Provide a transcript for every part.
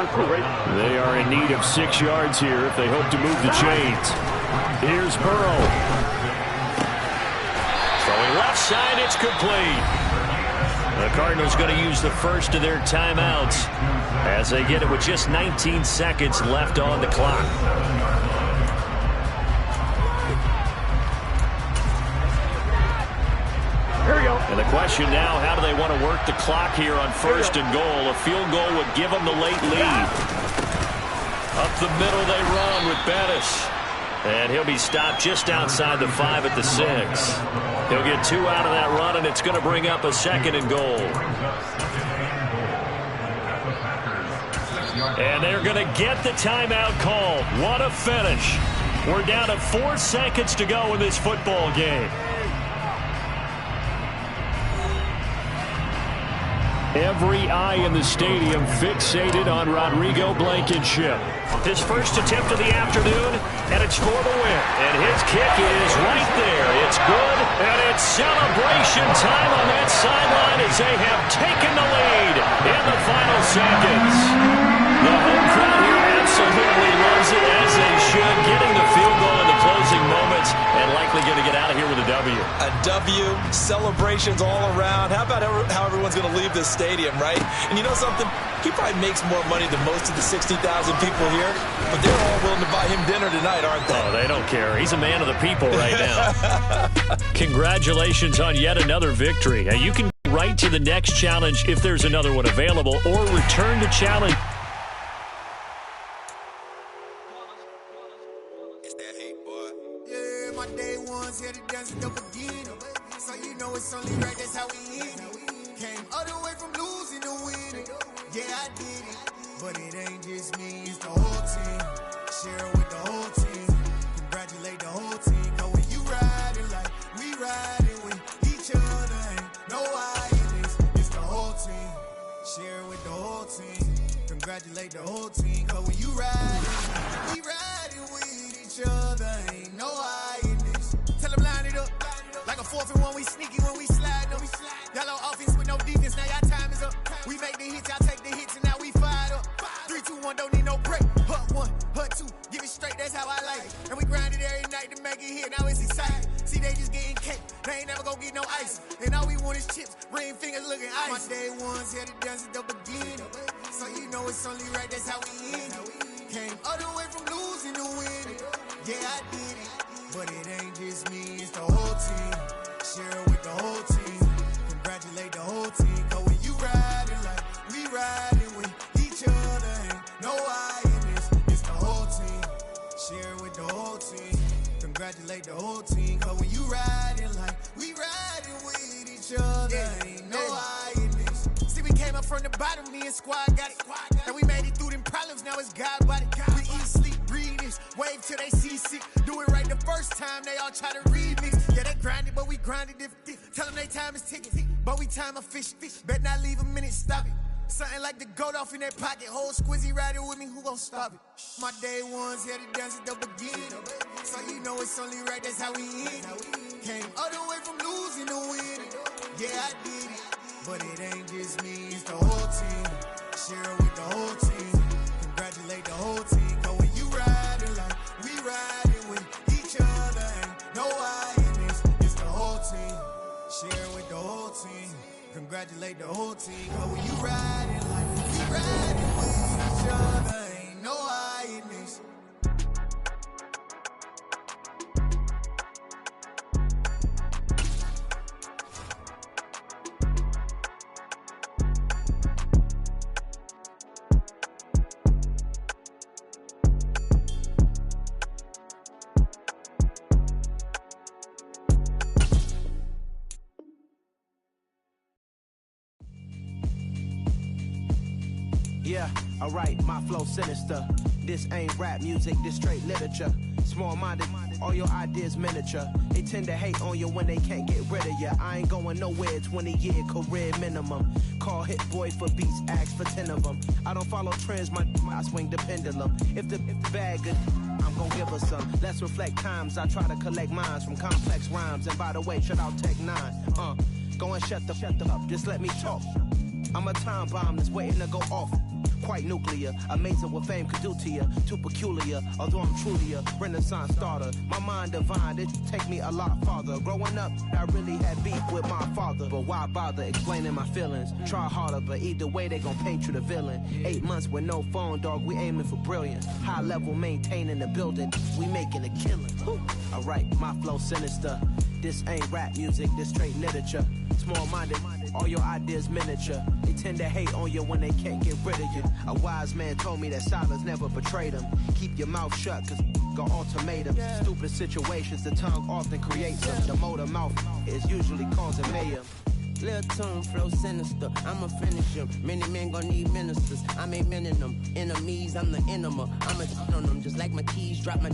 They are in need of 6 yards here if they hope to move the chains. Here's Burrow. Throwing left side, it's complete. The Cardinals going to use the first of their timeouts as they get it with just 19 seconds left on the clock. And the question now, how do they want to work the clock here on first and goal? A field goal would give them the late lead. Up the middle they run with Bettis. And he'll be stopped just outside the 5 at the 6. He'll get 2 out of that run, and it's going to bring up a second and goal. And they're going to get the timeout call. What a finish. We're down to 4 seconds to go in this football game. Every eye in the stadium fixated on Rodrigo Blankenship. His first attempt of the afternoon, and it's for the win. And his kick is right there. It's good, and it's celebration time on that sideline as they have taken the lead in the final seconds. The home crowd here absolutely loves it, as they should, getting the field goal in the closing moments and likely going to get out of here with a W. A W, celebrations all around. How about how everyone's going to leave this stadium, right? And you know something? He probably makes more money than most of the 60,000 people here, but they're all willing to buy him dinner tonight, aren't they? Oh, they don't care. He's a man of the people right now. Congratulations on yet another victory. Now, you can go right to the next challenge if there's another one available, or return to challenge. It's that hate, boy. Yeah, my day ones here to dance at the beginning. So you know it's only right, that's how we end it. Came all the way from losing to winning. Yeah, I did it, but it ain't just me, it's the whole team. Share it with the whole team. Congratulate the whole team. Cause when you riding like we riding with each other, ain't no I in this. It's the whole team. Share it with the whole team. Congratulate the whole team. Cause when you riding like we riding with each other, ain't no I in this. Tell them line it up. Like a 4th and 1, we sneaky when we slide them. Y'all on offense with no defense, now y'all time is up. We make the hits, y'all take the hits, and now we fired up. 3, 2, 1, don't need no break. Hut 1, hut 2, give it straight, that's how I like it. And we grind it every night to make it here, now it's exciting. See, they just getting cake, they ain't never gonna get no ice. And all we want is chips, ring fingers looking ice. My day ones here to dance at the beginning. So you know it's only right, that's how we end it. Came all the way from losing to winning. Yeah, I did it, but it ain't just me, it's the whole team. Share it with the whole team. Congratulate the whole team. Cause when you riding like we riding with each other, ain't no I in this. It's the whole team. Share it with the whole team. Congratulate the whole team. Cause when you riding like we riding with each other, ain't no I in this. See, we came up from the bottom, me and squad got it. And we made it through them problems, now it's God body. We eat, sleep, breathe this. Wave till they see sick. Do it right the first time, they all try to remix. Yeah, they grinded, but we grinded different. Tell them they time is ticking, but we time a fish. Bet not leave a minute, stop it. Something like the goat off in their pocket. Whole squizzy riding with me, who gon' stop it? My day ones here to dance at the beginning. So you know it's only right, that's how we end it. Came all the way from losing to winning. Yeah, I did it, but it ain't just me, it's the whole team. Share it with the whole team. Congratulate the whole team. Cause when you riding like we riding with each other, ain't no I in this. It's the whole team. Share it with the whole team. Congratulate the whole team. Cause when you riding like we riding with each other, ain't no I in this. Yeah, alright, my flow sinister. This ain't rap music, this straight literature. Small-minded, all your ideas miniature. They tend to hate on you when they can't get rid of you. I ain't going nowhere, 20-year career minimum. Call Hit Boy for beats, ask for 10 of them. I don't follow trends, I swing the pendulum. If the bag good, I'm gon' give her some. Let's reflect times, I try to collect minds from complex rhymes. And by the way, shout out Tech 9. Go and shut the up, just let me talk. I'm a time bomb that's waiting to go off. quite nuclear. Amazing what fame could do to you. Too peculiar, although I'm truly a Renaissance starter. My mind divine, it take me a lot farther. Growing up, I really had beef with my father. But why bother explaining my feelings? Try harder, but either way they gon' paint you the villain. 8 months with no phone, dog, we aiming for brilliance. High level maintaining the building, we making a killing. Alright, my flow sinister. This ain't rap music, this straight literature. Small-minded, all your ideas miniature. They tend to hate on you when they can't get rid of you. A wise man told me that silence never betrayed him. Keep your mouth shut, cause got ultimatums. Stupid situations, the tongue often creates them. The motor mouth is usually causing mayhem. Lil' tune, flow sinister, I'ma finish him. Many men gon' need ministers, I'm aiming them. Enemies, I'm the enema. I'ma on them, just like my keys drop my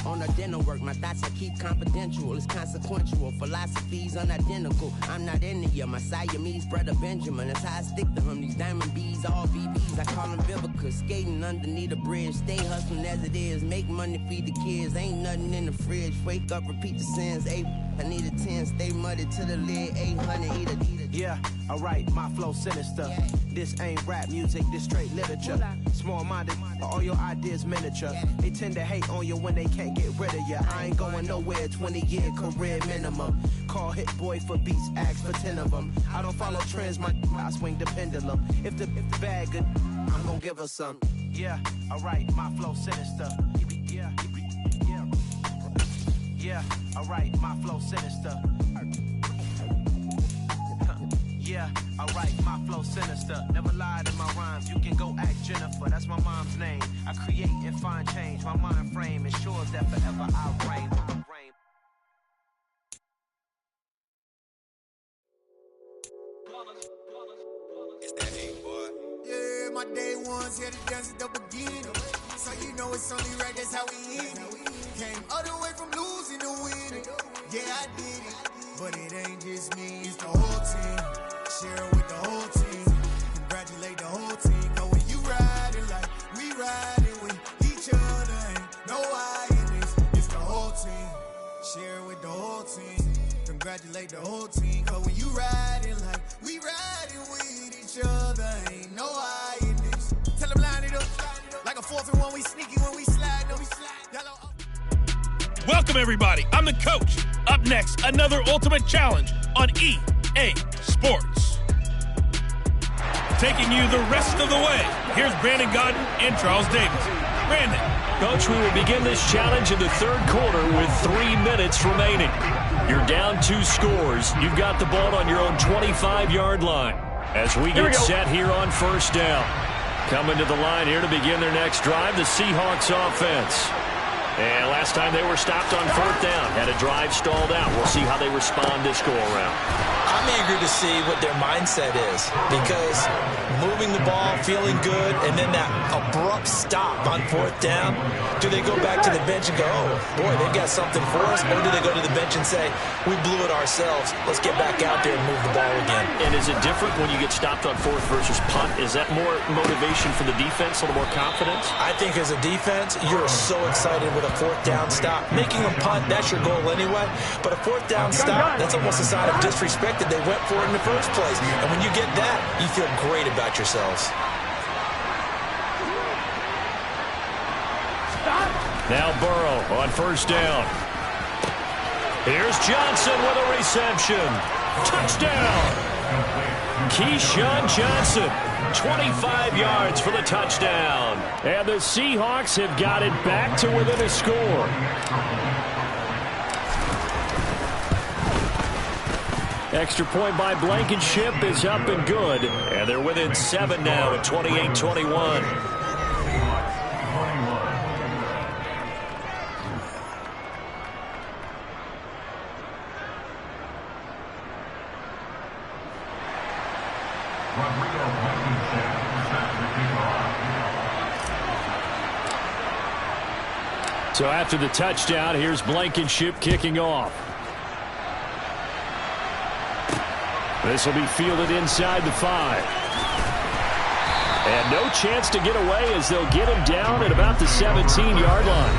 on a dinner work. My thoughts I keep confidential, it's consequential. Philosophies unidentical, I'm not into you. My Siamese brother Benjamin, that's how I stick to him. These diamond bees, all BBs, I call them Vivica. Skating underneath a bridge, stay hustling as it is. Make money, feed the kids, ain't nothing in the fridge. Wake up, repeat the sins, I need a 10, stay muddy to the lid, 800, eat a. Yeah, alright, my flow sinister. This ain't rap music, this straight literature. Small-minded, all your ideas miniature. They tend to hate on you when they can't get rid of you. I ain't going nowhere, 20-year career minimum. Call Hit Boy for beats, ask for 10 of them. I don't follow trends, I swing the pendulum. If the bag good, I'm gonna give her some. Yeah, alright, my flow sinister. Yeah, alright, my flow sinister. Yeah, alright, my flow sinister. Never lied in my rhymes, you can go ask Jennifer, that's my mom's name. I create and find change, my mind frame ensures that forever I reign. It's that ain't boy. Yeah, my day ones here to dance at the beginning. So you know it's only right, that's how we end it. Came all the way from losing to winning. Yeah, I did it, but it ain't just me, it's the whole team. Share it with the whole team. Congratulate the whole team. Cause when you riding like we riding with each other, ain't no I in this. It's the whole team. Share it with the whole team. Congratulate the whole team. Cause when you riding like we riding with each other, ain't no I in this. Tell them line it up like a 4th and 1. We sneaky when we slide. No, we slide. Welcome everybody. I'm the coach. Up next, another ultimate challenge on EA Sports. Taking you the rest of the way, here's Brandon Gaudin and Charles Davis. Brandon. Coach, we will begin this challenge in the third quarter with 3 minutes remaining. You're down 2 scores. You've got the ball on your own 25-yard line. As we get set here on first down. Coming to the line here to begin their next drive, the Seahawks offense. And last time they were stopped on 4th down, had a drive stalled out. We'll see how they respond this go-around. I'm eager to see what their mindset is, because moving the ball, feeling good, and then that abrupt stop on 4th down, do they go back to the bench and go, oh, boy, they've got something for us, or do they go to the bench and say, we blew it ourselves, let's get back out there and move the ball again? And is it different when you get stopped on 4th versus punt? Is that more motivation for the defense, a little more confidence? I think as a defense, you're so excited with a 4th down stop. Making a punt, that's your goal anyway, but a 4th down stop, that's almost a sign of disrespect that they went for it in the first place. And when you get that, you feel great about yourselves. Now Burrow on first down. Here's Johnson with a reception. Touchdown. Keyshawn Johnson, 25 yards for the touchdown. And the Seahawks have got it back to within a score. Extra point by Blankenship is up and good. And they're within 7 now at 28-21. So after the touchdown, here's Blankenship kicking off. This will be fielded inside the 5. And no chance to get away as they'll get him down at about the 17-yard line.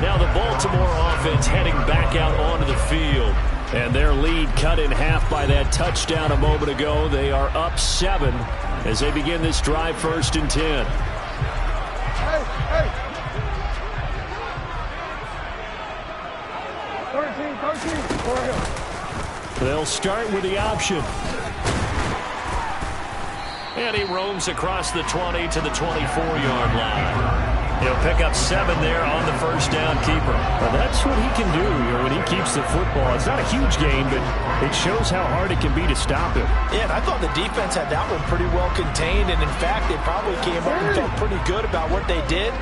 Now the Baltimore offense heading back out onto the field. And their lead cut in half by that touchdown a moment ago. They are up 7 as they begin this drive 1st and 10. Hey. 13. They'll start with the option. And he roams across the 20 to the 24-yard line. He'll pick up 7 there on the first down keeper. Well, that's what he can do when he keeps the football. It's not a huge gain, but it shows how hard it can be to stop him. Yeah, and I thought the defense had that one pretty well contained, and in fact, they probably came up and felt pretty good about what they did.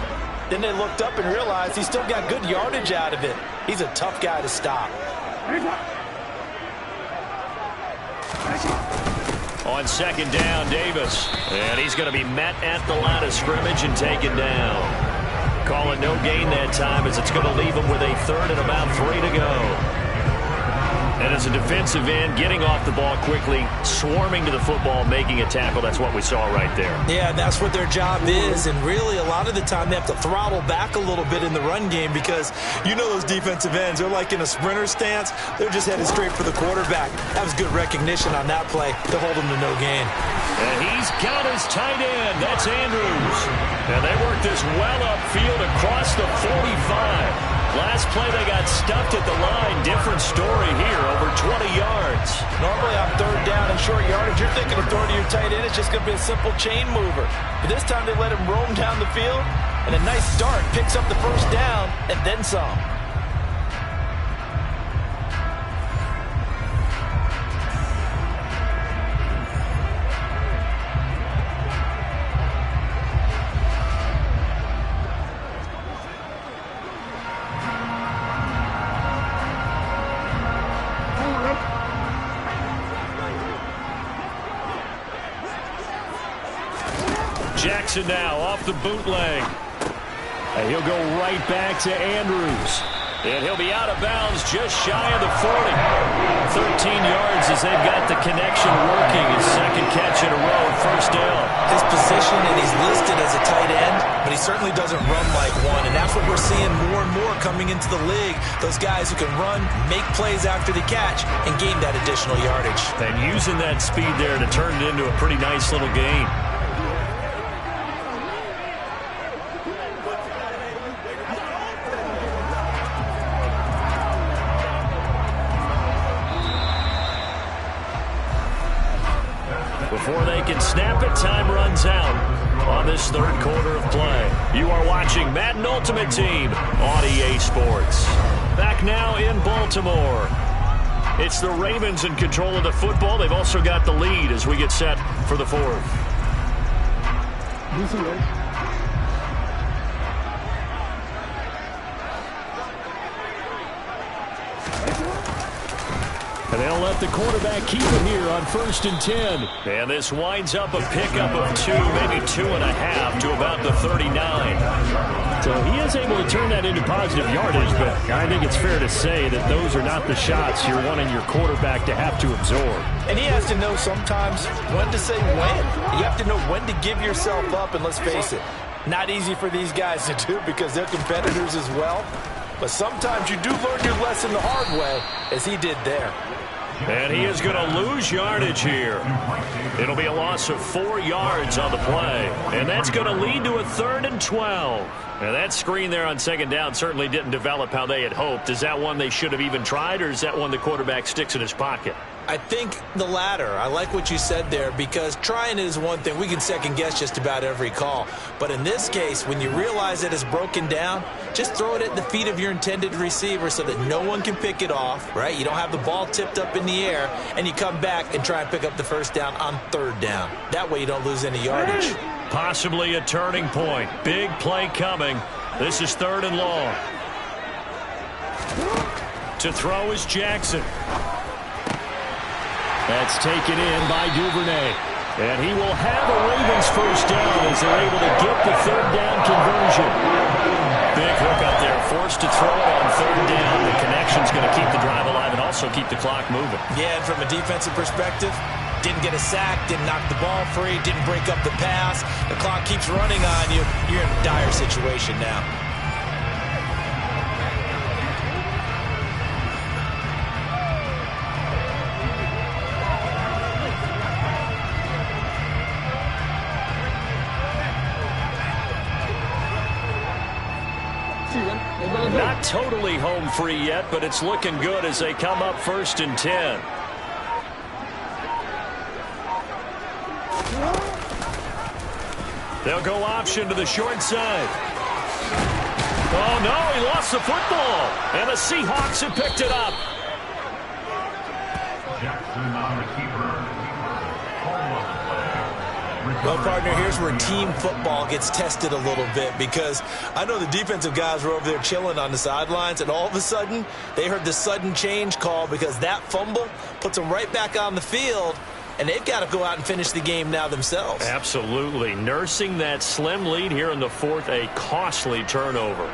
Then they looked up and realized he still got good yardage out of it. He's a tough guy to stop. On 2nd down, Davis. And he's going to be met at the line of scrimmage and taken down. Call it no gain that time as it's going to leave him with a 3rd and about 3 to go. And as a defensive end, getting off the ball quickly, swarming to the football, making a tackle, that's what we saw right there. Yeah, that's what their job is, and really a lot of the time they have to throttle back a little bit in the run game because you know those defensive ends, they're like in a sprinter stance. They're just headed straight for the quarterback. That was good recognition on that play to hold him to no gain. And he's got his tight end. That's Andrews. And they work this well upfield across the 45. Last play they got stuffed at the line. Different story here, over 20 yards. Normally on 3rd down and short yardage, you're thinking of throwing to your tight end. It's just going to be a simple chain mover. But this time they let him roam down the field, and a nice start picks up the first down and then some. Jackson now off the bootleg. And he'll go right back to Andrews. And he'll be out of bounds just shy of the 40. 13 yards as they've got the connection working. His 2nd catch in a row, 1st down. His position, and he's listed as a tight end, but he certainly doesn't run like one. And that's what we're seeing more and more coming into the league. Those guys who can run, make plays after the catch, and gain that additional yardage. And using that speed there to turn it into a pretty nice little gain. Before they can snap it, time runs out on this 3rd quarter of play. You are watching Madden Ultimate Team on EA Sports. Back now in Baltimore. It's the Ravens in control of the football. They've also got the lead as we get set for the 4th. And they'll let the quarterback keep it here on 1st and 10. And this winds up a pickup of 2, maybe 2.5 to about the 39. So he is able to turn that into positive yardage, but I think it's fair to say that those are not the shots you're wanting your quarterback to have to absorb. And he has to know sometimes when to say when. You have to know when to give yourself up, and let's face it, not easy for these guys to do because they're competitors as well. But sometimes you do learn your lesson the hard way, as he did there. And he is going to lose yardage here. It'll be a loss of 4 yards on the play. And that's going to lead to a 3rd and 12. And that screen there on 2nd down certainly didn't develop how they had hoped. Is that one they should have even tried, or is that one the quarterback sticks in his pocket? I think the latter. I like what you said there because trying it is one thing. We can second guess just about every call. But in this case, when you realize that it's broken down, just throw it at the feet of your intended receiver so that no one can pick it off, right? You don't have the ball tipped up in the air, and you come back and try and pick up the first down on 3rd down. That way you don't lose any yardage. Possibly a turning point. Big play coming. This is 3rd and long. To throw is Jackson. That's taken in by Duvernay. And he will have a Ravens first down as they're able to get the 3rd down conversion. Big hook up there, forced to throw it on 3rd down. The connection's going to keep the drive alive and also keep the clock moving. Yeah, and from a defensive perspective, didn't get a sack, didn't knock the ball free, didn't break up the pass. The clock keeps running on you. You're in a dire situation now. Not totally home free yet, but it's looking good as they come up 1st and 10. They'll go option to the short side. Oh, no, he lost the football. And the Seahawks have picked it up. Well, partner, here's where team football gets tested a little bit, because I know the defensive guys were over there chilling on the sidelines, and all of a sudden they heard the sudden change call because that fumble puts them right back on the field, and they've got to go out and finish the game now themselves. Absolutely. Nursing that slim lead here in the 4th, a costly turnover.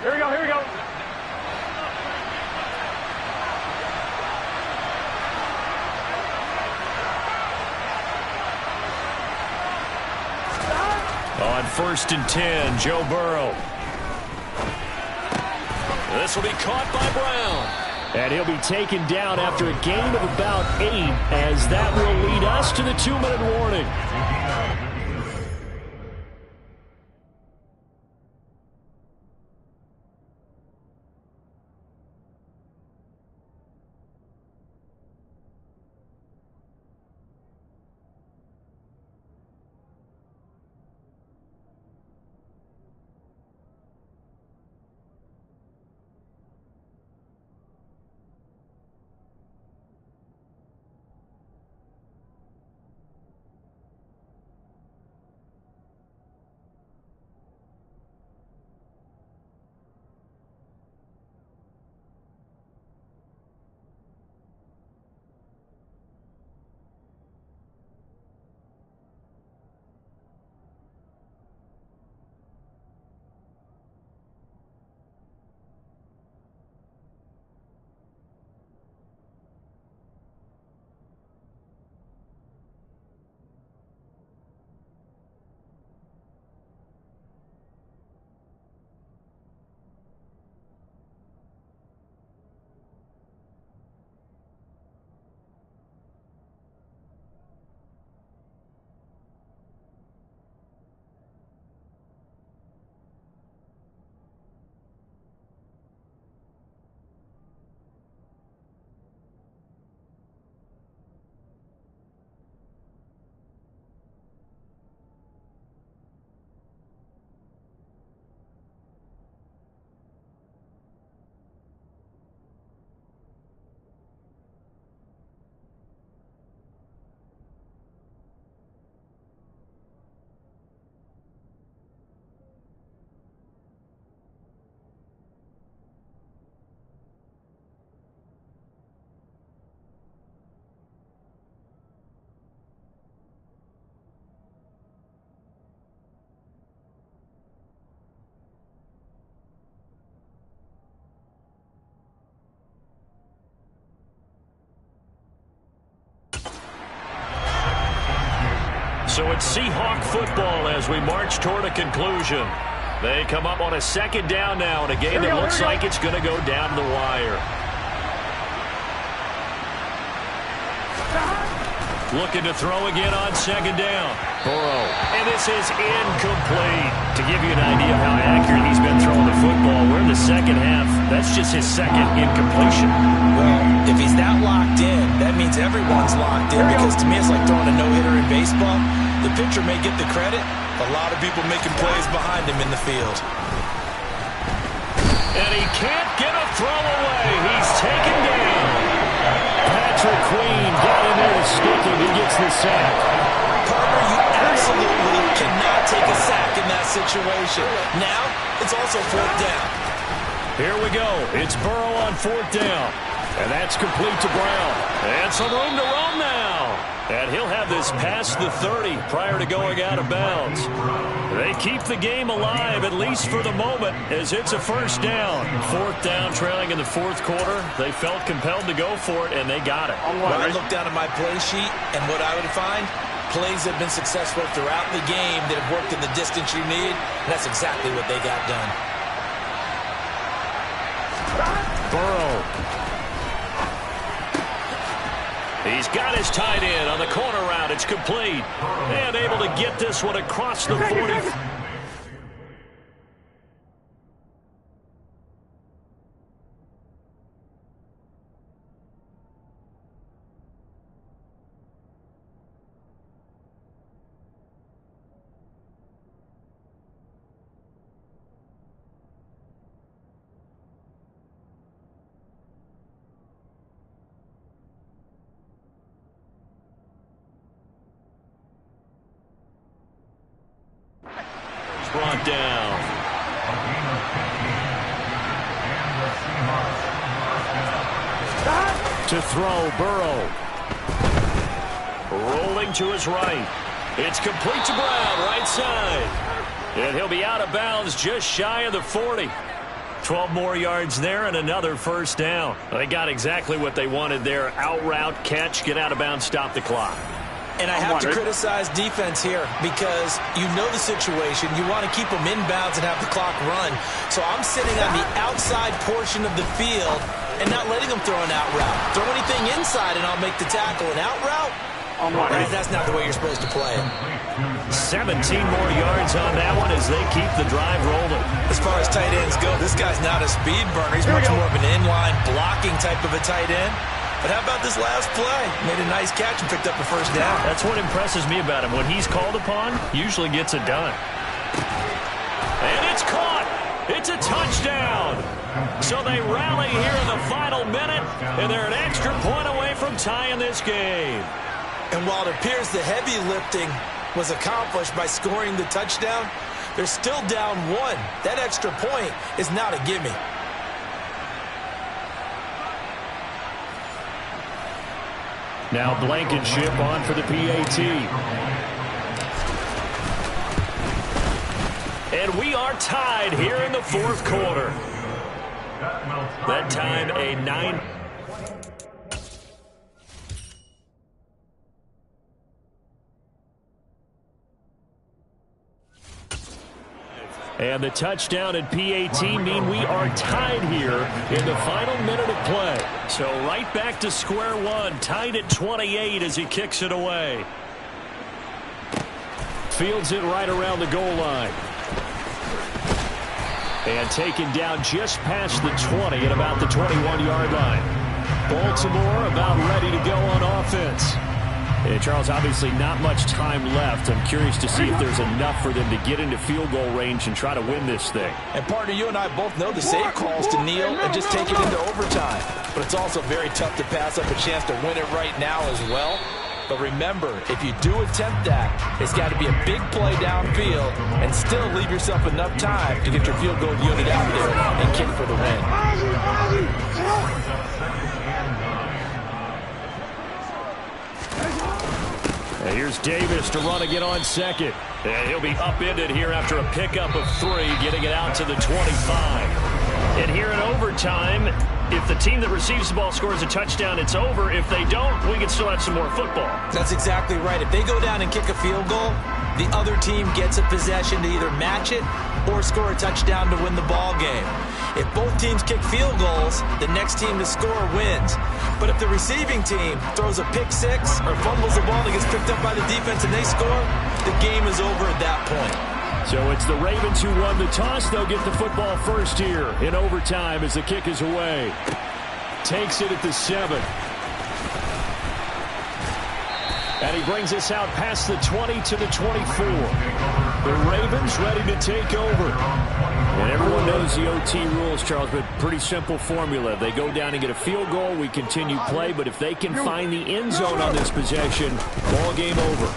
Here we go, here we go. On 1st and 10, Joe Burrow. This will be caught by Brown. And he'll be taken down after a gain of about 8, as that will lead us to the 2-minute warning. So it's Seahawk football as we march toward a conclusion. They come up on a second down now in a game that looks like it's going to go down to the wire. Looking to throw again on second down. Burrow. And this is incomplete. To give you an idea of how accurate he's been throwing the football, we're in the second half. That's just his second incompletion. Well, if he's that locked in, that means everyone's locked in, because to me it's like throwing a no-hitter in baseball. The pitcher may get the credit. A lot of people making plays behind him in the field. And he can't get a throw away. He's taken down. Patrick Queen got in there to stick him. He gets the sack. Partner, you absolutely cannot take a sack in that situation. Now, it's also fourth down. Here we go. It's Burrow on fourth down. And that's complete to Brown. And some room to roam now. And he'll have this past the 30 prior to going out of bounds. They keep the game alive, at least for the moment, as it's a first down. Fourth down, trailing in the fourth quarter. They felt compelled to go for it, and they got it. When I look down at my play sheet and what I would find, plays have been successful throughout the game that have worked in the distance you need, and that's exactly what they got done. Burrow. He's got his tight end on the corner route. It's complete. And able to get this one across the 40. Brought down. To throw, Burrow. Rolling to his right. It's complete to Brown, right side. And he'll be out of bounds just shy of the 40. 12 more yards there and another first down. They got exactly what they wanted there. Out route, catch, get out of bounds, stop the clock. And I have to criticize defense here because you know the situation. You want to keep them inbounds and have the clock run. So I'm sitting on the outside portion of the field and not letting them throw an out route. Throw anything inside and I'll make the tackle. An out route? That's not the way you're supposed to play it. 17 more yards on that one as they keep the drive rolling. As far as tight ends go, this guy's not a speed burner. He's much more of an inline blocking type of a tight end. But how about this last play? Made a nice catch and picked up the first down. That's what impresses me about him. When he's called upon, usually gets it done. And it's caught. It's a touchdown. So they rally here in the final minute, and they're an extra point away from tying this game. And while it appears the heavy lifting was accomplished by scoring the touchdown, they're still down one. That extra point is not a gimme. Now Blankenship on for the PAT. And we are tied here in the fourth quarter. That time a 9. And the touchdown at PAT mean we are tied here in the final minute of play. So right back to square one, tied at 28 as he kicks it away. Fields it right around the goal line. And taken down just past the 20 at about the 21-yard line. Baltimore about ready to go on offense. And Charles, obviously not much time left. I'm curious to see if there's enough for them to get into field goal range and try to win this thing. And partner, you and I both know the save calls to kneel and just take it into overtime. But it's also very tough to pass up a chance to win it right now as well. But remember, if you do attempt that, it's got to be a big play downfield and still leave yourself enough time to get your field goal unit out there and kick for the win. And here's Davis to run again on second. And he'll be upended here after a pickup of 3, getting it out to the 25. And here in overtime, if the team that receives the ball scores a touchdown, it's over. If they don't, we can still have some more football. That's exactly right. If they go down and kick a field goal, the other team gets a possession to either match it or score a touchdown to win the ball game. If both teams kick field goals, the next team to score wins. But if the receiving team throws a pick six or fumbles the ball and gets picked up by the defense and they score, the game is over at that point. So it's the Ravens who won the toss. They'll get the football first here in overtime as the kick is away. Takes it at the 7. And he brings us out past the 20 to the 24. The Ravens ready to take over. And everyone knows the OT rules, Charles, but pretty simple formula. They go down and get a field goal, we continue play, but if they can find the end zone on this possession, ball game over.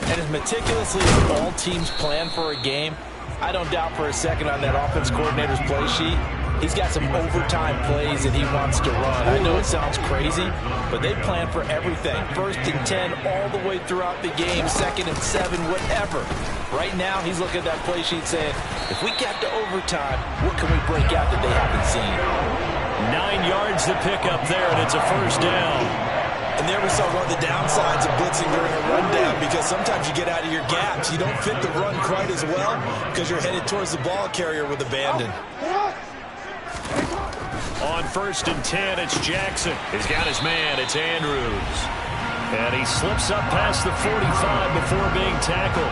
And as meticulously as all teams plan for a game, I don't doubt for a second on that offense coordinator's play sheet, he's got some overtime plays that he wants to run. I know it sounds crazy, but they plan for everything. 1st and 10 all the way throughout the game, 2nd and 7, whatever. Right now, he's looking at that play sheet saying, if we get to overtime, what can we break out that they haven't seen? 9 yards to pick up there, and it's a first down. And there we saw one of the downsides of blitzing during a rundown, because sometimes you get out of your gaps. You don't fit the run quite as well because you're headed towards the ball carrier with abandon. On 1st and 10, it's Jackson. He's got his man. It's Andrews. And he slips up past the 45 before being tackled.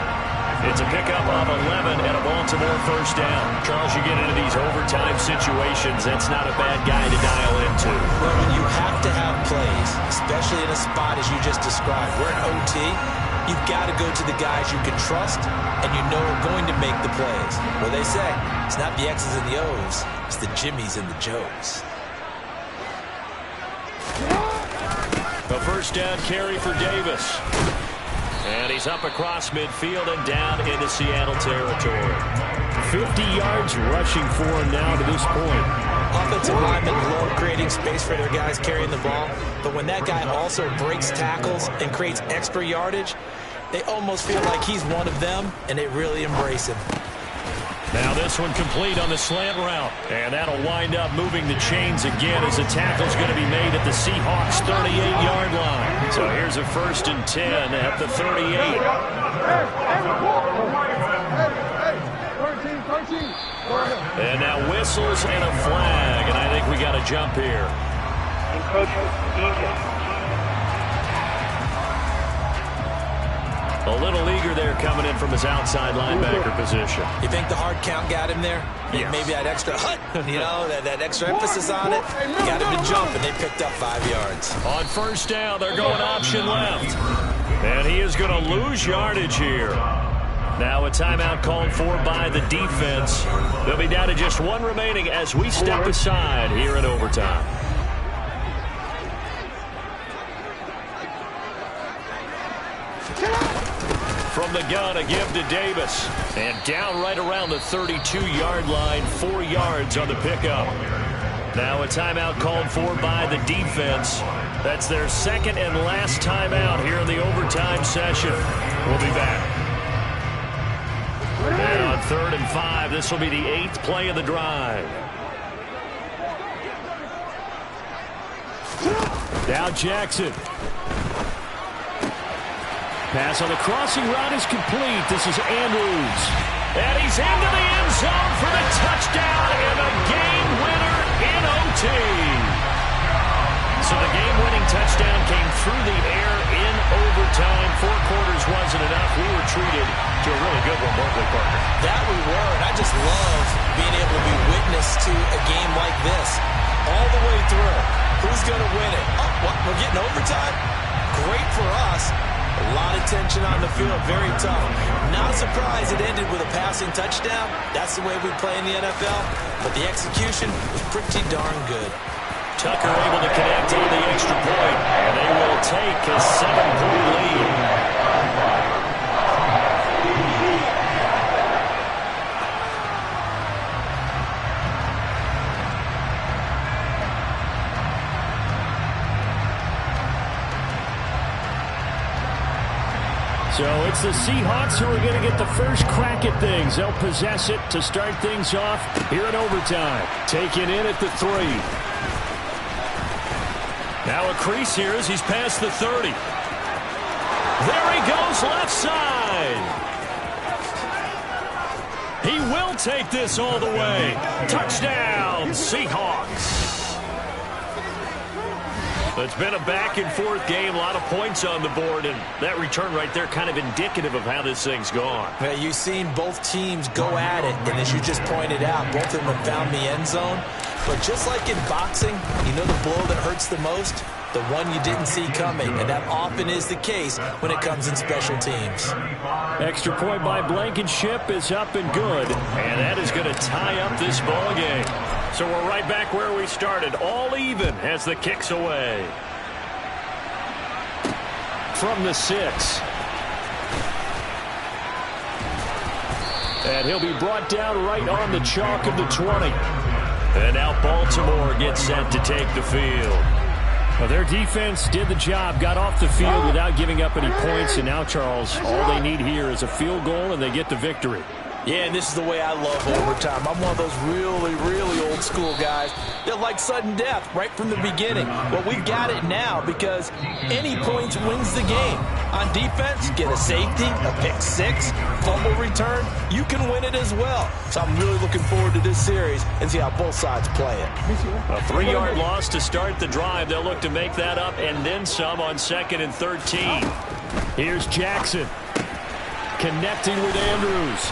It's a pickup of 11 and a Baltimore first down. Charles, you get into these overtime situations, that's not a bad guy to dial into. Well, when you have to have plays, especially in a spot as you just described, we're in OT, you've got to go to the guys you can trust and you know are going to make the plays. Well, they say, it's not the X's and the O's, it's the Jimmys and the Joes. A first down carry for Davis. And he's up across midfield and down into Seattle territory. 50 yards rushing for him now to this point. Offensive linemen love creating space for their guys carrying the ball, but when that guy also breaks tackles and creates extra yardage, they almost feel like he's one of them, and they really embrace him. Now this one complete on the slant route. And that'll wind up moving the chains again as the tackle's going to be made at the Seahawks 38-yard line. So here's a 1st and 10 at the 38. And now whistles and a flag. And I think we got a jump here. A little eager there coming in from his outside linebacker position. You think the hard count got him there? Yes. Maybe that extra that extra emphasis on it. Got him to jump, and they picked up 5 yards. On 1st down, they're going option left. And he is going to lose yardage here. Now a timeout called for by the defense. They'll be down to just 1 remaining as we step aside here in overtime. From the gun, a give to Davis. And down right around the 32-yard line, 4 yards on the pickup. Now a timeout called for by the defense. That's their 2nd and last timeout here in the overtime session. We'll be back. And on 3rd and 5, this will be the 8th play of the drive. Now Jackson. Pass on the crossing route is complete. This is Andrews. And he's into the end zone for the touchdown and a game winner in OT. So the game-winning touchdown came through the air in overtime. 4 quarters wasn't enough. We were treated to a really good one, weren't we, Parker? That we were, and I just love being able to be witness to a game like this all the way through. Who's going to win it? Oh, what? We're getting overtime? Great for us. A lot of tension on the field, very tough. Not surprised it ended with a passing touchdown. That's the way we play in the NFL. But the execution was pretty darn good. Tucker able to connect on the extra point, and they will take a 7-point lead. So it's the Seahawks who are going to get the first crack at things. They'll possess it to start things off here in overtime. Taken in at the 3. Now a crease here as he's past the 30. There he goes, left side. He will take this all the way. Touchdown, Seahawks. It's been a back-and-forth game, a lot of points on the board, and that return right there kind of indicative of how this thing's gone. Yeah, you've seen both teams go at it, and as you just pointed out, both of them have found the end zone. But just like in boxing, you know the blow that hurts the most? The one you didn't see coming, and that often is the case when it comes in special teams. Extra point by Blankenship is up and good, and that is going to tie up this ball game. So we're right back where we started, all even as the kick's away. From the 6. And he'll be brought down right on the chalk of the 20. And now Baltimore gets set to take the field. Well, their defense did the job, got off the field without giving up any points, and now, Charles, all they need here is a field goal, and they get the victory. Yeah, and this is the way I love overtime. I'm one of those really, really old school guys that like sudden death right from the beginning. Well, we've got it now because any points wins the game. On defense, get a safety, a pick 6, fumble return, you can win it as well. So I'm really looking forward to this series and see how both sides play it. A 3-yard loss to start the drive. They'll look to make that up and then some on 2nd and 13. Here's Jackson connecting with Andrews.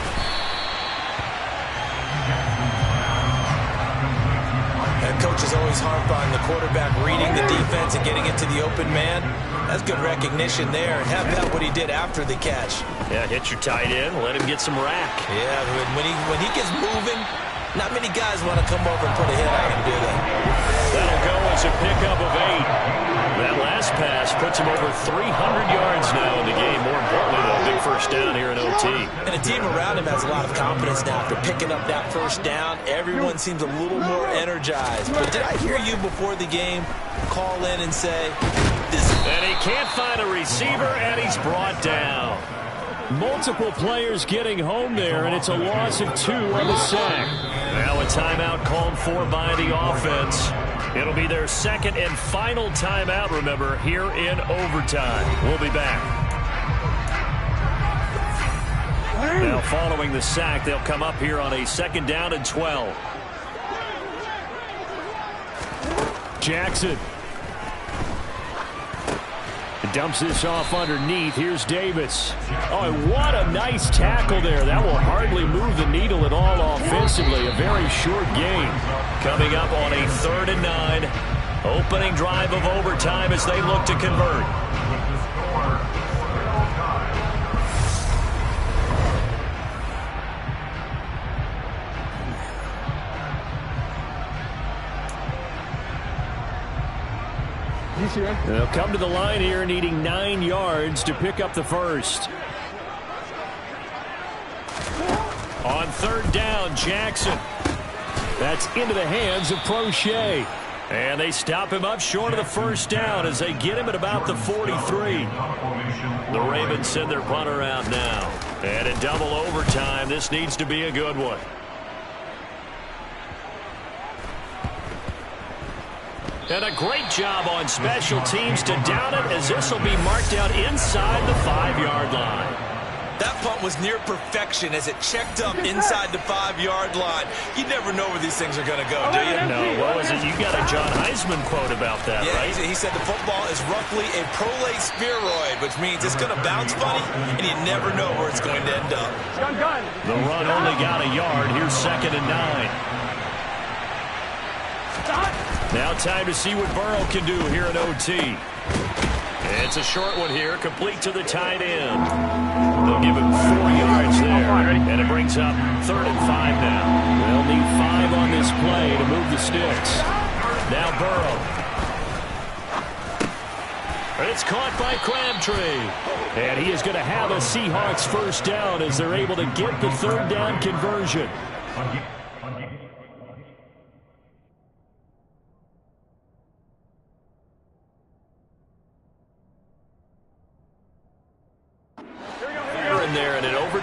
Coaches always harp on the quarterback reading the defense and getting it to the open man. That's good recognition there. And how about what he did after the catch? Yeah, hit your tight end, let him get some rack. Yeah, when he gets moving, not many guys want to come over and put a hit on him, do they? That'll go as a pickup of 8. That last pass puts him over 300 yards now in the game. More importantly, though, big first down here in OT. And the team around him has a lot of confidence now after picking up that first down. Everyone seems a little more energized. But did I hear you before the game call in and say, and he can't find a receiver, and he's brought down. Multiple players getting home there, and it's a loss of 2 on the sack. Now a timeout called for by the offense. It'll be their second and final timeout, remember, here in overtime. We'll be back. Now following the sack, they'll come up here on a 2nd down and 12. Jackson. Dumps this off underneath. Here's Davis. Oh, what a nice tackle there. That will hardly move the needle at all offensively. A very short game. Coming up on a 3rd and 9. Opening drive of overtime as they look to convert. They'll come to the line here needing 9 yards to pick up the first. On 3rd down, Jackson. That's into the hands of Prochet. And they stop him up short of the first down as they get him at about the 43. The Ravens send their punter out now. And in double overtime, this needs to be a good one. And a great job on special teams to down it as this will be marked out inside the 5-yard line. That punt was near perfection as it checked up inside the 5-yard line. You never know where these things are going to go, do you? No, what was it? You got a John Heisman quote about that, right? He said the football is roughly a prolate spheroid, which means it's going to bounce funny, and you never know where it's going to end up. The run only got a yard. Here's 2nd and 9. Now time to see what Burrow can do here in OT. It's a short one here, complete to the tight end. They'll give him 4 yards there, and it brings up 3rd and 5 now. They'll need 5 on this play to move the sticks. Now Burrow. It's caught by Crabtree. And he is going to have a Seahawks first down as they're able to get the 3rd down conversion.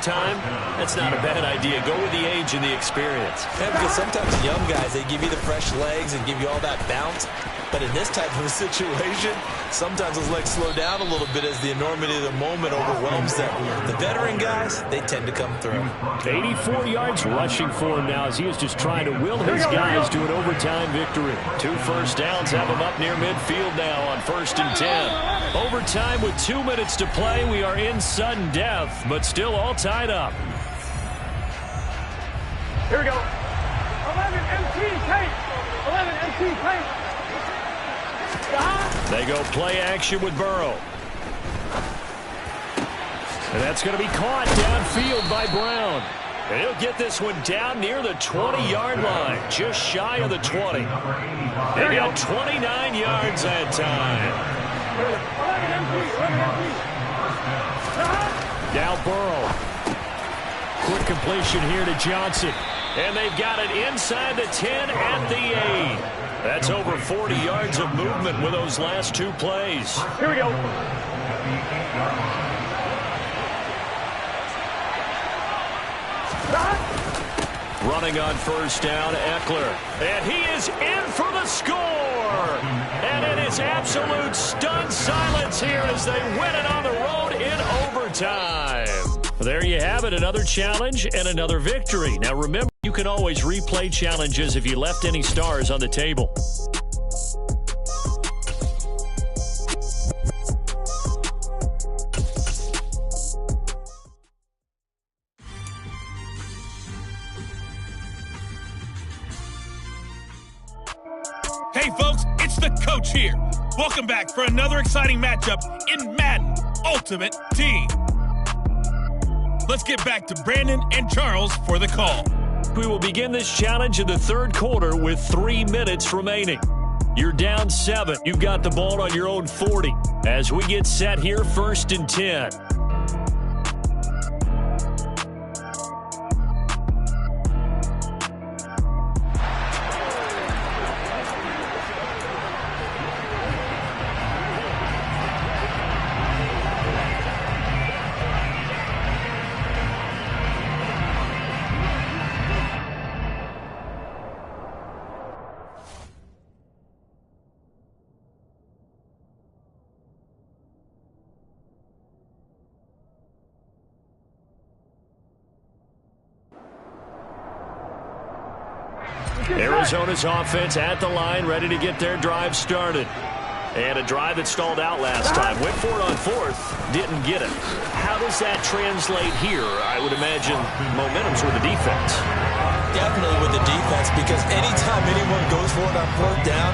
overtime, that's not a bad idea. Go with the age and the experience. Yeah, because sometimes young guys, they give you the fresh legs and give you all that bounce. But in this type of a situation, sometimes those legs slow down a little bit as the enormity of the moment overwhelms them. The veteran guys, they tend to come through. 84 yards rushing for him now as he is just trying to will his guys to an overtime victory. 2 first downs have him up near midfield now on 1st and 10. Overtime with 2 minutes to play. We are in sudden death, but still all tied up. Here we go. 11 MT tape. 11 MT tape. They go play action with Burrow. And that's going to be caught downfield by Brown. And he'll get this one down near the 20-yard line, just shy of the 20. They got 29 yards that time. Now Burrow. Quick completion here to Johnson. And they've got it inside the 10 at the 8. That's over 40 yards of movement with those last 2 plays. Here we go. Running on 1st down, Eckler. And he is in for the score. And it is absolute stunned silence here as they win it on the road in overtime. There you have it, another challenge and another victory. Now remember, you can always replay challenges if you left any stars on the table. Hey, folks, it's the coach here. Welcome back for another exciting matchup in Madden Ultimate Team. Let's get back to Brandon and Charles for the call. We will begin this challenge in the 3rd quarter with 3 minutes remaining. You're down 7. You've got the ball on your own 40. As we get set here, 1st and 10. Arizona's offense at the line, ready to get their drive started. And a drive that stalled out last time. Went for it on 4th, didn't get it. How does that translate here? I would imagine momentum's with the defense. Definitely with the defense, because anytime anyone goes for it on 4th down,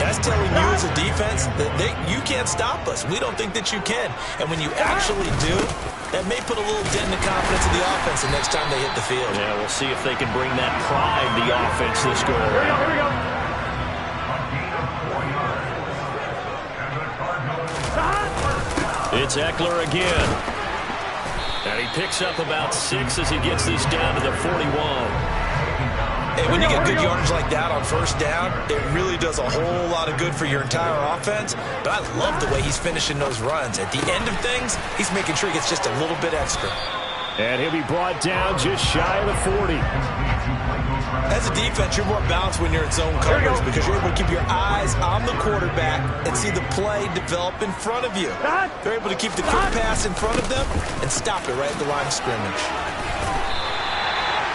that's telling you as a defense that you can't stop us. We don't think that you can. And when you actually do, that may put a little dent in the confidence of the offense the next time they hit the field. Yeah, we'll see if they can bring that pride to the offense this go around. Here we go. It's Eckler again. And he picks up about 6 as he gets this down to the 41. Hey, when you get good yardage like that on 1st down, it really does a whole lot of good for your entire offense. But I love the way he's finishing those runs. At the end of things, he's making sure he gets just a little bit extra. And he'll be brought down just shy of the 40. As a defense, you're more balanced when you're in zone coverage because you're able to keep your eyes on the quarterback and see the play develop in front of you. They're able to keep the quick pass in front of them and stop it right at the line of scrimmage.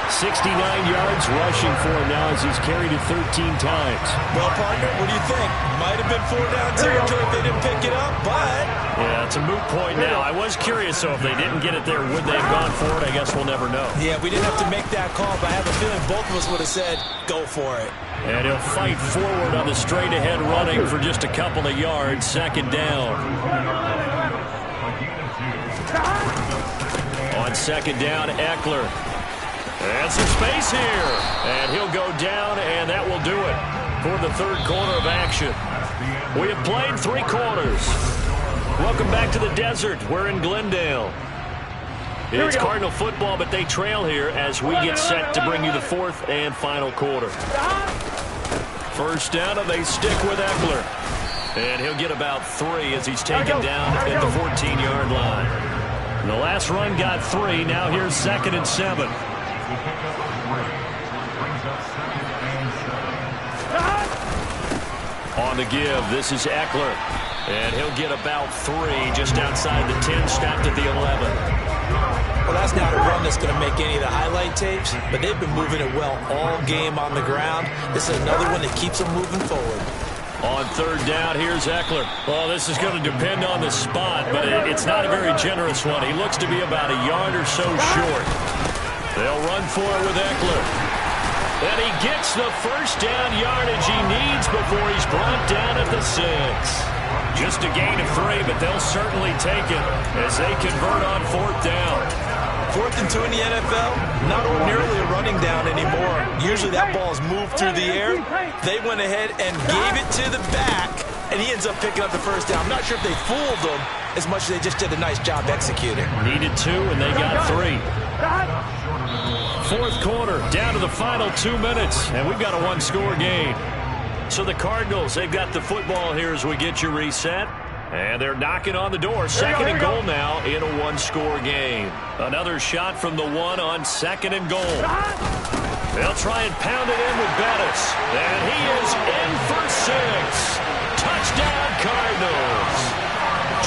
69 yards rushing for him now as he's carried it 13 times. Well, partner, what do you think? Might have been 4-down territory if they didn't pick it up, but... Yeah, it's a moot point now. I was curious, so if they didn't get it there, would they have gone for it? I guess we'll never know. Yeah, we didn't have to make that call, but I have a feeling both of us would have said, go for it. And he'll fight forward on the straight-ahead running for just a couple of yards. 2nd down. On 2nd down, Eckler. And some space here. And he'll go down, and that will do it for the 3rd quarter of action. We have played 3 quarters. Welcome back to the desert. We're in Glendale. It's Cardinal football, but they trail here as we get set to bring you the 4th and final quarter. 1st down, and they stick with Eckler. And he'll get about 3 as he's taken down at the 14-yard line. The last run got 3. Now here's 2nd and 7. On the give, this is Eckler. And he'll get about 3 just outside the 10, stopped at the 11. Well, that's not a run that's going to make any of the highlight tapes, but they've been moving it well all game on the ground. This is another one that keeps them moving forward. On 3rd down, here's Eckler. Well, this is going to depend on the spot, but it's not a very generous one. He looks to be about a yard or so short. They'll run for it with Eckler. And he gets the first down yardage he needs before he's brought down at the 6. Just a gain of 3, but they'll certainly take it as they convert on 4th down. 4th and 2 in the NFL, not ordinarily a running down anymore. Usually that ball is moved through the air. They went ahead and gave it to the back, and he ends up picking up the first down. I'm not sure if they fooled him as much as they just did a nice job executing. Needed 2, and they got 3. 4th quarter, down to the final 2 minutes, and we've got a 1-score game. So the Cardinals, they've got the football here as we get you reset. And they're knocking on the door. 2nd and goal now in a 1-score game. Another shot from the 1 on 2nd and goal. They'll try and pound it in with Bettis. And he is in for 6. Touchdown Cardinals.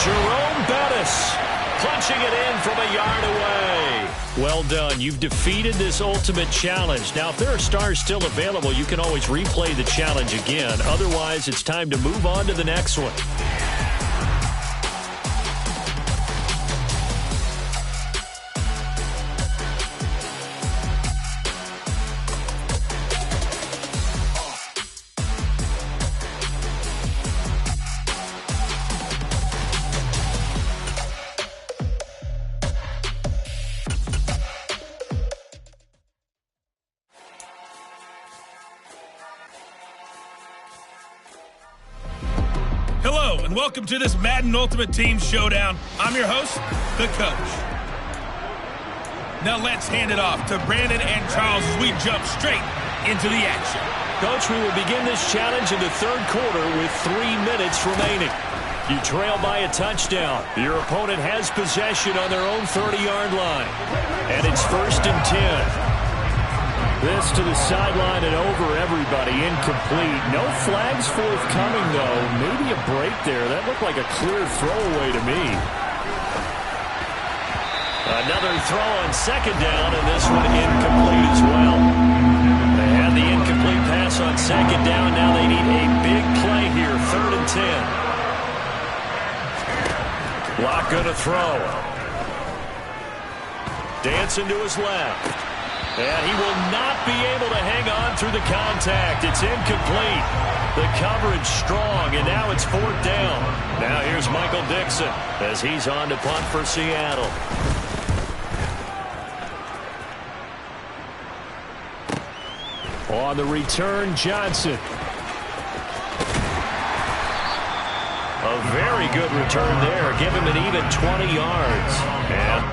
Jerome Bettis punching it in from a yard away. Well done. You've defeated this ultimate challenge. Now, if there are stars still available, you can always replay the challenge again. Otherwise, it's time to move on to the next one. Welcome to this Madden Ultimate Team Showdown. I'm your host, the Coach. Now let's hand it off to Brandon and Charles as we jump straight into the action. Coach, we will begin this challenge in the 3rd quarter with 3 minutes remaining. You trail by a touchdown. Your opponent has possession on their own 30-yard line. And it's 1st and 10. This to the sideline and over everybody, incomplete. No flags forthcoming, though. Maybe a break there. That looked like a clear throwaway to me. Another throw on 2nd down, and this one incomplete as well. They had the incomplete pass on 2nd down. Now they need a big play here, 3rd and 10. Lock gonna throw. Dancing to his left. And he will not be able to hang on through the contact. It's incomplete. The coverage strong, and now it's 4th down. Now here's Michael Dixon as he's on to punt for Seattle. On the return, Johnson. A very good return there. Give him an even 20 yards. And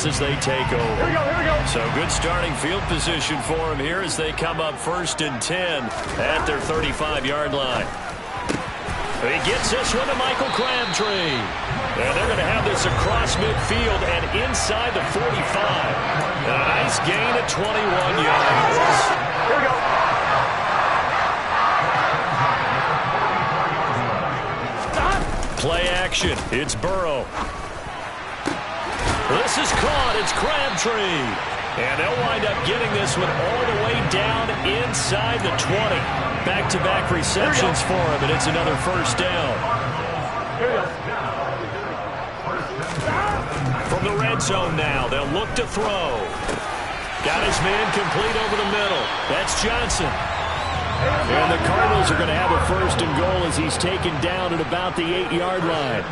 as they take over. Here we go. So good starting field position for them here as they come up 1st and 10 at their 35-yard line. He gets this one to Michael Crabtree. And they're going to have this across midfield and inside the 45. A nice gain of 21 yards. Here we go. Stop. Play action. It's Burrow. This is caught. It's Crabtree. And they'll wind up getting this one all the way down inside the 20. Back-to-back receptions for him, and it's another 1st down. From the red zone now, they'll look to throw. Got his man complete over the middle. That's Johnson. And the Cardinals are going to have a 1st and goal as he's taken down at about the 8-yard line.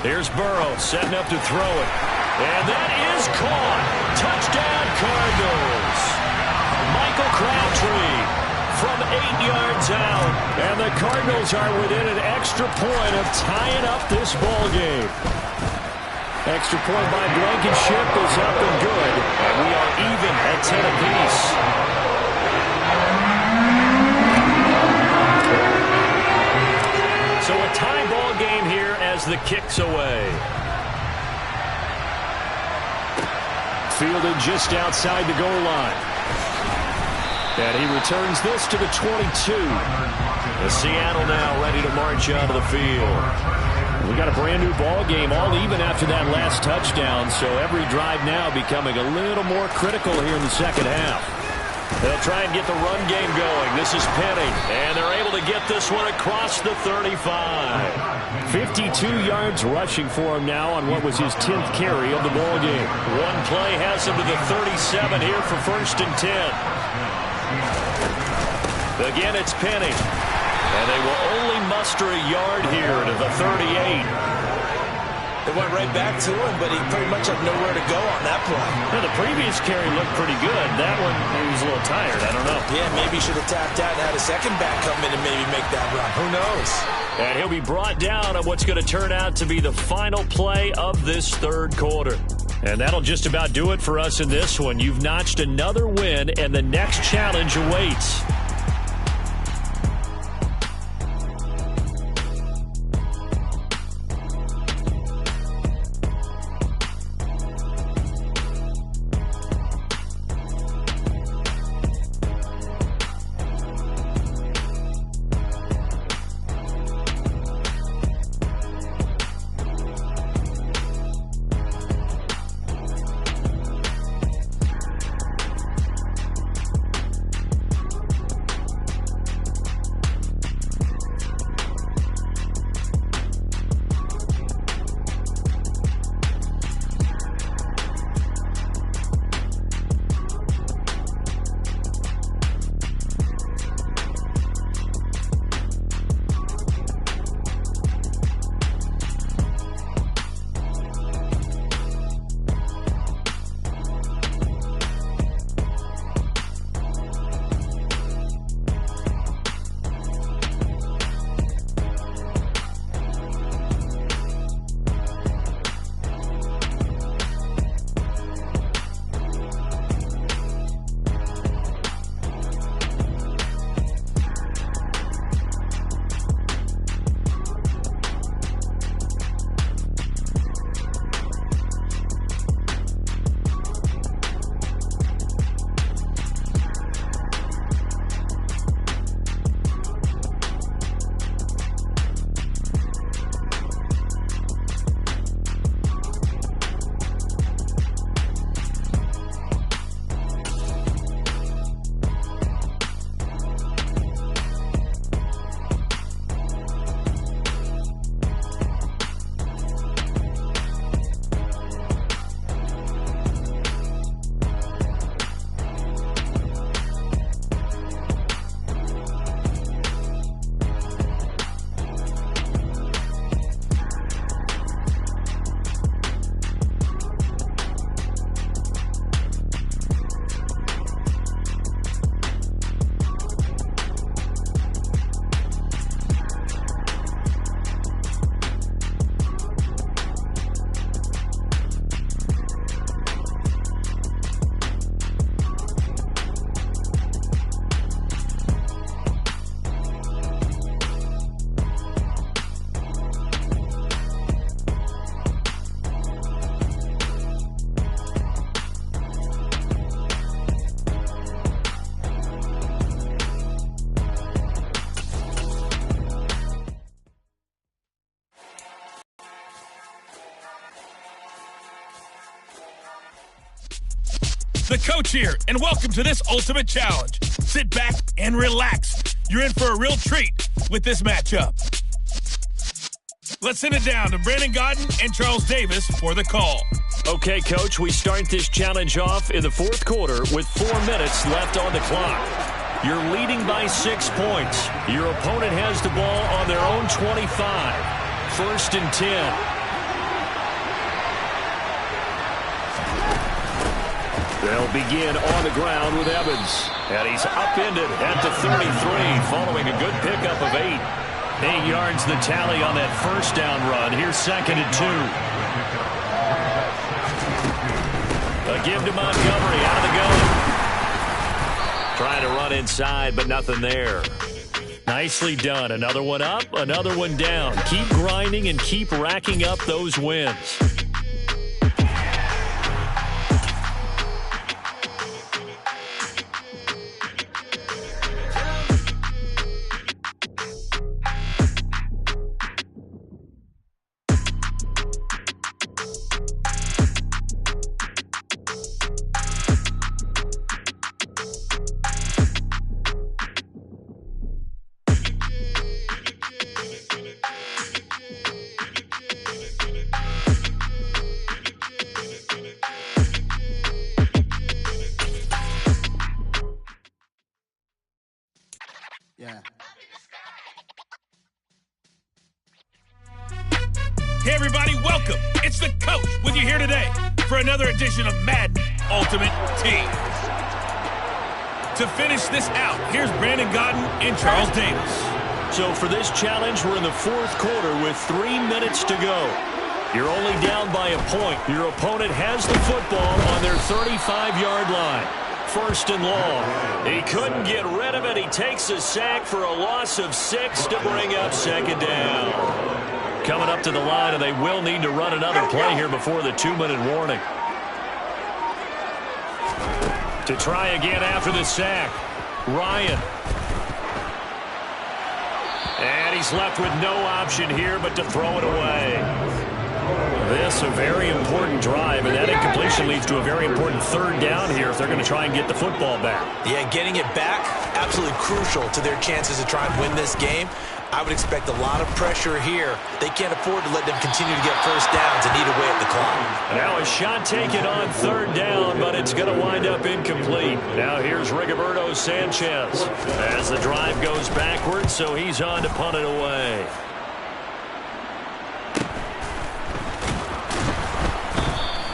Here's Burrow setting up to throw it. And that is caught. Touchdown Cardinals. Michael Crabtree from 8 yards out. And the Cardinals are within an extra point of tying up this ball game. Extra point by Blankenship is up and good. And we are even at 10 apiece. So a tie ball game here as the kick's away. Fielded just outside the goal line. And he returns this to the 22. The Seattle now ready to march onto the field. We got a brand new ball game, all even after that last touchdown, so every drive now becoming a little more critical here in the second half. They'll try and get the run game going. This is Penny, and they're able to get this one across the 35. 52 yards rushing for him now on what was his 10th carry of the ball game. One play has him to the 37 here for 1st and 10. Again, it's Penny. And they will only muster a yard here to the 38. They went right back to him, but he pretty much had nowhere to go on that play. Yeah, the previous carry looked pretty good. That one, he was a little tired. I don't know. Yeah, maybe he should have tapped out and had a second back come in and maybe make that run. Who knows? And he'll be brought down on what's going to turn out to be the final play of this third quarter. And that'll just about do it for us in this one. You've notched another win, and the next challenge awaits. The coach here, and welcome to this Ultimate Challenge. Sit back and relax. You're in for a real treat with this matchup. Let's send it down to Brandon Gaudin and Charles Davis for the call. Okay, Coach, we start this challenge off in the fourth quarter with 4 minutes left on the clock. You're leading by 6 points. Your opponent has the ball on their own 25. 1st and 10. They'll begin on the ground with Evans. And he's upended at the 33 following a good pickup of 8. 8 yards the tally on that first down run. Here's 2nd and 2. A give to Montgomery out of the gun. Trying to run inside, but nothing there. Nicely done. Another one up, another one down. Keep grinding and keep racking up those wins. Hey everybody, welcome. It's the Coach with you here today for another edition of Madden Ultimate Team. To finish this out, here's Brandon Gaudin and Charles Davis. So for this challenge, we're in the fourth quarter with 3 minutes to go. You're only down by a point. Your opponent has the football on their 35-yard line. First and long. He couldn't get rid of it. He takes a sack for a loss of 6 to bring up second down. Coming up to the line, and they will need to run another play here before the 2-minute warning. To try again after the sack, Ryan. And he's left with no option here but to throw it away. This a very important drive, and that incompletion leads to a very important third down here if they're going to try and get the football back. Yeah, getting it back, absolutely crucial to their chances to try and win this game. I would expect a lot of pressure here. They can't afford to let them continue to get first downs and eat away at the clock. Now a shot taken on third down, but it's going to wind up incomplete. Now here's Rigoberto Sanchez as the drive goes backwards, so he's on to punt it away.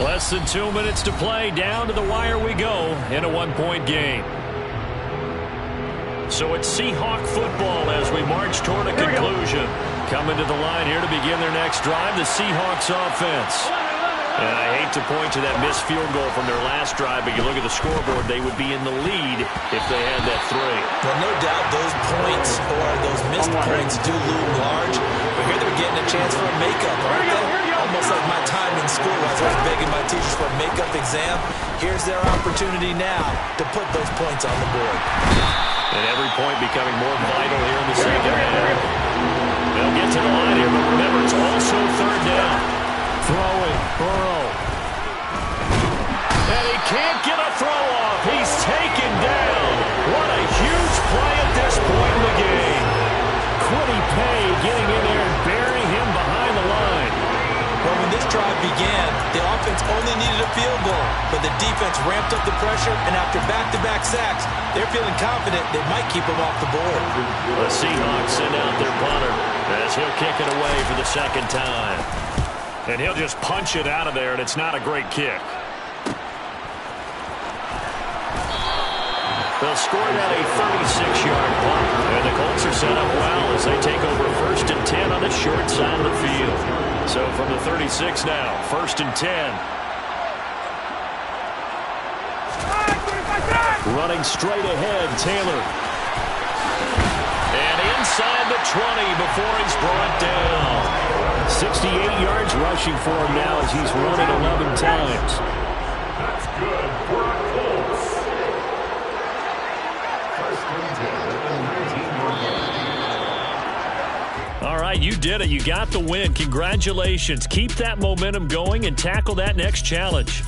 Less than 2 minutes to play. Down to the wire we go in a one-point game. So it's Seahawk football as we march toward a conclusion. Coming to the line here to begin their next drive, the Seahawks offense. And I hate to point to that missed field goal from their last drive, but you look at the scoreboard, they would be in the lead if they had that 3. Well, no doubt those points or those missed points do loom large. But here they're getting a chance for a makeup, aren't they? Almost like my time in school. I was always begging my teachers for a makeup exam. Here's their opportunity now to put those points on the board. And every point becoming more vital here in the second half. They'll get to the line here, but remember, it's also third down. Throwing, Burrow. And he can't get a throw off. He's taken down. What a huge play at this point in the game. Kwity Paye getting in there and burying him behind the line. Well, when this drive began, the offense only needed a field goal, but the defense ramped up the pressure, and after back-to-back sacks, they're feeling confident they might keep them off the board. The Seahawks send out their punter as he'll kick it away for the second time. And he'll just punch it out of there, and it's not a great kick. They'll score that a 36-yard punt, and the Colts are set up well as they take over 1st and 10 on the short side of the field. So from the 36 now, 1st and 10. Running straight ahead, Taylor. And inside the 20 before he's brought down. 68 yards rushing for him now as he's run it 11 times. That's good for the Colts. All right, you did it. You got the win. Congratulations. Keep that momentum going and tackle that next challenge.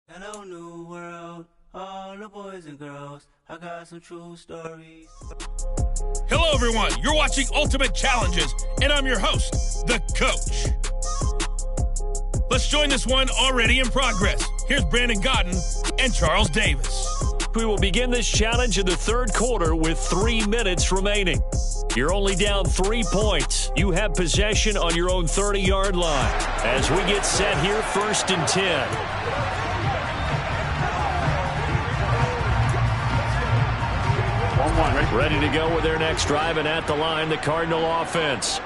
Hello, new world. All the boys and girls. I got some true stories. Hello, everyone. You're watching Ultimate Challenges, and I'm your host, The Coach. Let's join this one already in progress. Here's Brandon Gaudin and Charles Davis. We will begin this challenge in the third quarter with 3 minutes remaining. You're only down 3 points. You have possession on your own 30-yard line. As we get set here, 1st and 10. Ready to go with their next drive, and at the line, the Cardinal offense.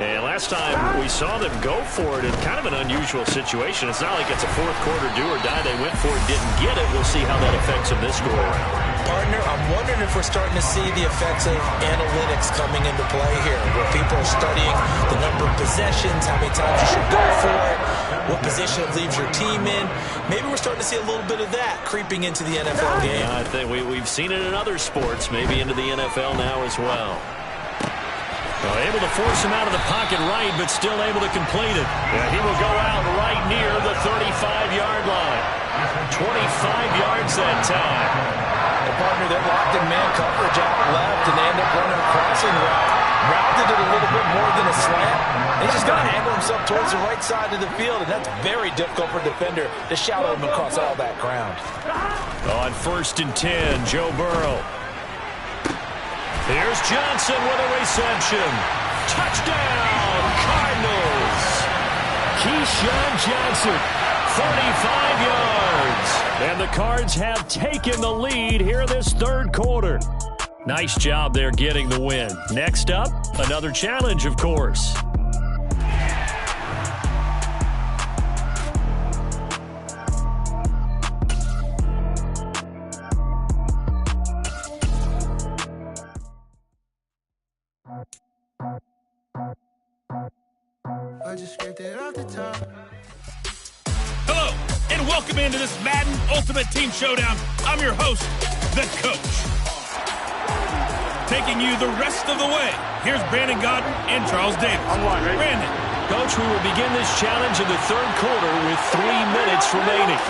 And last time we saw them go for it in kind of an unusual situation. It's not like it's a fourth quarter do or die. They went for it, didn't get it. We'll see how that affects them this go around. Partner, I'm wondering if we're starting to see the effects of analytics coming into play here, where people are studying the number of possessions, how many times you should go for it, what position it leaves your team in. Maybe we're starting to see a little bit of that creeping into the NFL game. Yeah, I think we've seen it in other sports, maybe into the NFL now as well. Able to force him out of the pocket right, but still able to complete it. Yeah, he will go out right near the 35-yard line. 25 yards that time. The partner, they're locked in man coverage out left, and they end up running a crossing route. Rounded it a little bit more than a slant. He's just going to angle himself towards the right side of the field, and that's very difficult for a defender to shadow him across all that ground. On 1st and 10, Joe Burrow. Here's Johnson with a reception. Touchdown, Cardinals. Keyshawn Johnson, 35 yards. And the Cards have taken the lead here this third quarter. Nice job there getting the win. Next up, another challenge, of course. I just scraped it off the top. Hello, and welcome into this Madden Ultimate Team Showdown. I'm your host, The Coach. Taking you the rest of the way, here's Brandon Gaudin and Charles Davis. Brandon. Coach, we will begin this challenge in the third quarter with 3 minutes remaining.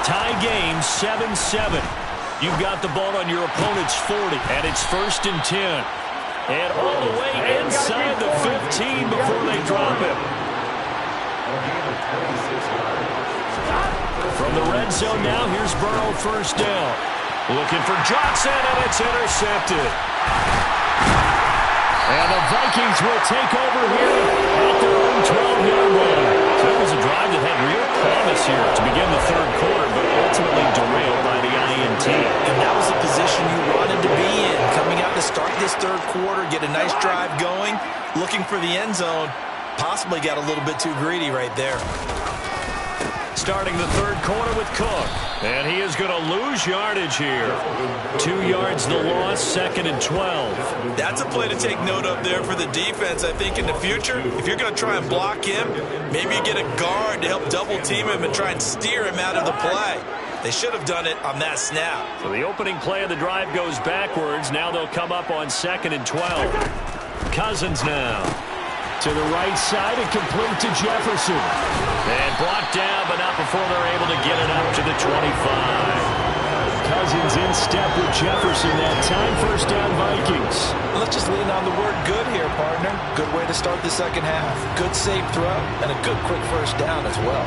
Tie game 7-7. You've got the ball on your opponent's 40, and it's 1st and 10. And all the way inside the 15 before they drop it. From the red zone now, here's Burrow, 1st down. Looking for Johnson, and it's intercepted. And the Vikings will take over here at their own 12-yard line. So it was a drive that had real promise here to begin the third quarter, but ultimately derailed by the INT. And that was the position you wanted to be in. Coming out to start this third quarter, get a nice drive going, looking for the end zone. Possibly got a little bit too greedy right there. Starting the third quarter with Cook. And he is going to lose yardage here. 2 yards the loss, 2nd and 12. That's a play to take note of there for the defense. I think in the future, if you're going to try and block him, maybe you get a guard to help double team him and try and steer him out of the play. They should have done it on that snap. So the opening play of the drive goes backwards. Now they'll come up on 2nd and 12. Cousins now. To the right side and complete to Jefferson. And brought down, but not before they're able to get it up to the 25. Cousins in step with Jefferson that time. 1st down, Vikings. Let's just lean on the word good here, partner. Good way to start the second half. Good safe throw and a good quick 1st down as well.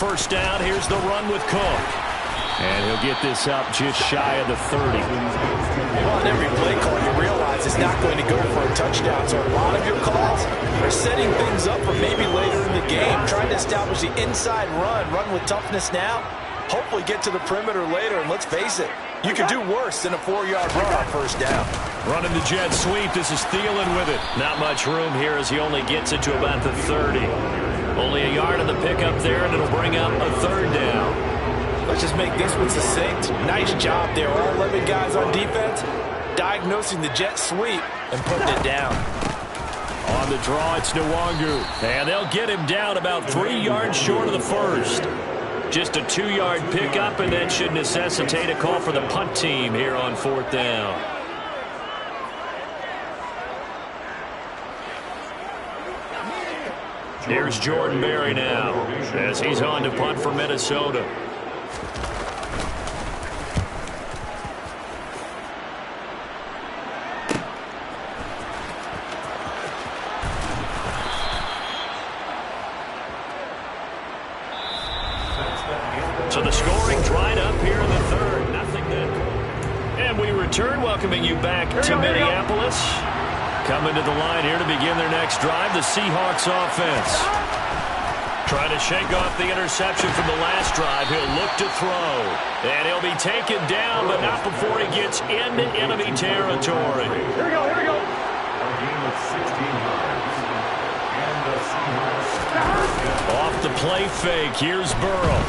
1st down, here's the run with Cook. And he'll get this up just shy of the 30. On every play call, you realize it's not going to go for a touchdown. So a lot of your calls are setting things up for maybe later in the game, trying to establish the inside run with toughness now, hopefully get to the perimeter later. And let's face it, you could do worse than a 4-yard run on 1st down. Running the jet sweep, this is Thielen with it. Not much room here as he only gets it to about the 30. Only a yard of the pickup there, and it'll bring up a 3rd down. Let's just make this one succinct. Nice job there. All 11 guys on defense diagnosing the jet sweep and putting it down. On the draw, it's Nwangu. And they'll get him down about 3 yards short of the 1st. Just a 2-yard pickup, and that should necessitate a call for the punt team here on 4th down. Here's Jordan Berry now as he's on to punt for Minnesota. So the scoring dried up here in the 3rd. Nothing then. And we return, welcoming you back to Minneapolis. Coming to the line here to begin their next drive, the Seahawks offense. Trying to shake off the interception from the last drive. He'll look to throw. And he'll be taken down, but not before he gets into enemy territory. Here we go, here we go. A game of 16 yards. And the Seahawks. Off the play fake. Here's Burrow.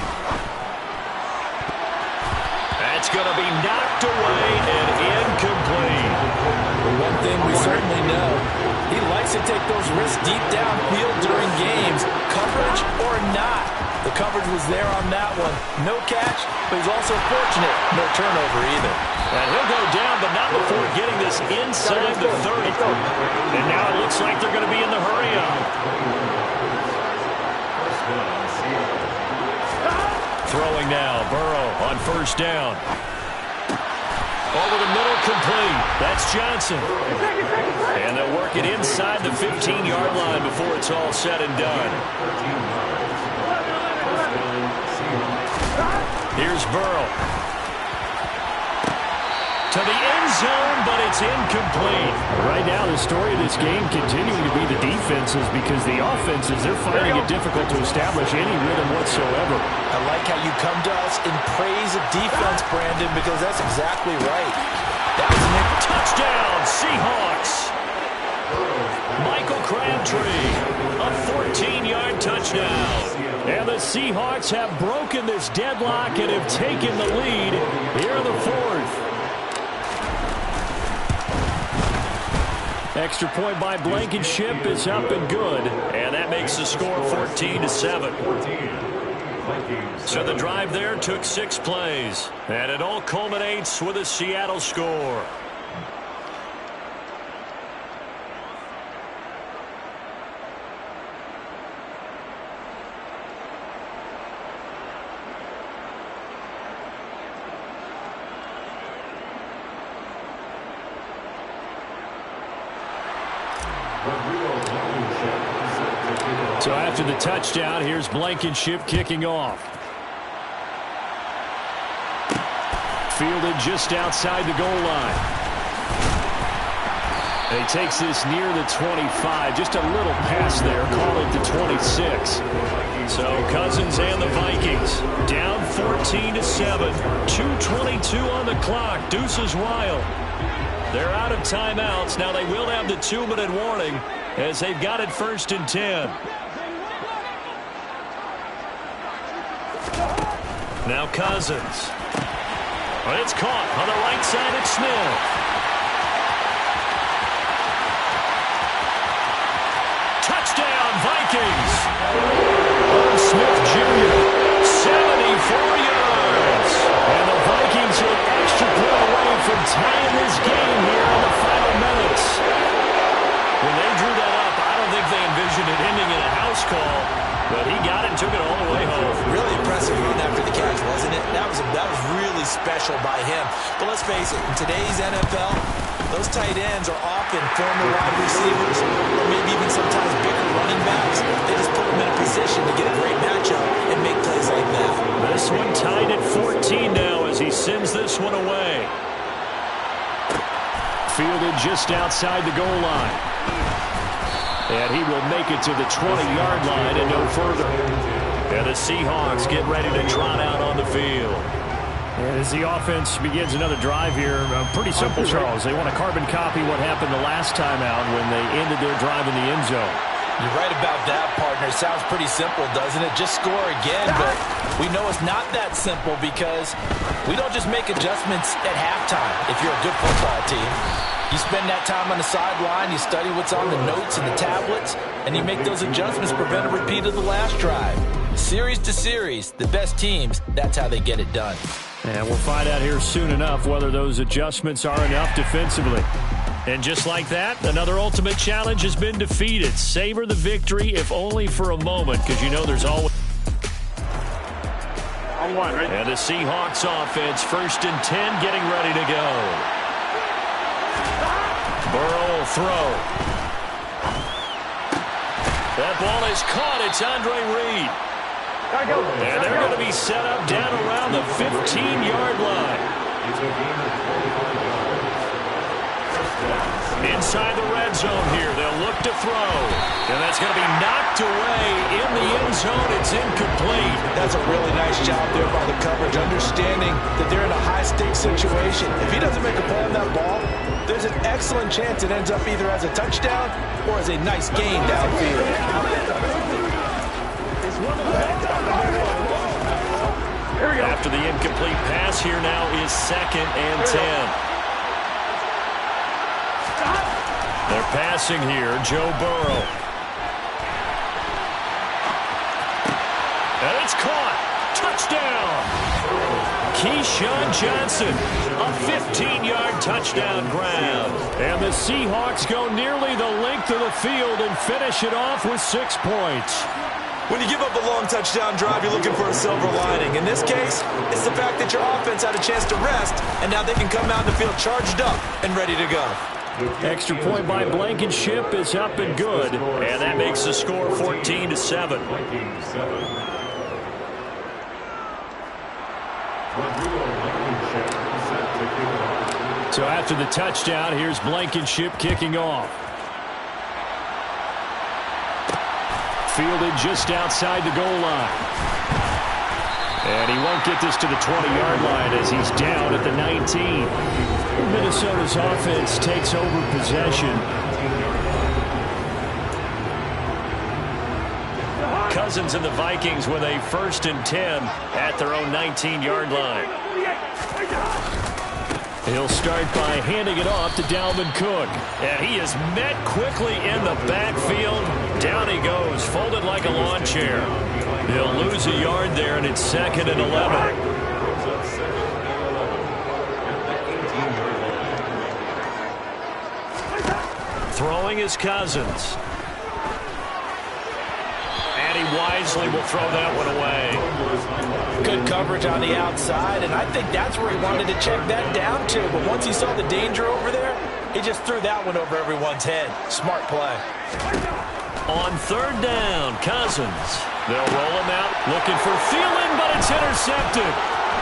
That's going to be knocked away and incomplete. One thing we certainly know, he likes to take those risks deep downfield during games, coverage or not. The coverage was there on that one. No catch, but he's also fortunate. No turnover either. And he'll go down, but not before getting this inside the 30. And now it looks like they're going to be in the hurry-up. Throwing now, Burrow on first down. Over the middle, complete. That's Johnson. And they'll work it inside the 15-yard line before it's all said and done. Here's Burrow. To the end zone, but it's incomplete. Right now, the story of this game continuing to be the defenses, because the offenses, they're finding it difficult to establish any rhythm whatsoever. I like how you come to us in praise of defense, Brandon, because that's exactly right. That was an touchdown, Seahawks. Michael Crabtree, a 14-yard touchdown. And the Seahawks have broken this deadlock and have taken the lead here in the fourth. Extra point by Blankenship is up and good. And that makes the score 14-7. So the drive there took 6 plays. And it all culminates with a Seattle score. So after the touchdown, here's Blankenship kicking off. Fielded just outside the goal line. And he takes this near the 25. Just a little pass there. Call it the 26. So Cousins and the Vikings down 14-7. 2:22 on the clock. Deuces wild. They're out of timeouts. Now they will have the 2-minute warning as they've got it 1st and 10. Now Cousins. Well, it's caught on the right side at Smith. Touchdown, Vikings. Smith Jr., 74 yards. And the Vikings are an extra point away from tying this game here in the final minutes. When they drew that up, I don't think they envisioned it ending in a house call. But he got it and took it all the way home. Really impressive run after the catch, wasn't it? That was really special by him. But let's face it, in today's NFL, those tight ends are often former wide receivers, or maybe even sometimes bigger running backs. They just put them in a position to get a great matchup and make plays like that. This one tied at 14 now as he sends this one away. Fielded just outside the goal line. And he will make it to the 20-yard line and no further. And the Seahawks get ready to trot out on the field. And as the offense begins another drive here, pretty simple, Charles. They want to carbon copy what happened the last time out when they ended their drive in the end zone. You're right about that, partner. It sounds pretty simple, doesn't it? Just score again, but we know it's not that simple because we don't just make adjustments at halftime if you're a good football team. You spend that time on the sideline, you study what's on the notes and the tablets, and you make those adjustments to prevent a repeat of the last drive. Series to series, the best teams, that's how they get it done. And we'll find out here soon enough whether those adjustments are enough defensively. And just like that, another ultimate challenge has been defeated. Savor the victory, if only for a moment, because you know there's always... On one, right? And the Seahawks offense, 1st and 10, getting ready to go. Burrow will throw. That ball is caught. It's Andre Reed. And they're going to be set up down around the 15-yard line. Inside the red zone here. They'll look to throw. And that's going to be knocked away in the end zone. It's incomplete. That's a really nice job there by the coverage, understanding that they're in a high-stakes situation. If he doesn't make a play on that ball, there's an excellent chance it ends up either as a touchdown or as a nice gain downfield. After the incomplete pass, here now is 2nd and 10. They're passing here, Joe Burrow. And it's caught. Touchdown. Keyshawn Johnson, a 15-yard touchdown grab. And the Seahawks go nearly the length of the field and finish it off with 6 points. When you give up a long touchdown drive, you're looking for a silver lining. In this case, it's the fact that your offense had a chance to rest, and now they can come out in the field charged up and ready to go. Extra point by Blankenship is up and good. And that makes the score 14-7. So after the touchdown, here's Blankenship kicking off. Fielded just outside the goal line. And he won't get this to the 20-yard line as he's down at the 19. Minnesota's offense takes over possession. Cousins and the Vikings with a 1st and 10 at their own 19-yard line. He'll start by handing it off to Dalvin Cook. And he is met quickly in the backfield. Down he goes, folded like a lawn chair. He'll lose a yard there, and it's 2nd and 11. Throwing is Cousins. And he wisely will throw that one away. Good coverage on the outside, and I think that's where he wanted to check that down to. But once he saw the danger over there, he just threw that one over everyone's head. Smart play. On 3rd down, Cousins. They'll roll him out, looking for Thielen, but it's intercepted.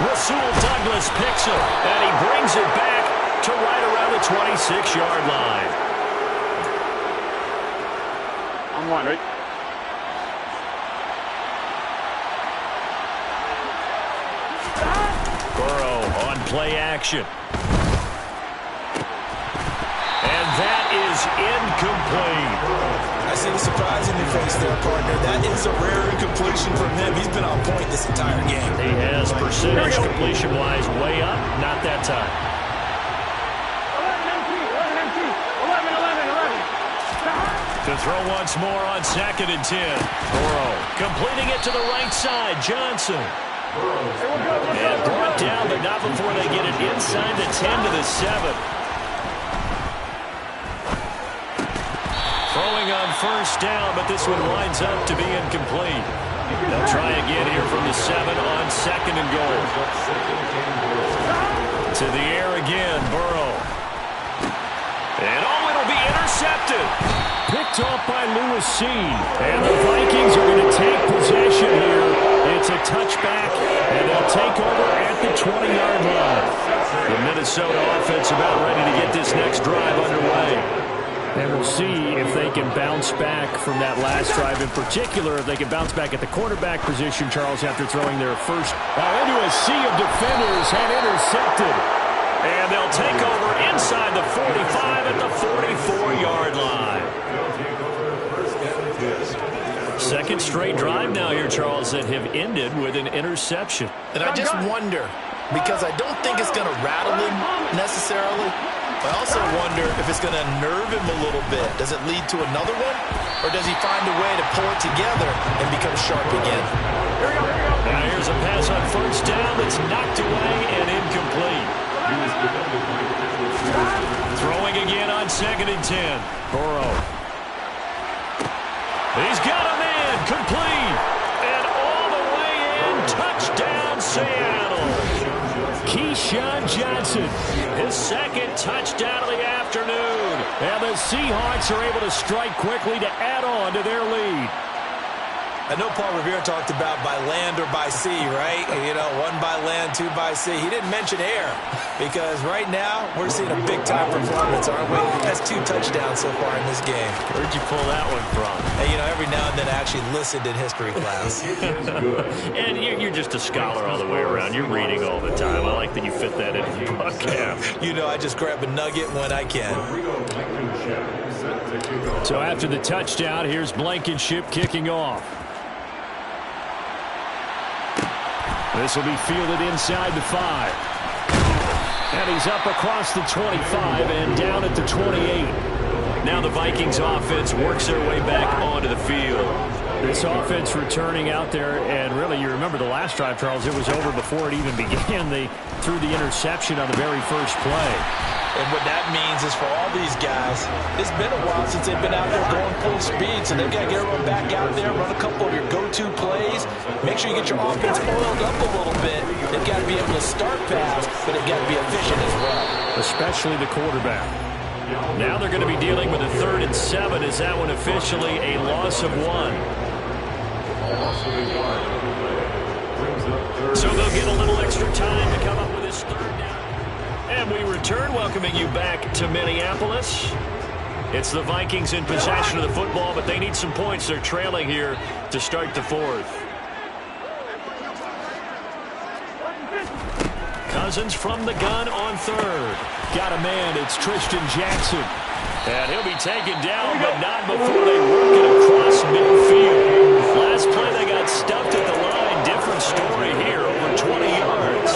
Rasul Douglas picks him, and he brings it back to right around the 26-yard line. I'm one, right? Burrow on play action. And that is incomplete. I see the surprise in your face there, partner. That is a rare incompletion from him. He's been on point this entire game. He has percentage completion-wise way up. Not that time. 11 To throw once more on 2nd and 10. Burrow completing it to the right side. Johnson. And brought down, but not before they get it inside the 10 to the 7. Throwing on 1st down, but this one winds up to be incomplete. They'll try again here from the 7 on 2nd and goal. To the air again, Burrow. And it'll be intercepted. Picked off by Lewis Cine. And the Vikings are going to take possession here. It's a touchback, and they'll take over at the 20-yard line. The Minnesota offense about ready to get this next drive underway. And we'll see if they can bounce back from that last drive. In particular, if they can bounce back at the quarterback position, Charles, after throwing their first into a sea of defenders and intercepted. And they'll take over inside the 45 at the 44-yard line. 2nd straight drive now here, Charles, that have ended with an interception. And I just wonder, because I don't think it's going to rattle him necessarily, I also wonder if it's going to nerve him a little bit. Does it lead to another one? Or does he find a way to pull it together and become sharp again? Now here's a pass on 1st down that's knocked away and incomplete. Throwing again on 2nd and 10. Burrow. He's got a man. Complete. And all the way in. Touchdown, Seattle. Keyshawn Johnson, his 2nd touchdown of the afternoon. And the Seahawks are able to strike quickly to add on to their lead. I know Paul Revere talked about by land or by sea, right? You know, 1 by land, 2 by sea. He didn't mention air because right now we're seeing a big-time performance, aren't we? That's 2 touchdowns so far in this game. Where'd you pull that one from? Hey, you know, every now and then I actually listened in history class. And you're just a scholar all the way around. You're reading all the time. I like that you fit that into the podcast. You know, I just grab a nugget when I can. So after the touchdown, here's Blankenship kicking off. This will be fielded inside the 5. And he's up across the 25 and down at the 28. Now the Vikings offense works their way back onto the field. This offense returning out there, and really you remember the last drive, Charles, it was over before it even began. They threw the interception on the very first play. And what that means is for all these guys, it's been a while since they've been out there going full speed, so they've got to get everyone back out there, run a couple of your go-to plays, make sure you get your offense oiled up a little bit. They've got to be able to start fast, but they've got to be efficient as well. Especially the quarterback. Now they're going to be dealing with a 3rd and 7. Is that one officially a loss of 1? So they'll get a little extra time to come up with this 3rd down. And we return, welcoming you back to Minneapolis. It's the Vikings in possession of the football, but they need some points. They're trailing here to start the 4th. Cousins from the gun on 3rd. Got a man, it's Tristan Jackson. And he'll be taken down, but not before they work it across midfield. Last play they got stuffed at the line. Different story here, over 20 yards.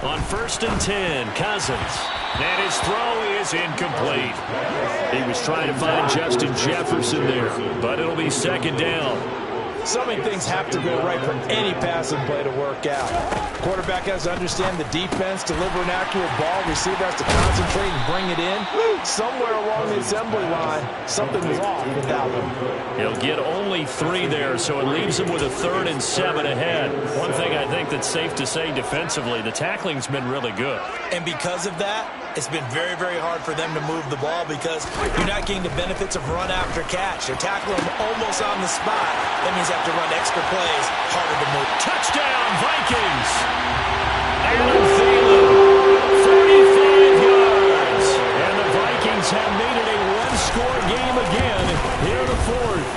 On 1st and 10, Cousins. And his throw is incomplete. He was trying to find Justin Jefferson there, but it'll be 2nd down. So many things have to go right for any passing play to work out. Quarterback has to understand the defense, deliver an accurate ball. Receiver has to concentrate and bring it in. Somewhere along the assembly line, something was off without him. He'll get only 3 there, so it leaves him with a 3rd and 7 ahead. One thing I think that's safe to say defensively, the tackling's been really good. And because of that, it's been very, very hard for them to move the ball because you're not getting the benefits of run after catch. They're tackling them almost on the spot. That means they have to run extra plays, harder to move. Touchdown, Vikings! Adam Thielen, 35 yards. And the Vikings have made it a 1-score game again here in the 4th.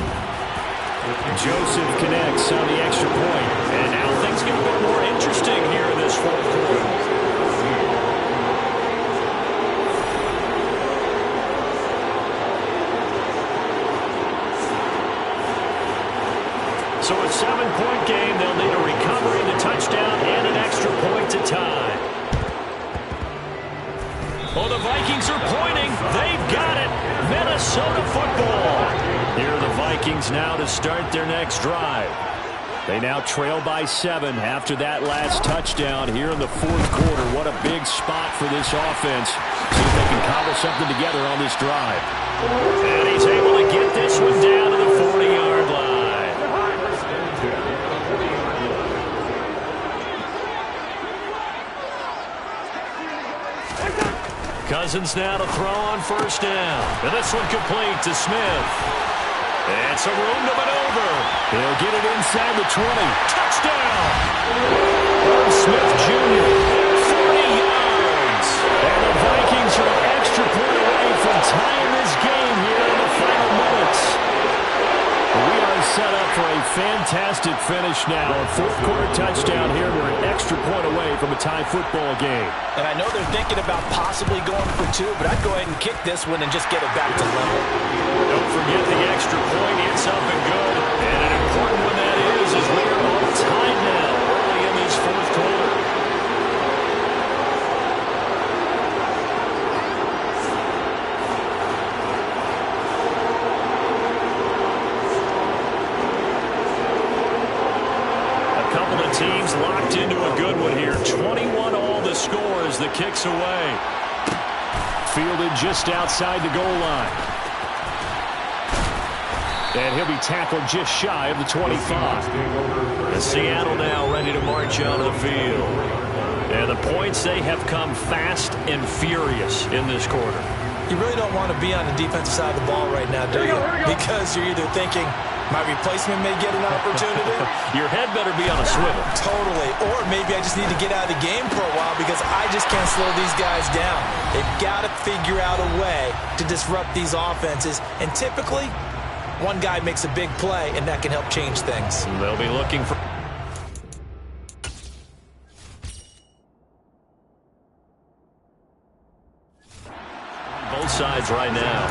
Joseph connects on the extra point. And now things get a bit more interesting here in this 4th quarter. So a 7-point game. They'll need a recovery, the touchdown, and an extra point to tie. Oh, the Vikings are pointing. They've got it. Minnesota football. Here are the Vikings now to start their next drive. They now trail by 7 after that last touchdown here in the 4th quarter. What a big spot for this offense. See if they can cobble something together on this drive. And he's able to get this one down to the 40-yard line. Cousins now to throw on 1st down. And this one complete to Smith. And some room to maneuver. They'll get it inside the 20. Touchdown! Smith Jr., 40 yards. And the Vikings are an extra point away from tying this game here in the final minutes. We are set up for a fantastic finish now. A 4th quarter touchdown here. We're an extra point away from a tie football game. And I know they're thinking about possibly going for 2, but I'd go ahead and kick this one and just get it back to level. Don't forget the extra point. It's up and good. And an important one that is we are all tied now early in this 4th quarter. Teams locked into a good one here. 21 all the score as the kick's away. Fielded just outside the goal line. And he'll be tackled just shy of the 25. And Seattle now ready to march out of the field. And the points, they have come fast and furious in this quarter. You really don't want to be on the defensive side of the ball right now, do you? Because you're either thinking, my replacement may get an opportunity. Your head better be on a swivel. Totally. Or maybe I just need to get out of the game for a while because I just can't slow these guys down. They've got to figure out a way to disrupt these offenses. And typically, one guy makes a big play, and that can help change things. They'll be looking for... both sides right now.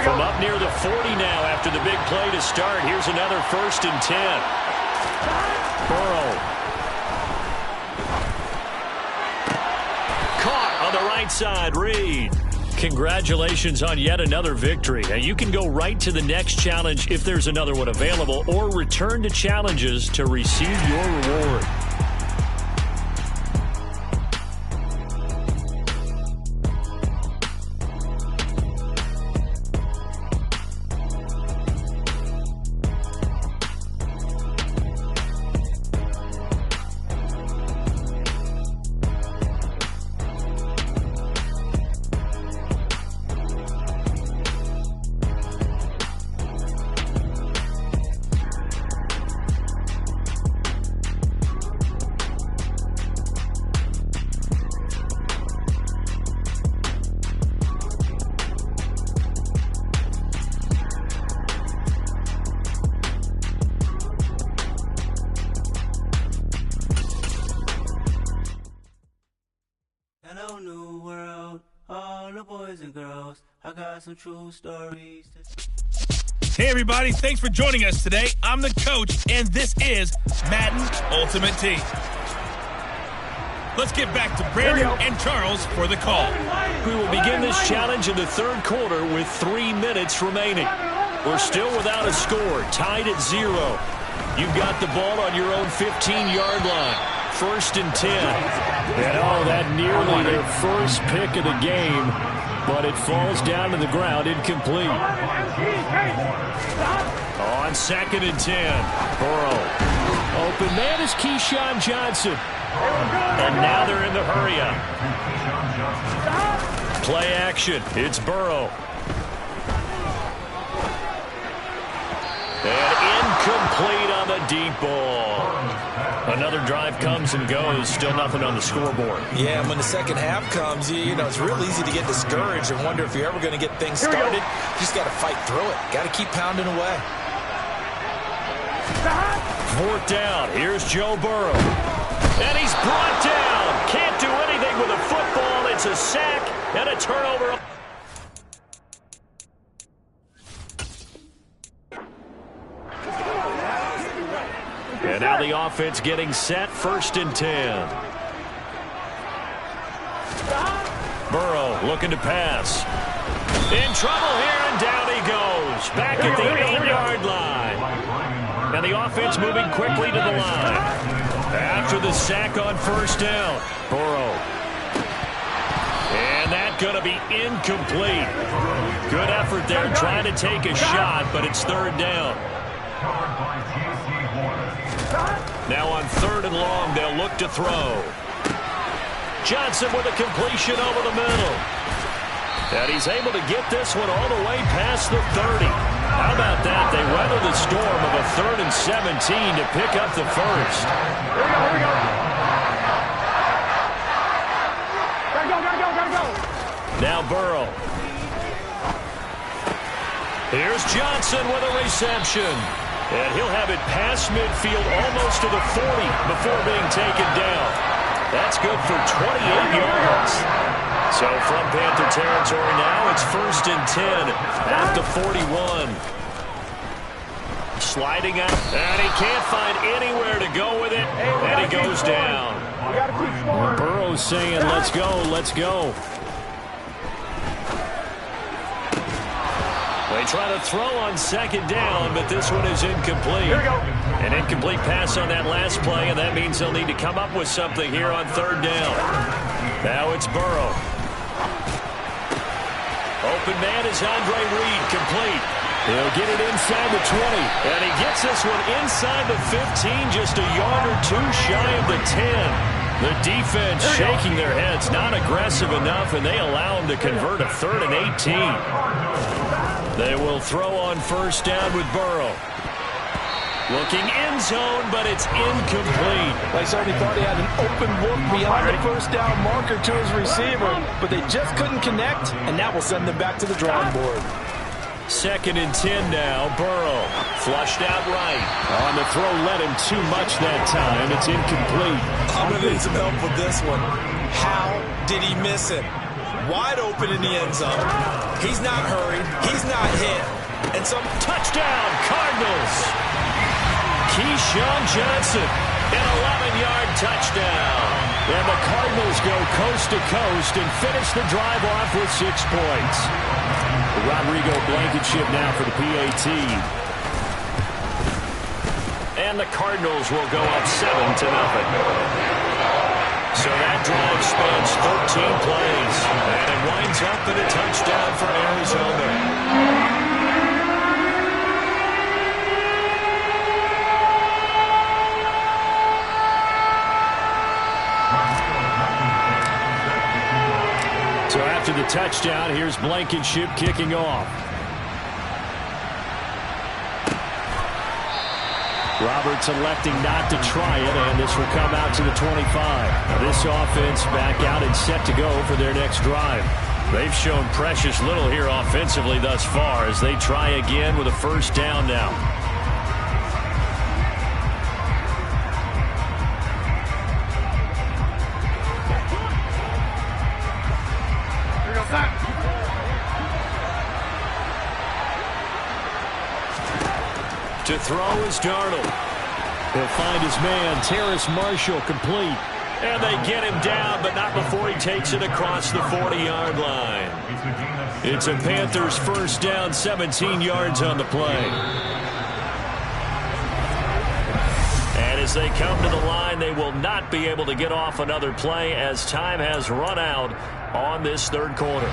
From up near the 40 now after the big play to start. Here's another 1st and 10. Burrow. Caught on the right side. Reed. Congratulations on yet another victory. Now you can go right to the next challenge if there's another one available, or return to challenges to receive your reward. Hello, new world, all the boys and girls. I got some true stories to... Hey, everybody. Thanks for joining us today. I'm the coach, and this is Madden Ultimate Team. Let's get back to Brandon and Charles for the call. We will begin this challenge in the 3rd quarter with 3 minutes remaining. We're still without a score, tied at 0. You've got the ball on your own 15-yard line. 1st and 10. And that nearly their first pick of the game, but it falls down to the ground, incomplete. On 2nd and 10, Burrow. Open man is Keyshawn Johnson. And now they're in the hurry-up. Play action. It's Burrow. And incomplete on the deep ball. Another drive comes and goes. Still nothing on the scoreboard. Yeah, and when the second half comes, you know, it's real easy to get discouraged and wonder if you're ever going to get things started. You just got to fight through it. Got to keep pounding away. 4th down. Here's Joe Burrow. And he's brought down. Can't do anything with a football. It's a sack and a turnover. And now the offense getting set. 1st and 10. Burrow looking to pass. In trouble here, and down he goes. Back at the 8-yard line. And the offense moving quickly to the line. After the sack on 1st down, Burrow. And that's going to be incomplete. Good effort there trying to take a shot, but it's 3rd down. Now on 3rd and long, they'll look to throw. Johnson with a completion over the middle. And he's able to get this one all the way past the 30. How about that? They weather the storm of a 3rd and 17 to pick up the first. Here we go. Gotta go. Now Burrow. Here's Johnson with a reception. And he'll have it past midfield almost to the 40 before being taken down. That's good for 28 yards. So from Panther territory now, it's 1st and 10 at the 41. Sliding out, and he can't find anywhere to go with it, and he goes down. Burrow's saying, let's go. They try to throw on 2nd down, but this one is incomplete. An incomplete pass on that last play, and that means they'll need to come up with something here on 3rd down. Now it's Burrow. Open man is Andre Reed, complete. He'll get it inside the 20. And he gets this one inside the 15, just a yard or two shy of the 10. The defense shaking their heads, not aggressive enough, and they allow him to convert a 3rd and 18. They will throw on first down with Burrow. Looking end zone, but it's incomplete. They certainly thought he had an open look beyond the first down marker to his receiver, but they just couldn't connect, and that will send them back to the drawing board. 2nd and 10 now. Burrow flushed out right. On the throw, led him too much that time. It's incomplete. I'm going to need some help with this one. How did he miss it? Wide open in the end zone. He's not hurried. He's not hit. And some touchdown, Cardinals. Keyshawn Johnson, an 11-yard touchdown. And the Cardinals go coast to coast and finish the drive off with 6 points. Rodrigo Blankenship now for the PAT. And the Cardinals will go up 7-0. So that drive spans 13 plays. And it winds up in a touchdown for Arizona. So after the touchdown, here's Blankenship kicking off. Roberts electing not to try it, and this will come out to the 25. This offense back out and set to go for their next drive. They've shown precious little here offensively thus far as they try again with a first down now. To throw is Darnold. He'll find his man, Terrace Marshall, complete. And they get him down, but not before he takes it across the 40-yard line. It's a Panthers first down, 17 yards on the play. And as they come to the line, they will not be able to get off another play as time has run out on this 3rd quarter.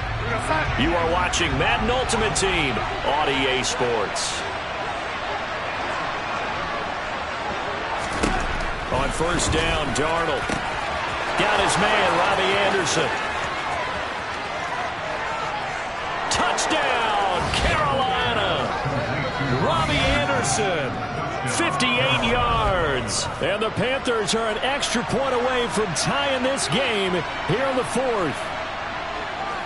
You are watching Madden Ultimate Team on EA Sports. On first down, Darnold got his man, Robbie Anderson. Touchdown, Carolina. Robbie Anderson, 58 yards. And the Panthers are an extra point away from tying this game here in the 4th.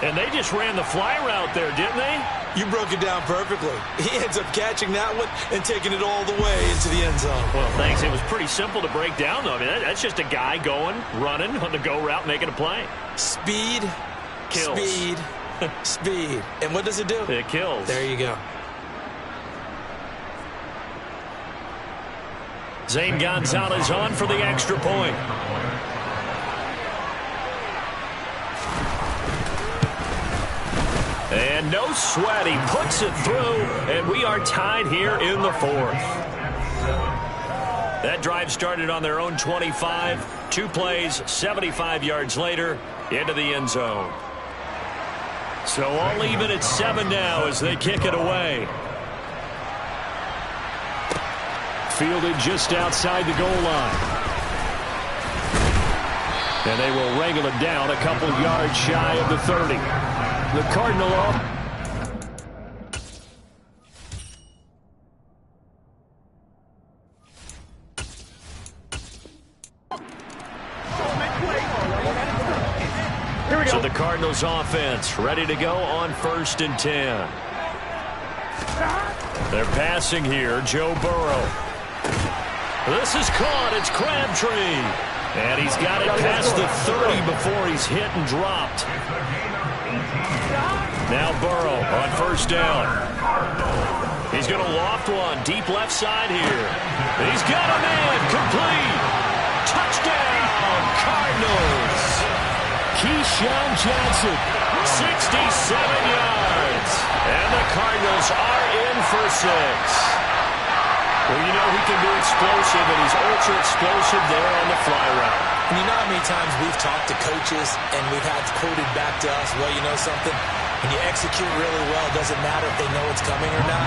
And they just ran the fly route there, didn't they? You broke it down perfectly. He ends up catching that one and taking it all the way into the end zone. Well, thanks. It was pretty simple to break down, though. I mean, that's just a guy going, running on the go route, making a play. Speed, kills. Speed, speed. And what does it do? It kills. There you go. Zane Gonzalez on for the extra point. And no sweat. He puts it through, and we are tied here in the 4th. That drive started on their own 25. 2 plays, 75 yards later, into the end zone. So all even at 7 now as they kick it away. Fielded just outside the goal line. And they will wrangle it down a couple yards shy of the 30. The Cardinal off. So the Cardinals offense ready to go on 1st and 10. They're passing here, Joe Burrow. This is caught. It's Crabtree. And he's got it past the 30 before he's hit and dropped. Now Burrow on first down. He's going to loft one deep left side here. He's got a man complete. Touchdown, Cardinals. Keyshawn Johnson, 67 yards. And the Cardinals are in for 6. Well, you know he can be explosive, and he's ultra explosive there on the fly route. And you know how many times we've talked to coaches and we've had quoted back to us, well, you know something? When you execute really well, it doesn't matter if they know it's coming or not.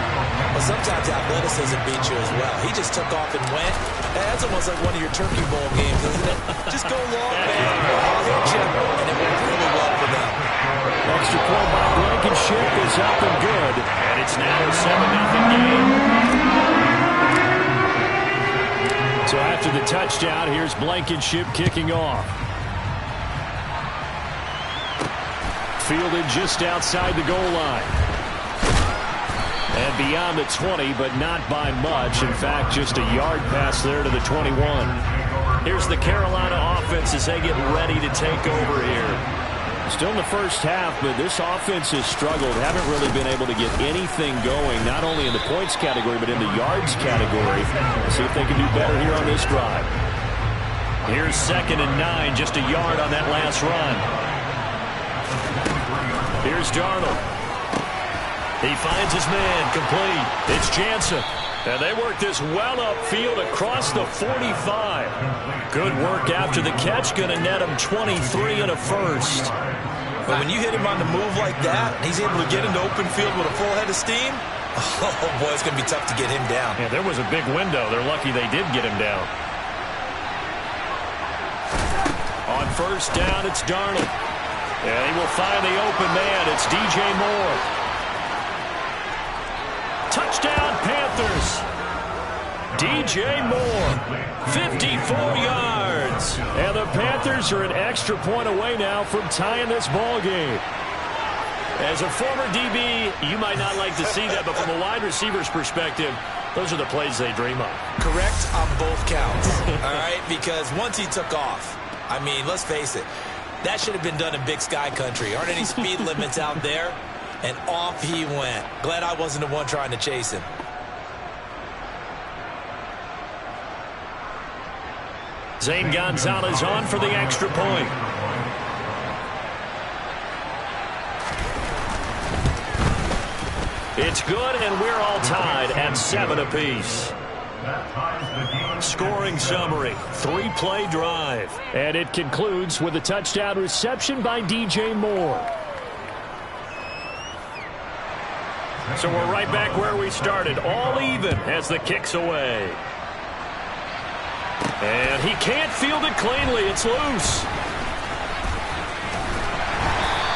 But sometimes athleticism beats you as well. He just took off and went. That's almost like one of your Turkey Bowl games, isn't it? Just go long, man. I'll hit you. And it went really well for them. Extra point by Blankenship is up and good. And it's now a 7-0 game. So after the touchdown, here's Blankenship kicking off. Fielded just outside the goal line. And beyond the 20, but not by much. In fact, just a yard pass there to the 21. Here's the Carolina offense as they get ready to take over here. Still in the first half, but this offense has struggled. Haven't really been able to get anything going, not only in the points category, but in the yards category. Let's see if they can do better here on this drive. Here's 2nd and 9, just a yard on that last run. Here's Darnold. He finds his man, complete. It's Jansen. And they work this well upfield across the 45. Good work after the catch. Going to net him 23 and a first. But when you hit him on the move like that, he's able to get into open field with a full head of steam. Oh, boy, it's going to be tough to get him down. Yeah, there was a big window. They're lucky they did get him down. On first down, it's Darnold. And he will find the open man. It's DJ Moore. Touchdown, Panthers. DJ Moore, 54 yards. And the Panthers are an extra point away now from tying this ball game. As a former DB, you might not like to see that, but from a wide receiver's perspective, those are the plays they dream of. Correct on both counts, all right? Because once he took off, I mean, let's face it, that should have been done in Big Sky Country. Aren't any speed limits out there? And off he went. Glad I wasn't the one trying to chase him. Zane Gonzalez on for the extra point. It's good, and we're all tied at 7 apiece. Scoring summary, 3-play drive. And it concludes with a touchdown reception by DJ Moore. So we're right back where we started, all even as the kick's away. And he can't field it cleanly. It's loose.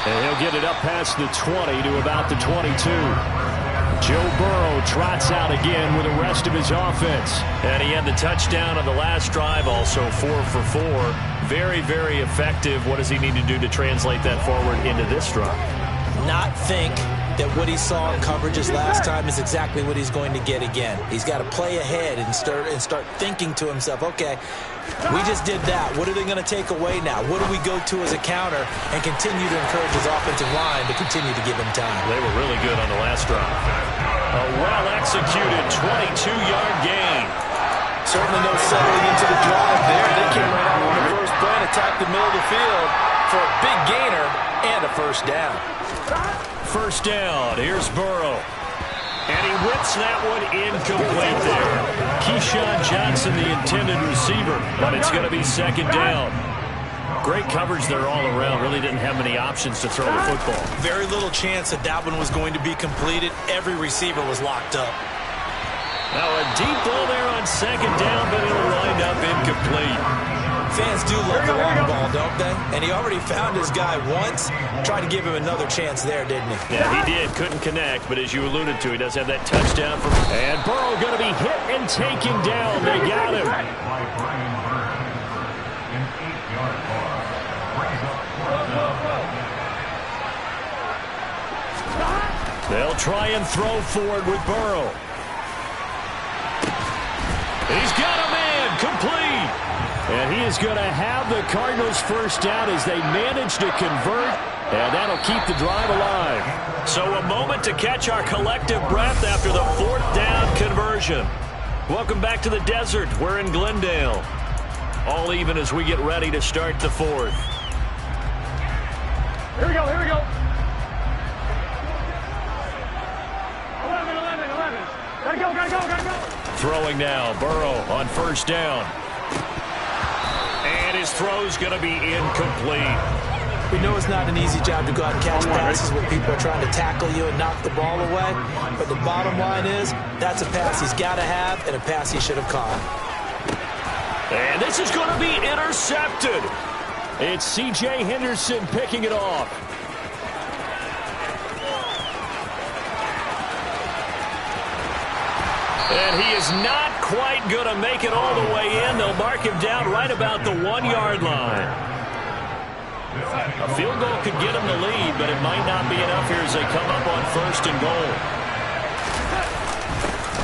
And he'll get it up past the 20 to about the 22. Joe Burrow trots out again with the rest of his offense. And he had the touchdown on the last drive, also 4 for 4. Very, very effective. What does he need to do to translate that forward into this drive? Not think that what he saw in coverages last time is exactly what he's going to get again. He's got to play ahead and start thinking to himself, okay, we just did that. What are they going to take away now? What do we go to as a counter? And continue to encourage his offensive line to continue to give him time. They were really good on the last drive. A well-executed 22-yard gain. Certainly no settling into the drive there. They came right out on the first play and attacked the middle of the field for a big gainer and a first down. First down, here's Burrow. And he whips that one incomplete there. Keyshawn Johnson, the intended receiver, but it's going to be second down. Great coverage there all around. Really didn't have many options to throw the football. Very little chance that that one was going to be completed. Every receiver was locked up. Now a deep ball there on second down, but it'll wind up incomplete. Fans do love the long ball, don't they? And he already found his guy once. Tried to give him another chance there, didn't he? Yeah, he did. Couldn't connect, but as you alluded to, he does have that touchdown. And Burrow going to be hit and taken down. They got him. They'll try and throw forward with Burrow. He's got a man, complete. And he is going to have the Cardinals first down as they manage to convert, and that'll keep the drive alive. So a moment to catch our collective breath after the fourth down conversion. Welcome back to the desert. We're in Glendale. All even as we get ready to start the fourth. Here we go, here we go. 11. Gotta go. Throwing now, Burrow on first down. And his throw's going to be incomplete. We know it's not an easy job to go out and catch passes when people are trying to tackle you and knock the ball away. But the bottom line is, that's a pass he's got to have and a pass he should have caught. And this is going to be intercepted. It's C.J. Henderson picking it off. And he is not quite going to make it all the way in. They'll mark him down right about the 1-yard line. A field goal could get him the lead, but it might not be enough here as they come up on 1st and goal.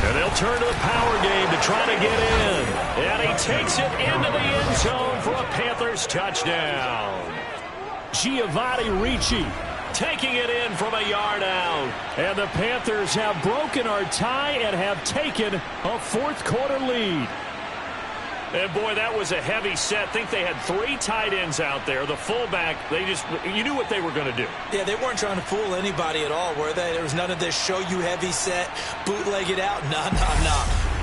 And they'll turn to the power game to try to get in. And he takes it into the end zone for a Panthers touchdown. Giovanni Ricci taking it in from a yard out. And the Panthers have broken our tie and have taken a 4th quarter lead. And, boy, that was a heavy set. I think they had 3 tight ends out there. The fullback, you knew what they were going to do. Yeah, they weren't trying to fool anybody at all, were they? There was none of this show you heavy set, bootleg it out. No.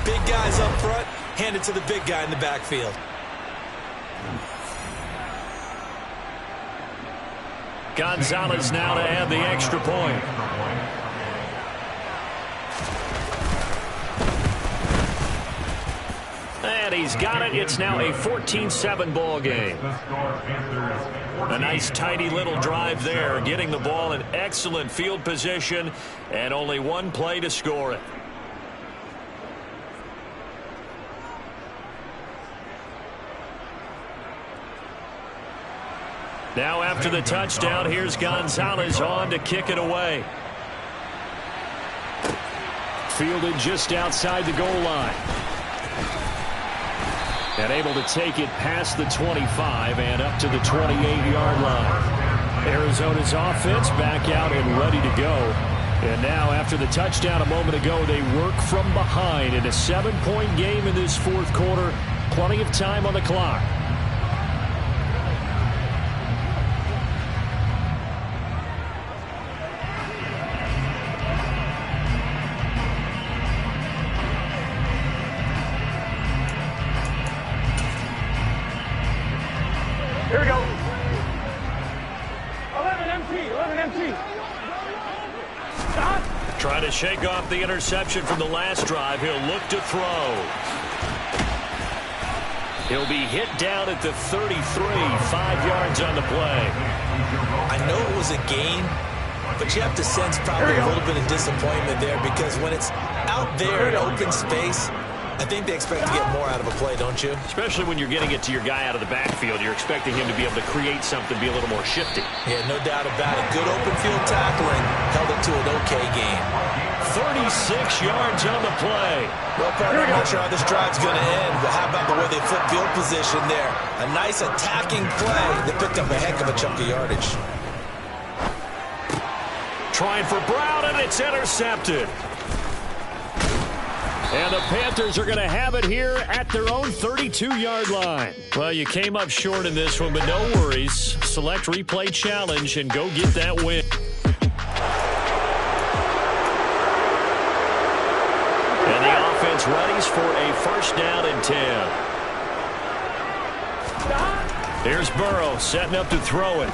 Big guys up front, hand it to the big guy in the backfield. Gonzalez now to add the extra point. And he's got it. It's now a 14-7 ball game. A nice, tidy little drive there, getting the ball in excellent field position, and only 1 play to score it. Now after the touchdown, here's Gonzalez on to kick it away. Fielded just outside the goal line. And able to take it past the 25 and up to the 28-yard line. Arizona's offense back out and ready to go. And now after the touchdown a moment ago, they work from behind in a 7-point game in this 4th quarter. Plenty of time on the clock. Here we go. 11 empty. Stop. Trying to shake off the interception from the last drive. He'll look to throw. He'll be hit down at the 33, 5 yards on the play. I know it was a gain, but you have to sense probably a little bit of disappointment there because when it's out there in open space, I think they expect to get more out of a play, don't you? Especially when you're getting it to your guy out of the backfield. You're expecting him to be able to create something, be a little more shifty. Yeah, no doubt about it. Good open field tackling held it to an okay game. 36 yards on the play. Well, partner, I'm not sure how this drive's going to end, but how about the way they flip field position there? A nice attacking play that picked up a heck of a chunk of yardage. Trying for Brown, and it's intercepted. And the Panthers are going to have it here at their own 32-yard line. Well, you came up short in this one, but no worries. Select replay challenge and go get that win. And the offense readies for a 1st down and 10. Here's Burrow setting up to throw it.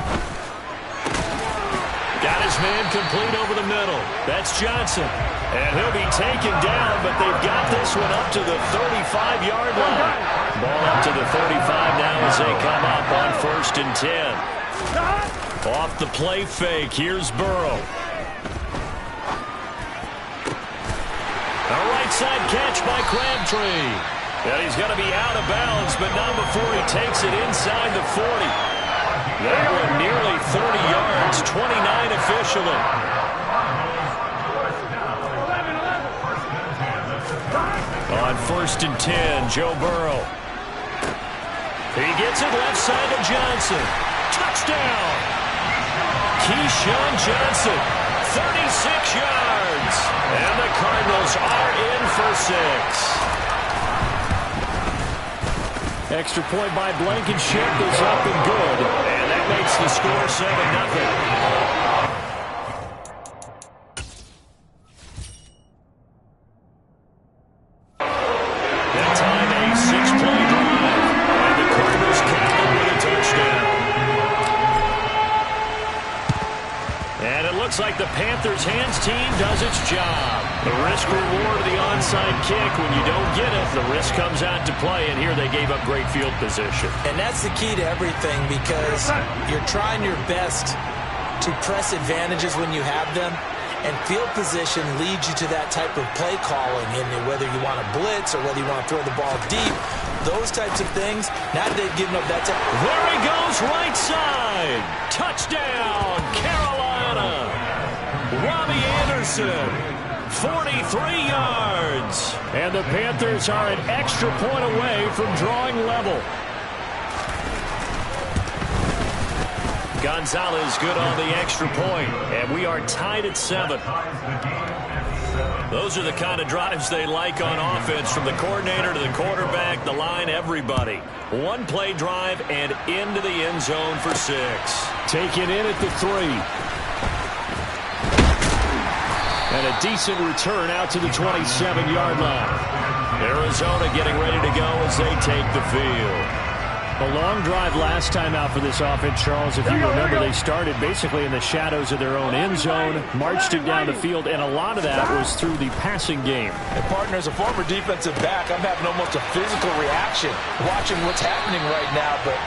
Got his man complete over the middle. That's Johnson. And he'll be taken down, but they've got this one up to the 35-yard line. Ball up to the 35 now as they come up on 1st and 10. Off the play fake, here's Burrow. A right side catch by Crabtree. And he's going to be out of bounds, but not before he takes it inside the 40. That one nearly 30 yards, 29 officially. On 1st and 10, Joe Burrow. He gets it left side to Johnson. Touchdown! Keyshawn Johnson, 36 yards. And the Cardinals are in for 6. Extra point by Blankenship is up and good. And that makes the score 7-0. looks like the Panthers' hands team does its job. The risk reward of the onside kick. When you don't get it, the risk comes out to play, and here they gave up great field position. And that's the key to everything, because you're trying your best to press advantages when you have them, and field position leads you to that type of play calling, and whether you want to blitz or whether you want to throw the ball deep, those types of things. Now they've given up that type. There he goes, right side. Touchdown, Carolina. Robbie Anderson, 43 yards. And the Panthers are an extra point away from drawing level. Gonzalez good on the extra point, and we are tied at 7. Those are the kind of drives they like on offense, from the coordinator to the quarterback, the line, everybody. One play drive and into the end zone for 6. Taken in at the 3. And a decent return out to the 27-yard line. Arizona getting ready to go as they take the field. A long drive last time out for this offense, Charles. If you remember, they started basically in the shadows of their own end zone, marched it down the field, and a lot of that was through the passing game. And partner, as a former defensive back, I'm having almost a physical reaction watching what's happening right now. But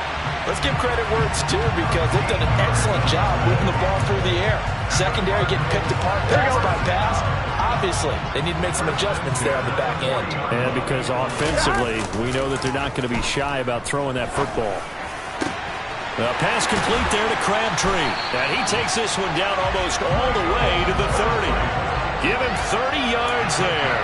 let's give credit where it's due, because they've done an excellent job moving the ball through the air. Secondary getting picked apart pass by pass. Obviously, they need to make some adjustments there on the back end. And because offensively, we know that they're not going to be shy about throwing that football. The pass complete there to Crabtree. And he takes this one down almost all the way to the 30. Give him 30 yards there.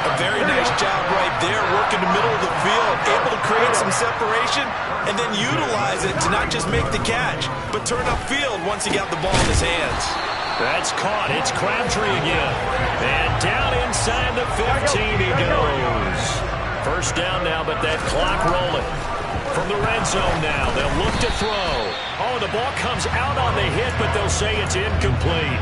A very nice job right there, working the middle of the field, able to create some separation, and then utilize it to not just make the catch, but turn upfield once he got the ball in his hands. That's caught. It's Crabtree again. And down inside the 15 he goes. First down now, but that clock rolling. From the red zone now, they'll look to throw. Oh, the ball comes out on the hit, but they'll say it's incomplete.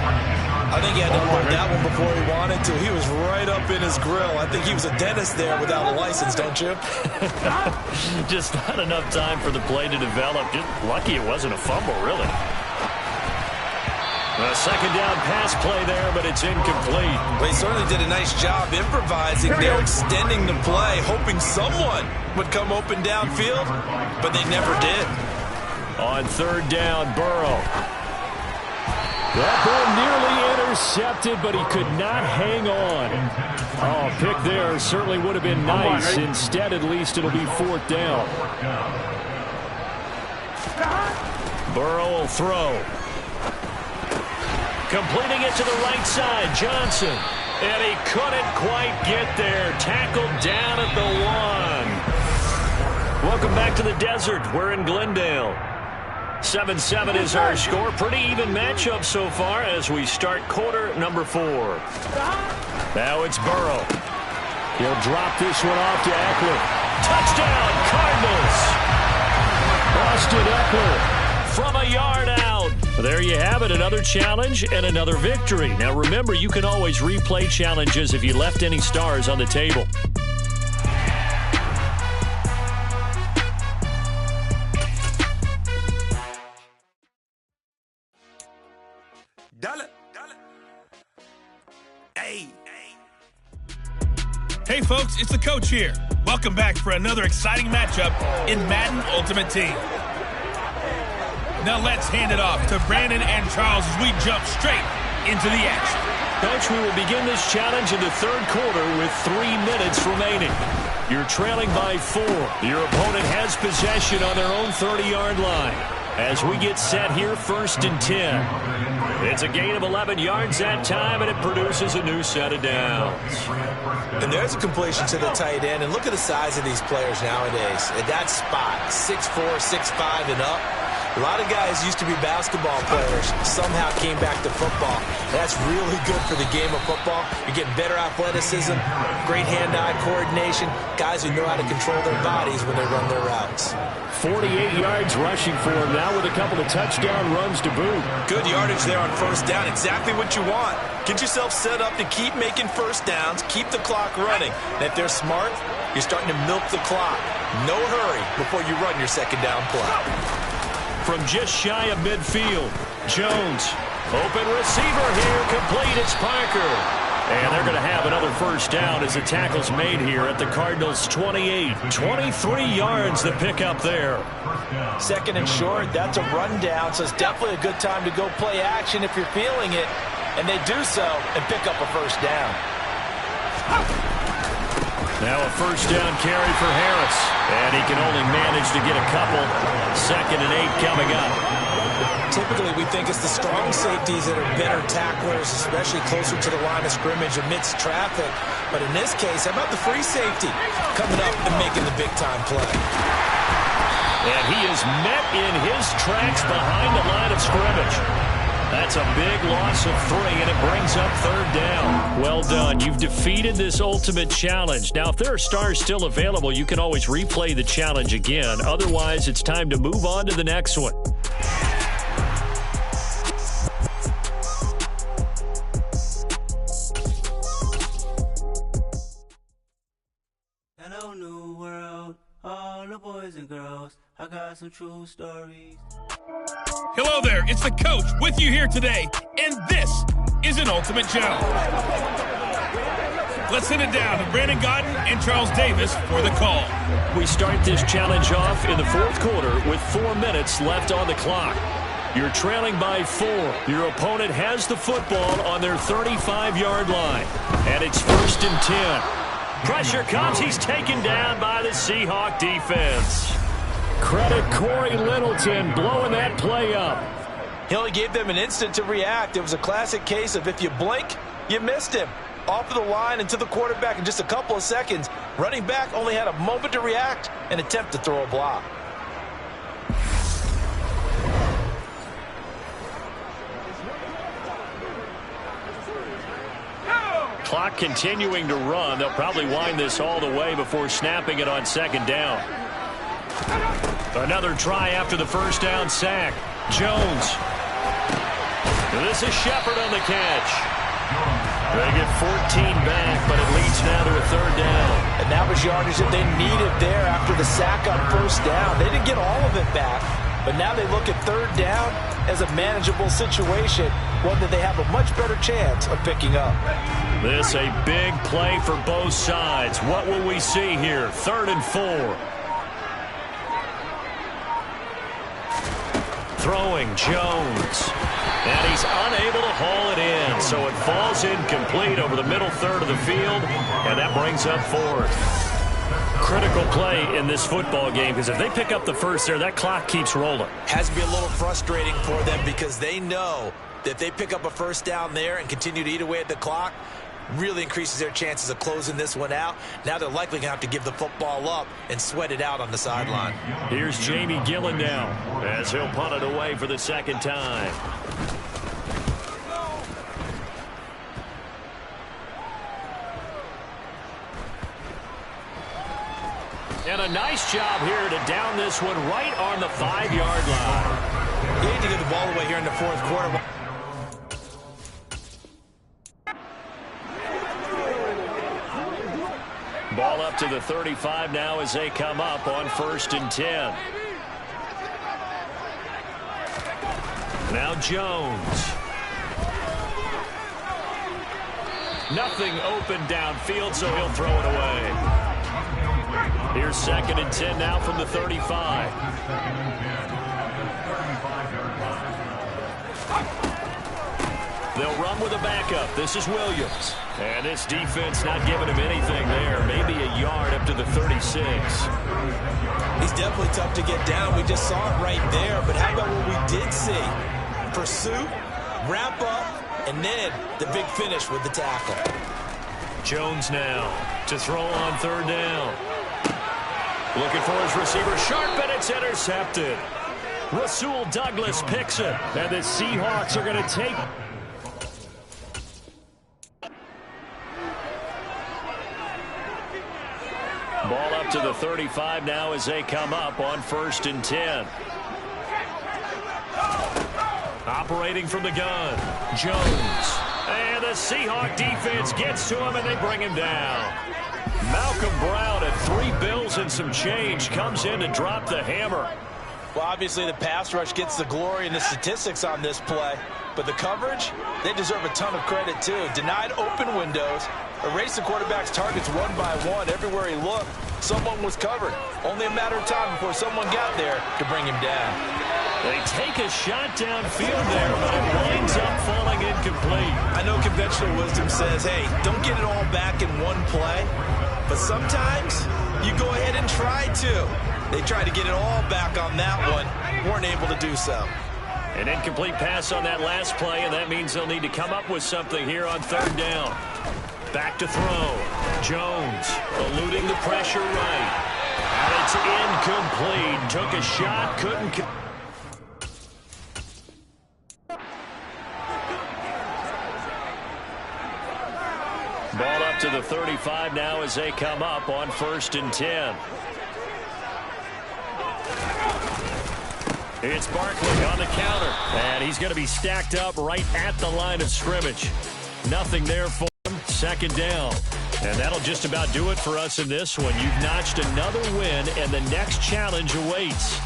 I think he had to hold that one before he wanted to. He was right up in his grill. I think he was a dentist there without a license, don't you? Just not enough time for the play to develop. Just lucky it wasn't a fumble, really. A second down pass play there, but it's incomplete. They certainly did a nice job improvising there, extending the play, hoping someone would come open downfield, but they never did. On third down, Burrow. That ball nearly intercepted, but he could not hang on. Oh, pick there certainly would have been nice. Instead, at least, it'll be fourth down. Burrow will throw. Completing it to the right side, Johnson. And he couldn't quite get there. Tackled down at the 1. Welcome back to the desert. We're in Glendale. 7-7 is our score. Pretty even matchup so far as we start quarter number 4. Now it's Burrow. He'll drop this one off to Eckler. Touchdown, Cardinals. Austin Eckler from a yard out. There you have it, another challenge and another victory. Now remember, you can always replay challenges if you left any stars on the table. Hey folks, it's the coach here. Welcome back for another exciting matchup in Madden Ultimate Team. Now let's hand it off to Brandon and Charles as we jump straight into the action. Coach, we will begin this challenge in the third quarter with 3 minutes remaining. You're trailing by 4. Your opponent has possession on their own 30-yard line. As we get set here, 1st and 10. It's a gain of 11 yards that time, and it produces a new set of downs. And there's a completion to the tight end. And look at the size of these players nowadays. At that spot, 6'4", 6'5", and up. A lot of guys used to be basketball players, somehow came back to football. That's really good for the game of football. You're getting better athleticism, great hand-eye coordination, guys who know how to control their bodies when they run their routes. 48 yards rushing for him now with a couple of touchdown runs to boot. Good yardage there on first down, exactly what you want. Get yourself set up to keep making first downs, keep the clock running. And if they're smart, you're starting to milk the clock. No hurry before you run your second down play. From just shy of midfield, Jones Open receiver here, complete. It's Parker. And they're going to have another first down as the tackle's made here at the Cardinals' 28. 23 yards to pick up there. Second and short, that's a rundown, so it's definitely a good time to go play action if you're feeling it. And they do so and pick up a first down. Now a first down carry for Harris. And he can only manage to get a couple. 2nd and 8 coming up. Typically, we think it's the strong safeties that are better tacklers, especially closer to the line of scrimmage amidst traffic. But in this case, how about the free safety coming up and making the big-time play? And he is met in his tracks behind the line of scrimmage. That's a big loss of 3, and it brings up 3rd down. Well done. You've defeated this ultimate challenge. Now, if there are stars still available, you can always replay the challenge again. Otherwise, it's time to move on to the next one. Hello, new world, all the boys and girls. I got some true stories. Hello there, it's the coach with you here today, and this is an Ultimate Challenge. Let's send it down to Brandon Gaudin and Charles Davis for the call. We start this challenge off in the 4th quarter with 4 minutes left on the clock. You're trailing by 4. Your opponent has the football on their 35-yard line, and it's 1st and 10. Pressure comes. He's taken down by the Seahawk defense. Credit Corey Littleton blowing that play up. He only gave them an instant to react. It was a classic case of if you blink, you missed him. Off of the line and to the quarterback in just a couple of seconds. Running back only had a moment to react and attempt to throw a block. Clock continuing to run. They'll probably wind this all the way before snapping it on 2nd down. Another try after the first down sack. Jones. This is Shepard on the catch. They get 14 back, but it leads now to a 3rd down. And that was yardage that they needed there after the sack on 1st down. They didn't get all of it back, but now they look at 3rd down as a manageable situation, one that they have a much better chance of picking up. This a big play for both sides. What will we see here? 3rd and 4. Throwing Jones. And he's unable to haul it in. So it falls incomplete over the middle 3rd of the field. And that brings up 4th. Critical play in this football game, because if they pick up the first there, that clock keeps rolling. Has to be a little frustrating for them because they know that if they pick up a first down there and continue to eat away at the clock, really increases their chances of closing this one out. Now they're likely going to have to give the football up and sweat it out on the sideline. Here's Jamie Gillen now as he'll punt it away for the 2nd time. And a nice job here to down this one right on the 5-yard line. They need to get the ball away here in the 4th quarter. Ball up to the 35 now as they come up on 1st and 10. Now Jones. Nothing open downfield, so he'll throw it away. Here's 2nd and 10 now from the 35. They'll run with a backup. This is Williams. And this defense not giving him anything there. Maybe a yard up to the 36. He's definitely tough to get down. We just saw it right there. But how about what we did see? Pursuit, wrap up, and then the big finish with the tackle. Jones now to throw on 3rd down. Looking for his receiver. Sharp, and it's intercepted. Rasul Douglas picks it. And the Seahawks are going to take... Ball up to the 35 now as they come up on 1st and 10. Operating from the gun, Jones. And the Seahawk defense gets to him, and they bring him down. Malcolm Brown at $3 bills and some change comes in to drop the hammer. Well, obviously the pass rush gets the glory and the statistics on this play. But the coverage, they deserve a ton of credit, too. Denied open windows, erased the quarterback's targets one by one. Everywhere he looked, someone was covered. Only a matter of time before someone got there to bring him down. They take a shot downfield there, but it winds up falling incomplete. I know conventional wisdom says, hey, don't get it all back in one play. But sometimes you go ahead and try to. They tried to get it all back on that one. Weren't able to do so. An incomplete pass on that last play, and that means they'll need to come up with something here on third down. Back to throw. Jones eluding the pressure right. And it's incomplete. Took a shot, couldn't. Ball up to the 35 now as they come up on 1st and 10. It's Barkley on the counter, and he's going to be stacked up right at the line of scrimmage. Nothing there for him. 2nd down. And that'll just about do it for us in this one. You've notched another win, and the next challenge awaits.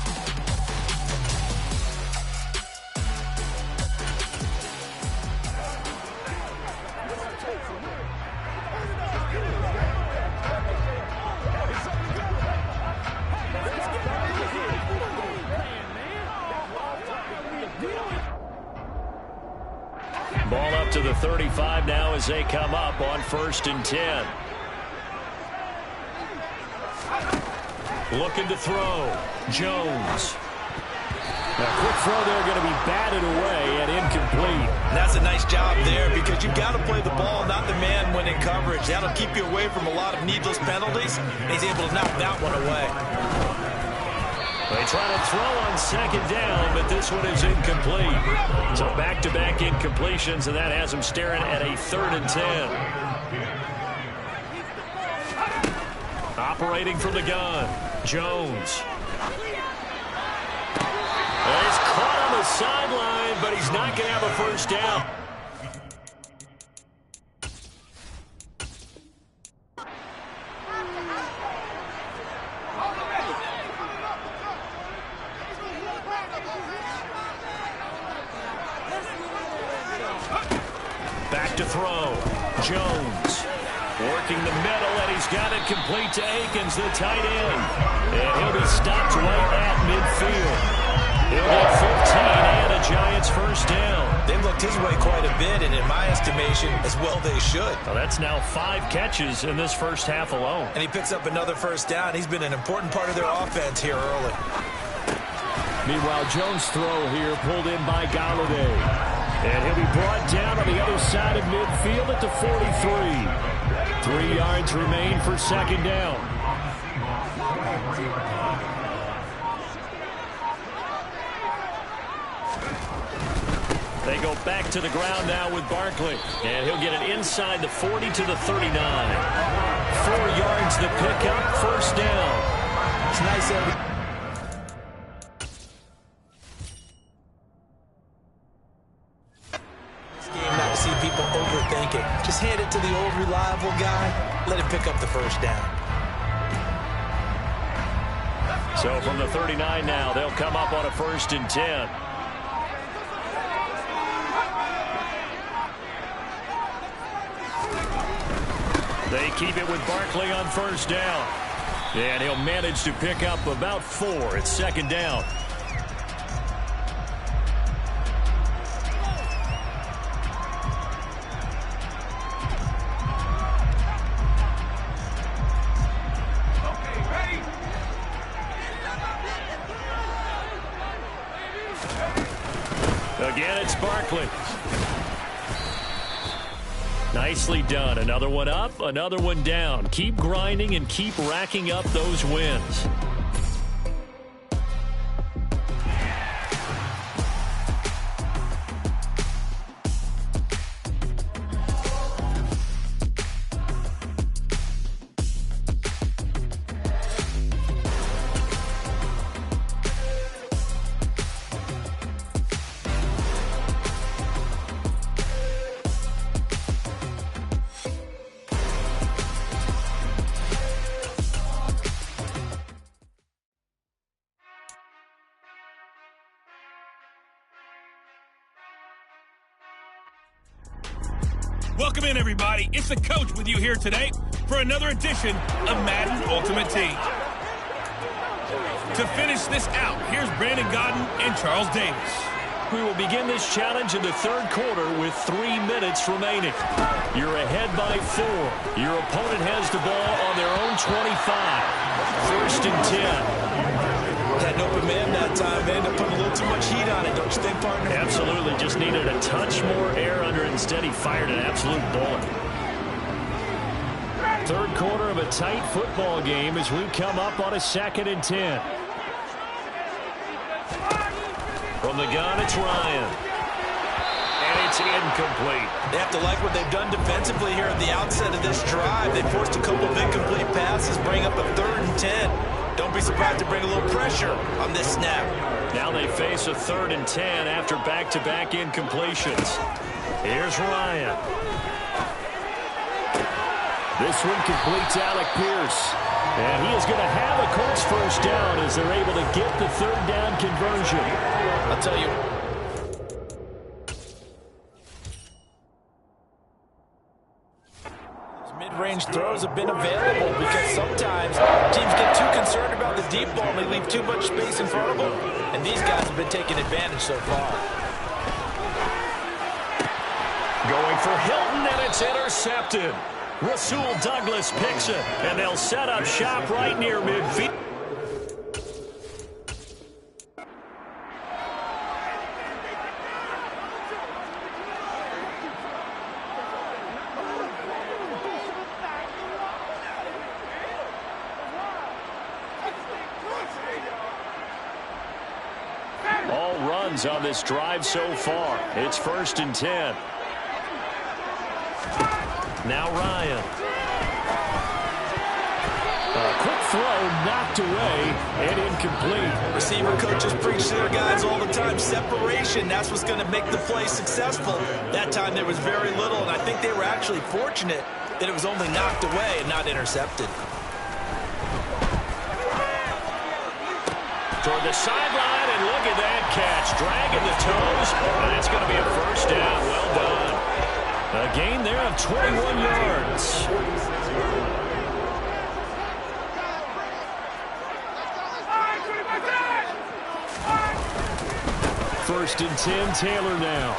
Ball up to the 35 now as they come up on 1st and 10. Looking to throw. Jones. A quick throw there going to be batted away and incomplete. That's a nice job there because you've got to play the ball, not the man when in coverage. That'll keep you away from a lot of needless penalties. He's able to knock that one away. They try to throw on 2nd down, but this one is incomplete. So back-to-back incompletions, and that has them staring at a 3rd and 10. Operating from the gun, Jones. And he's caught on the sideline, but he's not going to have a 1st down. Back to throw. Jones working the middle, and he's got it complete to Akins, the tight end. And he'll be stopped right at midfield. He'll get 15 and a Giants 1st down. They looked his way quite a bit, and in my estimation, as well they should. Well, that's now 5 catches in this first half alone. And he picks up another 1st down. He's been an important part of their offense here early. Meanwhile, Jones' throw here pulled in by Galladay. And he'll be brought down on the other side of midfield at the 43. 3 yards remain for 2nd down. They go back to the ground now with Barkley. And he'll get it inside the 40 to the 39. 4 yards to pick up, 1st down. It's nice see people overthink it. Just hand it to the old reliable guy. Let him pick up the 1st down. So from the 39 now, they'll come up on a 1st and 10. They keep it with Barkley on 1st down. And he'll manage to pick up about 4 at 2nd down. Again, it's Barkley. Nicely done. Another one up, another one down. Keep grinding and keep racking up those wins. Welcome in, everybody. It's the coach with you here today for another edition of Madden Ultimate Team. To finish this out, here's Brandon Gaudin and Charles Davis. We will begin this challenge in the third quarter with 3 minutes remaining. You're ahead by 4. Your opponent has the ball on their own 25. First and 10. Had an open man that time. They ended up putting a little too much heat on it, don't you think, partner? Absolutely. Just needed a touch more air under it. Instead, he fired an absolute bullet. Third quarter of a tight football game as we come up on a 2nd and 10. From the gun, it's Ryan. And it's incomplete. They have to like what they've done defensively here at the outset of this drive. They forced a couple of incomplete passes, bring up a 3rd and 10. Don't be surprised to bring a little pressure on this snap. Now they face a 3rd and 10 after back-to-back incompletions. Here's Ryan. This one completes Alec Pierce. And he is going to have a Colts first down as they're able to get the 3rd down conversion. I'll tell you. Mid-range throws have been available because sometimes teams get too concerned about the deep ball and they leave too much space in front of them. And these guys have been taking advantage so far. Going for Hilton, and it's intercepted. Rasul Douglas picks it, and they'll set up shop right near midfield. All runs on this drive so far. It's 1st and 10. Now Ryan. A quick throw knocked away and incomplete. Receiver coaches preach to their guys all the time. Separation, that's what's going to make the play successful. That time there was very little, and I think they were actually fortunate that it was only knocked away and not intercepted. Toward the sideline, and look at that catch. Dragging the toes, and it's going to be a first down. Well done. A gain there of 21 yards. First and 10, Taylor now.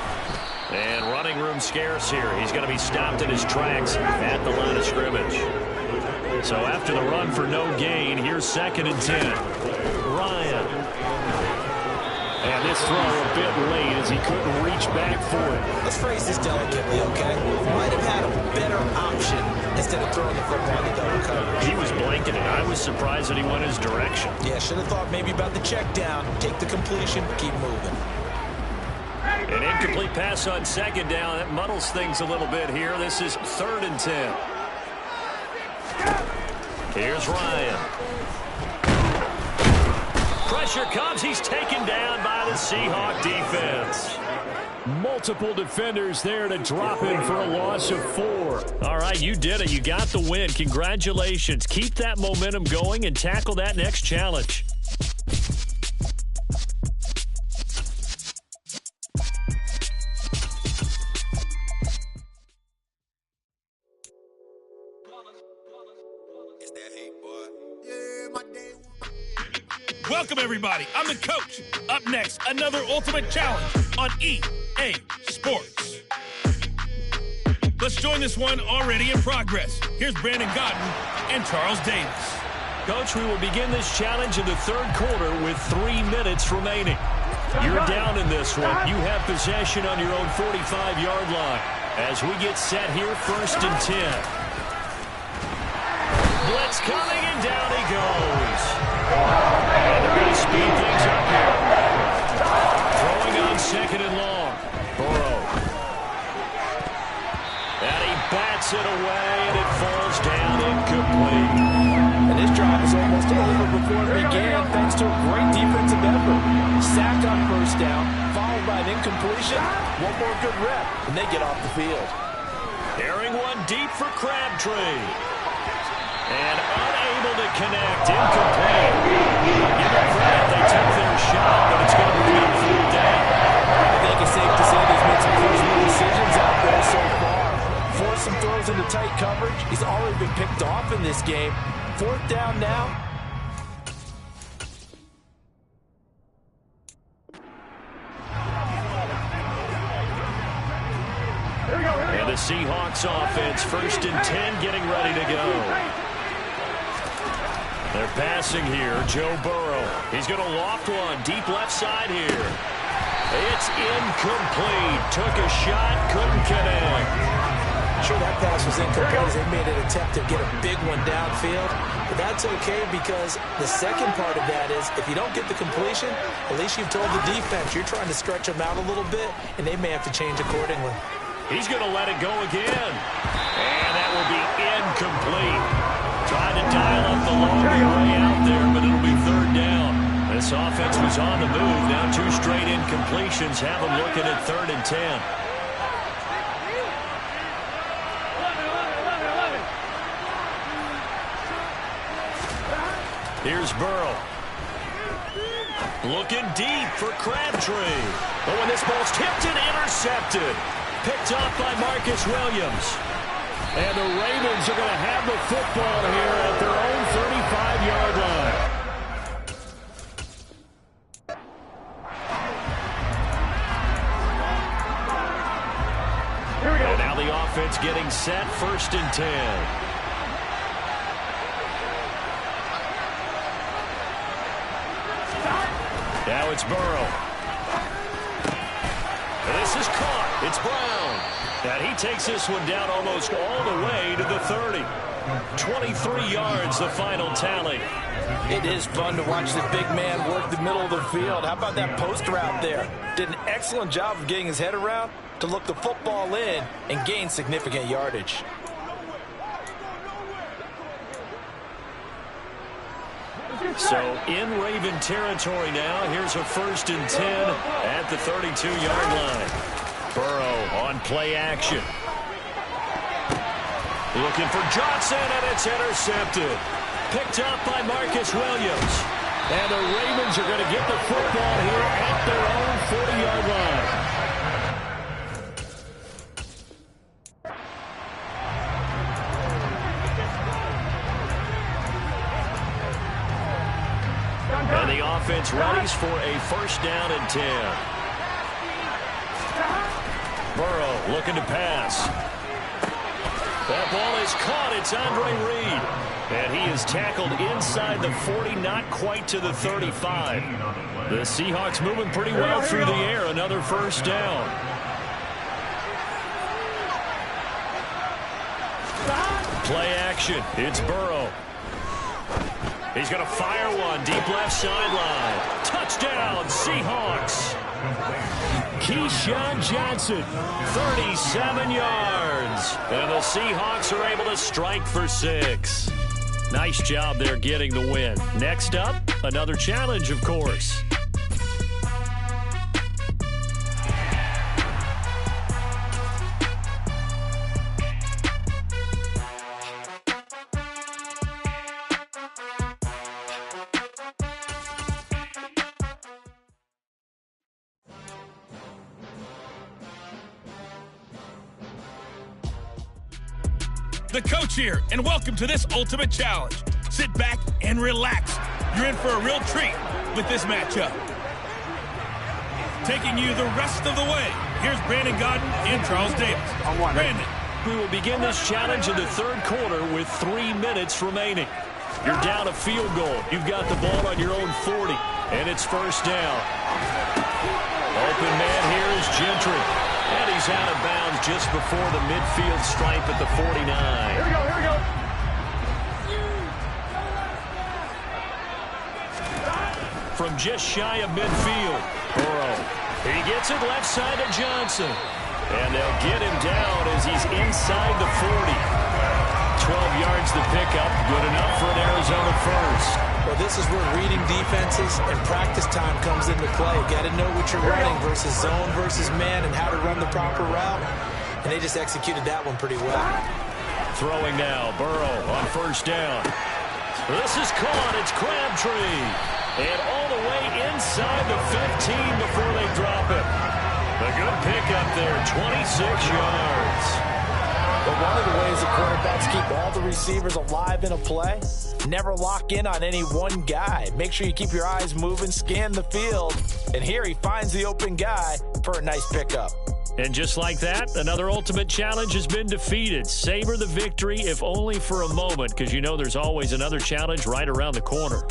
And running room scarce here. He's going to be stopped in his tracks at the line of scrimmage. So after the run for no gain, here's 2nd and 10. Ryan. And this throw a bit late as he couldn't reach back for it. Let's phrase this delicately, okay? Might have had a better option instead of throwing the football in the double coverage. He was blanketed. I was surprised that he went his direction. Yeah, should have thought maybe about the check down, take the completion, keep moving. An incomplete pass on 2nd down. That muddles things a little bit here. This is 3rd and 10. Here's Ryan. Pressure comes. He's taken down by the Seahawk defense. Multiple defenders there to drop in for a loss of 4. All right, you did it. You got the win. Congratulations. Keep that momentum going and tackle that next challenge. Welcome, everybody. I'm the coach. Up next, another Ultimate Challenge on EA Sports. Let's join this one already in progress. Here's Brandon Gaudin and Charles Davis. Coach, we will begin this challenge in the third quarter with 3 minutes remaining. You're down in this one. You have possession on your own 45-yard line. As we get set here, 1st and 10. Blitz coming, and down he goes. And they're going to speed things up here. Throwing on 2nd and long. Burrow. And he bats it away, and it falls down incomplete. And this drive is almost over before it began, thanks to a great defensive effort. Sack on 1st down, followed by an incompletion. One more good rep, and they get off the field. Airing one deep for Crabtree. And unable to connect. Incomplete. Give them credit. They took their shot, but it's going to remain 4th down. I think it's safe to say they've made some personal decisions out there so far. some throws into tight coverage. He's already been picked off in this game. 4th down now. And the Seahawks offense, 1st and 10, getting ready to go. They're passing here. Joe Burrow. He's going to loft one. Deep left side here. It's incomplete. Took a shot. Couldn't connect. Sure, that pass was incomplete as they made an attempt to get a big one downfield. But that's okay because the second part of that is if you don't get the completion, at least you've told the defense you're trying to stretch them out a little bit, and they may have to change accordingly. He's going to let it go again. And that will be incomplete. Trying to dial up the longer way out there, but it'll be 3rd down. This offense was on the move. Now 2 straight incompletions have them looking at 3rd and 10. Here's Burrow. Looking deep for Crabtree. But when this ball's tipped and intercepted. Picked off by Marcus Williams. And the Ravens are going to have the football here at their own 35-yard line. And now the offense getting set, 1st and 10. Now it's Burrow. And this is caught. It's Brown. And he takes this one down almost all the way to the 30. 23 yards, the final tally. It is fun to watch the big man work the middle of the field. How about that post route there? Did an excellent job of getting his head around to look the football in and gain significant yardage. So in Raven territory now. Here's a 1st and 10 at the 32-yard line. Burrow on play action. Looking for Johnson, and it's intercepted. Picked up by Marcus Williams. And the Ravens are going to get the football here at their own 40-yard line. And the offense readies for a 1st down and 10. Burrow looking to pass. That ball is caught. It's Andre Reed. And he is tackled inside the 40, not quite to the 35. The Seahawks moving pretty well through the air. Another 1st down. Play action. It's Burrow. He's going to fire one. Deep left sideline. Touchdown, Seahawks. Keyshawn Johnson, 37 yards. And the Seahawks are able to strike for 6. Nice job there getting the win. Next up, another challenge, of course. The coach here, and welcome to this ultimate challenge. Sit back and relax. You're in for a real treat with this matchup. Taking you the rest of the way, here's Brandon Gaudin and Charles Davis. Brandon. We will begin this challenge in the 3rd quarter with 3 minutes remaining. You're down a field goal. You've got the ball on your own 40, and it's 1st down. Open man here is Gentry. And he's out of bounds just before the midfield stripe at the 49. Here we go. From just shy of midfield, Burrow. He gets it left side to Johnson. And they'll get him down as he's inside the 40. 12 yards to pick up. Good enough for an Arizona 1st. Well, this is where reading defenses and practice time comes into play. Got to know what you're running versus zone versus man and how to run the proper route. And they just executed that one pretty well. Throwing now, Burrow on 1st down. This is caught. It's Crabtree. And all the way inside the 15 before they drop it. A good pickup there, 26 yards. But one of the ways the quarterbacks keep all the receivers alive in a play, never lock in on any one guy. Make sure you keep your eyes moving, scan the field, and here he finds the open guy for a nice pickup. And just like that, another ultimate challenge has been defeated. Savor the victory, if only for a moment, because you know there's always another challenge right around the corner.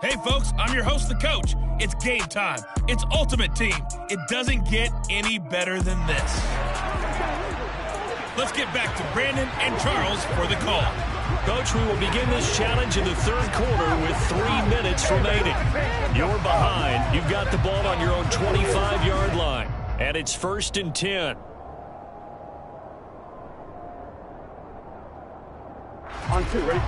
Hey, folks, I'm your host, the coach. It's game time. It's Ultimate Team. It doesn't get any better than this. Let's get back to Brandon and Charles for the call. Coach, we will begin this challenge in the third quarter with 3 minutes remaining. You're behind. You've got the ball on your own 25-yard line, and it's 1st and 10. On 2, ready?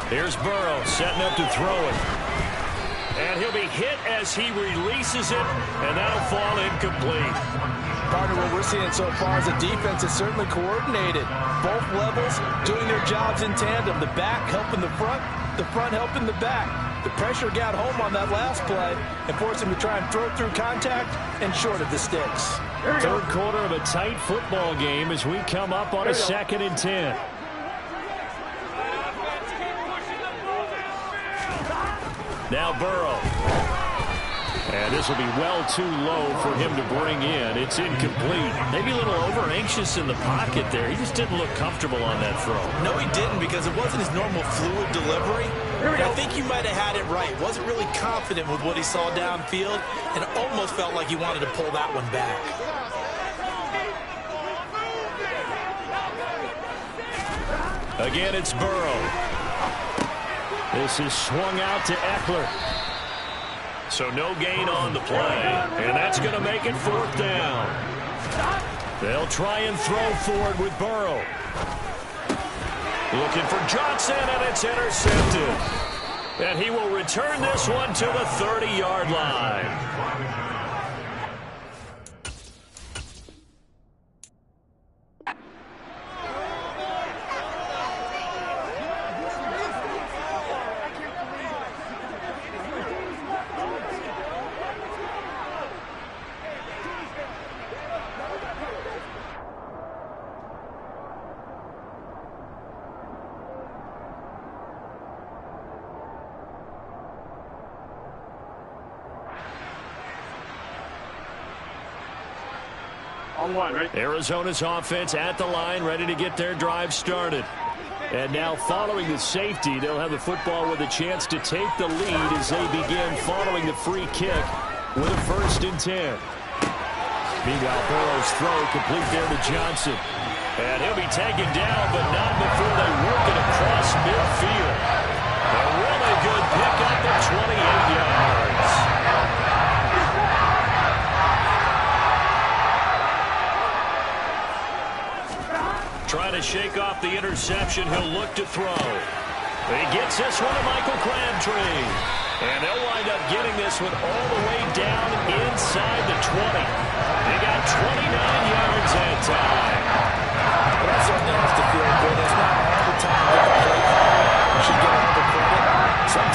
Here's Burrow setting up to throw it. And he'll be hit as he releases it, and that'll fall incomplete. Partner, what we're seeing so far is the defense is certainly coordinated. Both levels doing their jobs in tandem. The back helping the front helping the back. The pressure got home on that last play and forced him to try and throw through contact and short of the sticks. Third quarter of a tight football game as we come up on a 2nd and 10. Now Burrow. And this will be well too low for him to bring in. It's incomplete. Maybe a little over-anxious in the pocket there. He just didn't look comfortable on that throw. No, he didn't, because it wasn't his normal fluid delivery. And I think he might have had it right. Wasn't really confident with what he saw downfield and almost felt like he wanted to pull that one back. Again, it's Burrow. This is swung out to Eckler. So no gain on the play, and that's going to make it 4th down. They'll try and throw forward with Burrow. Looking for Johnson, and it's intercepted. And he will return this one to the 30-yard line. On 1, ready? Arizona's offense at the line, ready to get their drive started. And now following the safety, they'll have the football with a chance to take the lead as they begin following the free kick with a 1st and 10. Meanwhile, Burrow's throw complete there to Johnson. And he'll be taken down, but not before they work it across midfield. A really good pickup of 28 yards. Trying to shake off the interception, he'll look to throw. He gets this one to Michael Crabtree. And they'll wind up getting this one all the way down inside the 20. They got 29 yards that time. Well, that certainly has to feel good. It's not all the time they can play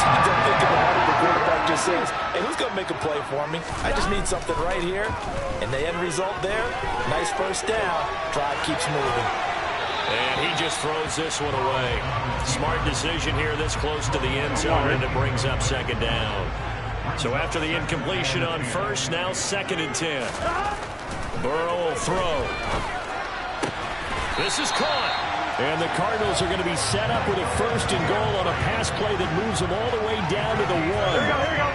I'm thinking about it, the quarterback just says, hey, who's going to make a play for me? I just need something right here. And the end result there, nice first down. Drive keeps moving. And he just throws this one away. Smart decision here this close to the end zone, and it brings up second down. So after the incompletion on first, now 2nd and 10. Burrow will throw. This is caught. And the Cardinals are going to be set up with a 1st and goal on a pass play that moves them all the way down to the 1. Here we go.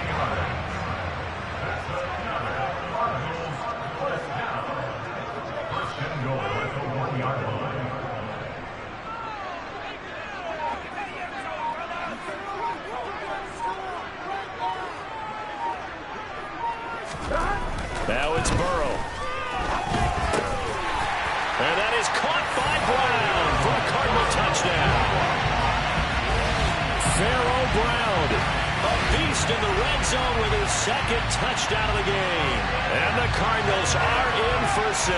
Now it's Burrow. And that is caught by Brown for a Cardinal touchdown. Pharaoh Brown, a beast in the red zone with his 2nd touchdown of the game. And the Cardinals are in for 6.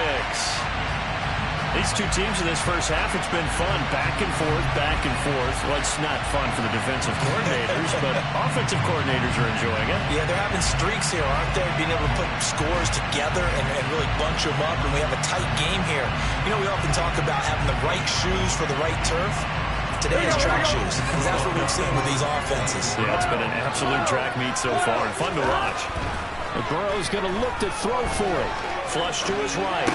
These two teams in this first half, it's been fun. Back and forth, back and forth. Well, it's not fun for the defensive coordinators, but offensive coordinators are enjoying it. Yeah, they're having streaks here, aren't they? Being able to put scores together and really bunch them up, and we have a tight game here. You know, we often talk about having the right shoes for the right turf. Today is track shoes, and that's what we've seen with these offenses. Yeah, it's been an absolute track meet so far, and fun to watch. The Burrow's going to look to throw for it. Flush to his right.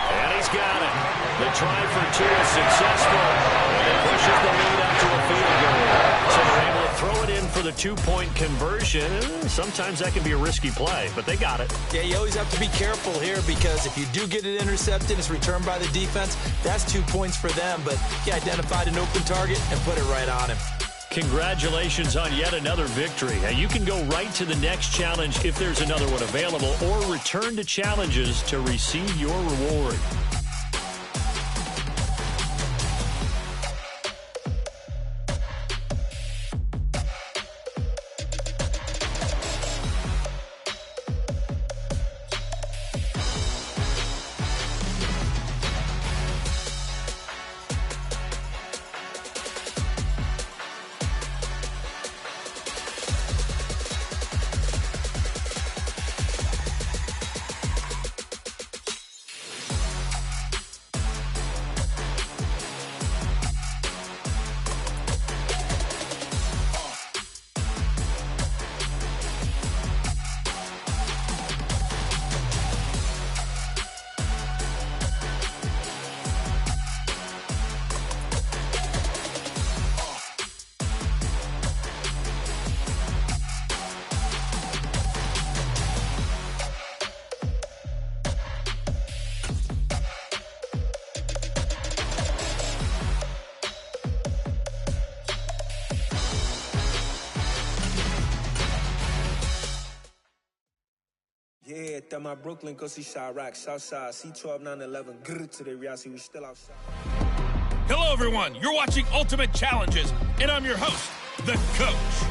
And he's got it. The try for 2 is successful. And it pushes the lead up to a field goal. So they're able to throw it in for the 2-point conversion. Sometimes that can be a risky play, but they got it. Yeah, you always have to be careful here because if you do get it intercepted, it's returned by the defense. That's 2 points for them, but he identified an open target and put it right on him. Congratulations on yet another victory. Now, you can go right to the next challenge if there's another one available, or return to challenges to receive your reward. Yeah, that my Brooklyn, go see Chirac, Southside, C12, 911, grrr to the reality, we still outside. Hello, everyone. You're watching Ultimate Challenges, and I'm your host, The Coach.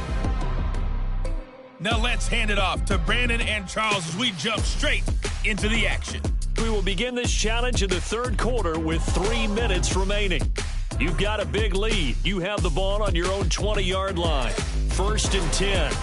Now let's hand it off to Brandon and Charles as we jump straight into the action. We will begin this challenge in the 3rd quarter with 3 minutes remaining. You've got a big lead. You have the ball on your own 20-yard line. 1st and 10.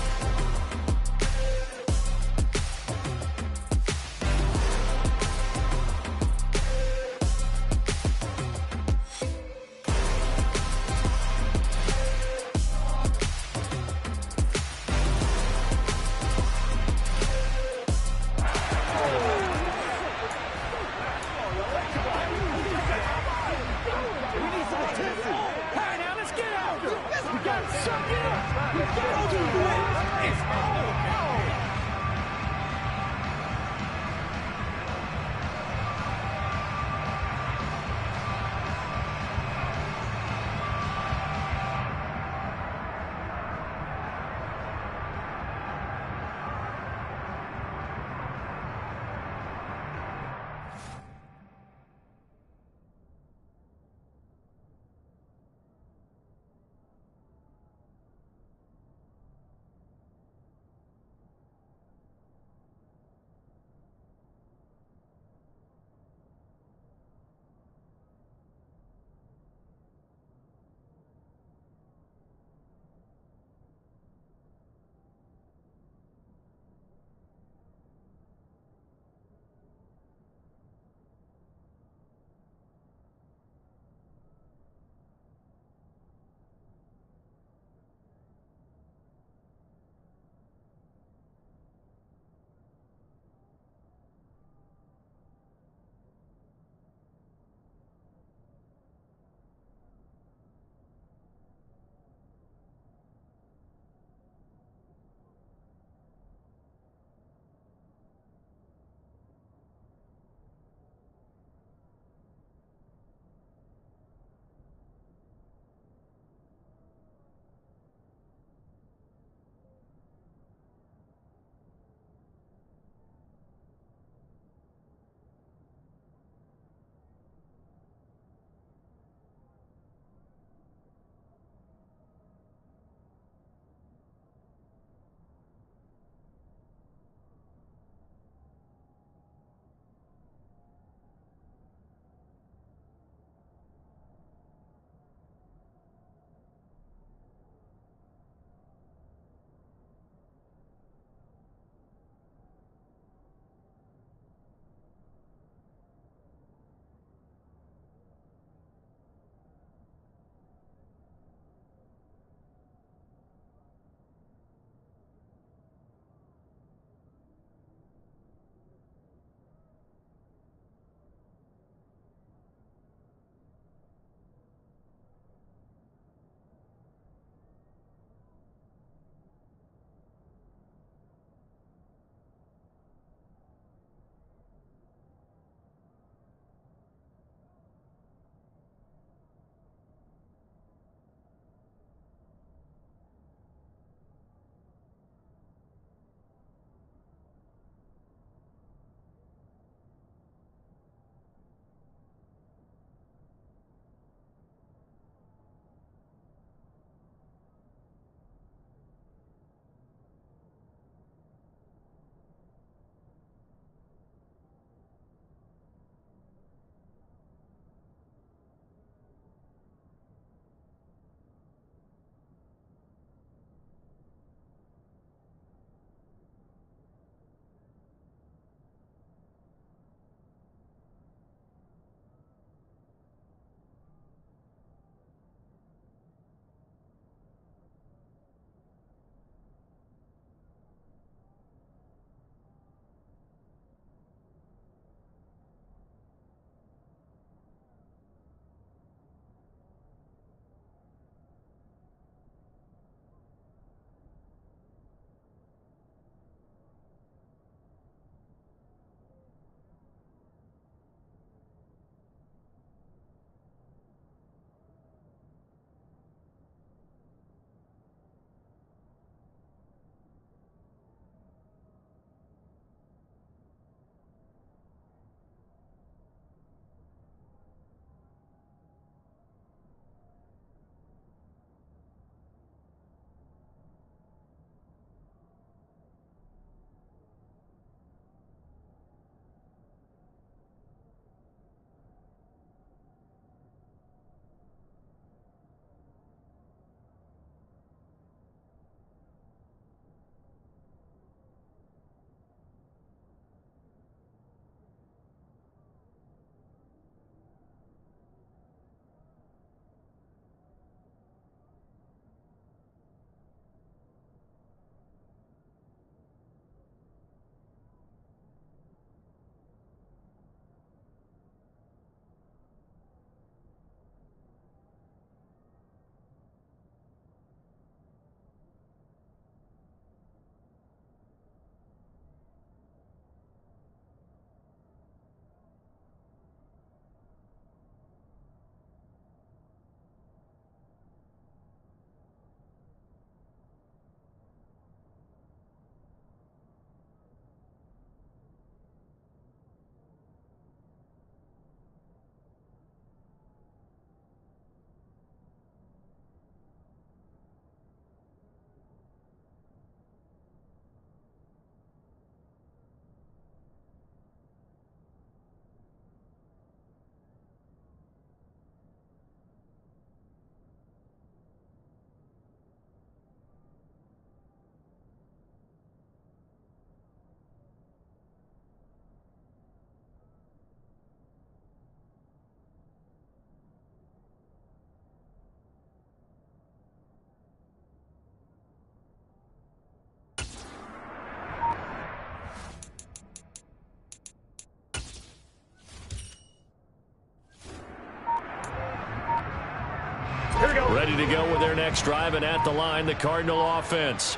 ready to go with their next drive, and at the line, the Cardinal offense.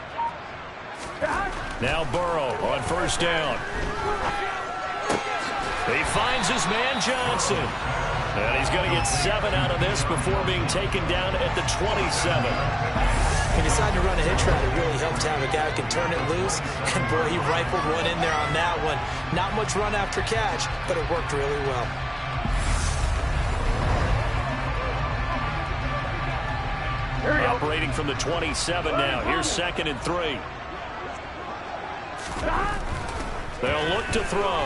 Now Burrow on first down. He finds his man Johnson. And he's going to get 7 out of this before being taken down at the 27. He decided to run a hitch route. It really helped to have a guy who can turn it loose. And, boy, he rifled one in there on that one. Not much run after catch, but it worked really well. Operating from the 27 now. Here's 2nd and 3. They'll look to throw.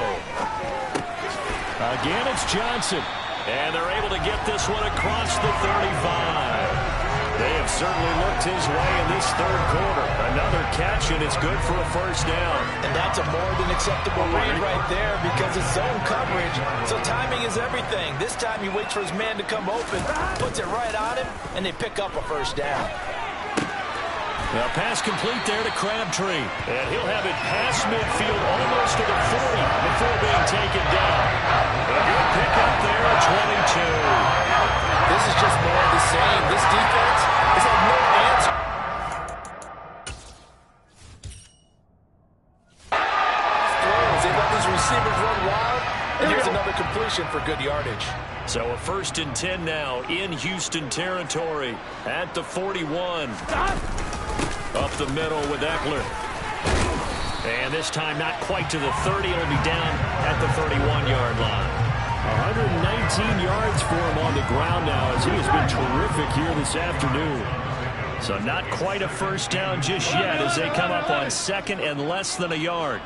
Again, it's Johnson. And they're able to get this one across the 35. They have certainly looked his way in this third quarter. Another catch, and it's good for a first down. And that's a more than acceptable read right there because it's zone coverage. So timing is everything. This time he waits for his man to come open, puts it right on him, and they pick up a first down. Now pass complete there to Crabtree. And he'll have it past midfield almost to the 40 before being taken down. A good pickup there at 22. This is just more of the same. This defense has had no answer. They let these receivers run wild, and here's another completion for good yardage. So a 1st and 10 now in Houston territory at the 41. Up the middle with Eckler. And this time not quite to the 30. It'll be down at the 31-yard line. 119 yards for him on the ground now as he has been terrific here this afternoon. So not quite a first down just yet as they come up on 2nd and less than a yard.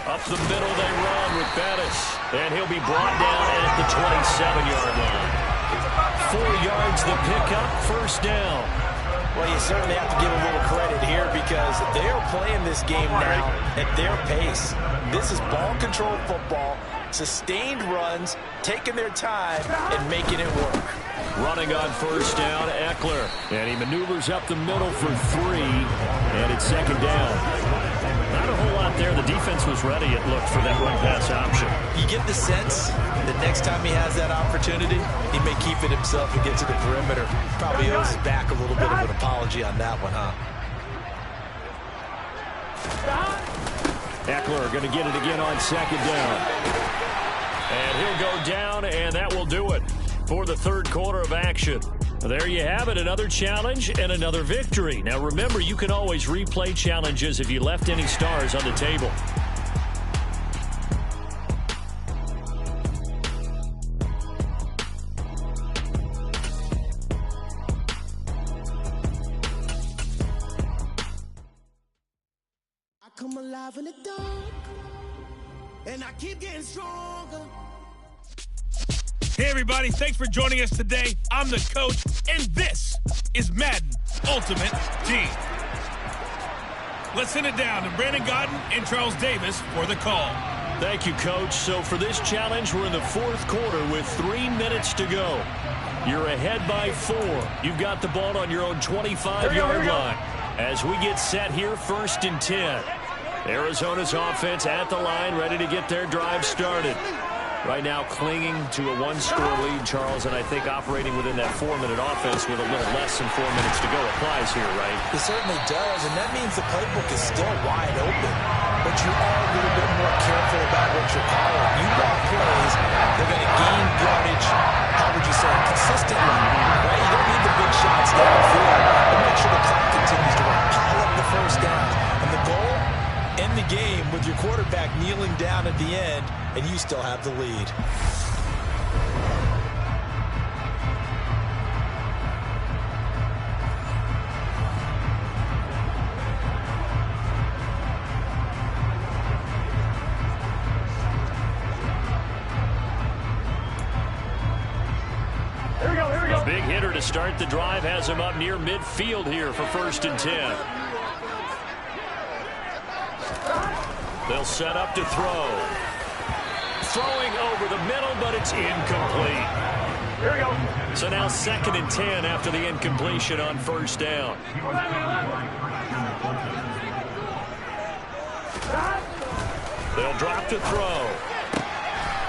Up the middle they run with Bettis. And he'll be brought down at the 27-yard line. 4 yards the pickup, first down. Well, you certainly have to give a little credit here because they're playing this game now at their pace. This is ball control football, sustained runs, taking their time, and making it work. Running on first down, Eckler. And he maneuvers up the middle for 3, and it's 2nd down. Not a whole lot there. The defense was ready, it looked, for that run-pass option. You get the sense that next time he has that opportunity, he may keep it himself and get to the perimeter. Probably owes his back a little bit of an apology on that one, huh? Eckler going to get it again on 2nd down. And he'll go down, and that will do it for the third quarter of action. There you have it, another challenge and another victory. Now remember, you can always replay challenges if you left any stars on the table. I come alive in the dark, and I keep getting stronger. Hey, everybody. Thanks for joining us today. I'm the coach, and this is Madden Ultimate Team. Let's send it down to Brandon Gaudin and Charles Davis for the call. Thank you, Coach. So for this challenge, we're in the fourth quarter with 3 minutes to go. You're ahead by 4. You've got the ball on your own 25-yard line. As we get set here, 1st and 10. Arizona's offense at the line, ready to get their drive started. Right now clinging to a 1-score lead, Charles, and I think operating within that 4-minute offense with a little less than 4 minutes to go applies here, right? It certainly does, and that means the playbook is still wide open. But you are a little bit more careful about what you're calling. You want plays, they're going to gain yardage, how would you say, consistently, right? You don't need the big shots downfield, but make sure the clock continues to run. Pile up the first down. And the goal? End the game with your quarterback kneeling down at the end, and you still have the lead. Here we go, here we go. A big hitter to start the drive has him up near midfield here for 1st and 10. They'll set up to throw. Throwing over the middle, but it's incomplete. Here we go. So now 2nd and 10 after the incompletion on first down. They'll drop to throw.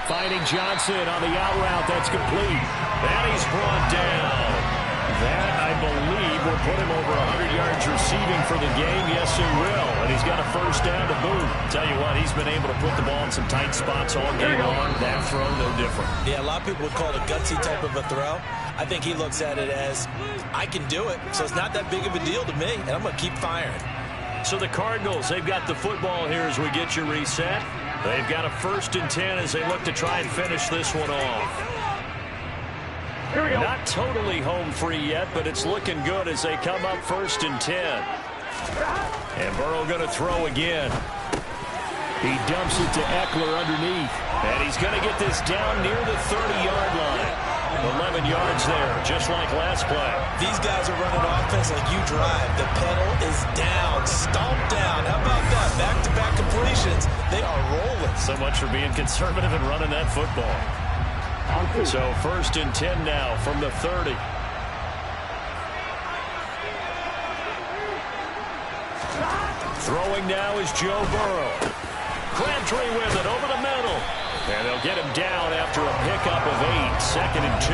Finding Johnson on the out route. That's complete. And he's brought down. That, I believe, will put him over 100 yards receiving for the game. Yes, it will. And he's got a first down to boot. Tell you what, he's been able to put the ball in some tight spots all game long. That throw, no different. Yeah, a lot of people would call it a gutsy type of a throw. I think he looks at it as, I can do it, so it's not that big of a deal to me, and I'm going to keep firing. So the Cardinals, they've got the football here as we get you reset. They've got a 1st and 10 as they look to try and finish this one off. Not totally home free yet, but it's looking good as they come up 1st and 10. And Burrow going to throw again. He dumps it to Eckler underneath. And he's going to get this down near the 30-yard line. 11 yards there, just like last play. These guys are running offense like you drive. The pedal is down, stomped down. How about that? Back-to-back completions. They are rolling. So much for being conservative and running that football. So 1st and 10 now from the 30. Throwing now is Joe Burrow. Crabtree with it over the middle. And they'll get him down after a pickup of 8. 2nd and 2.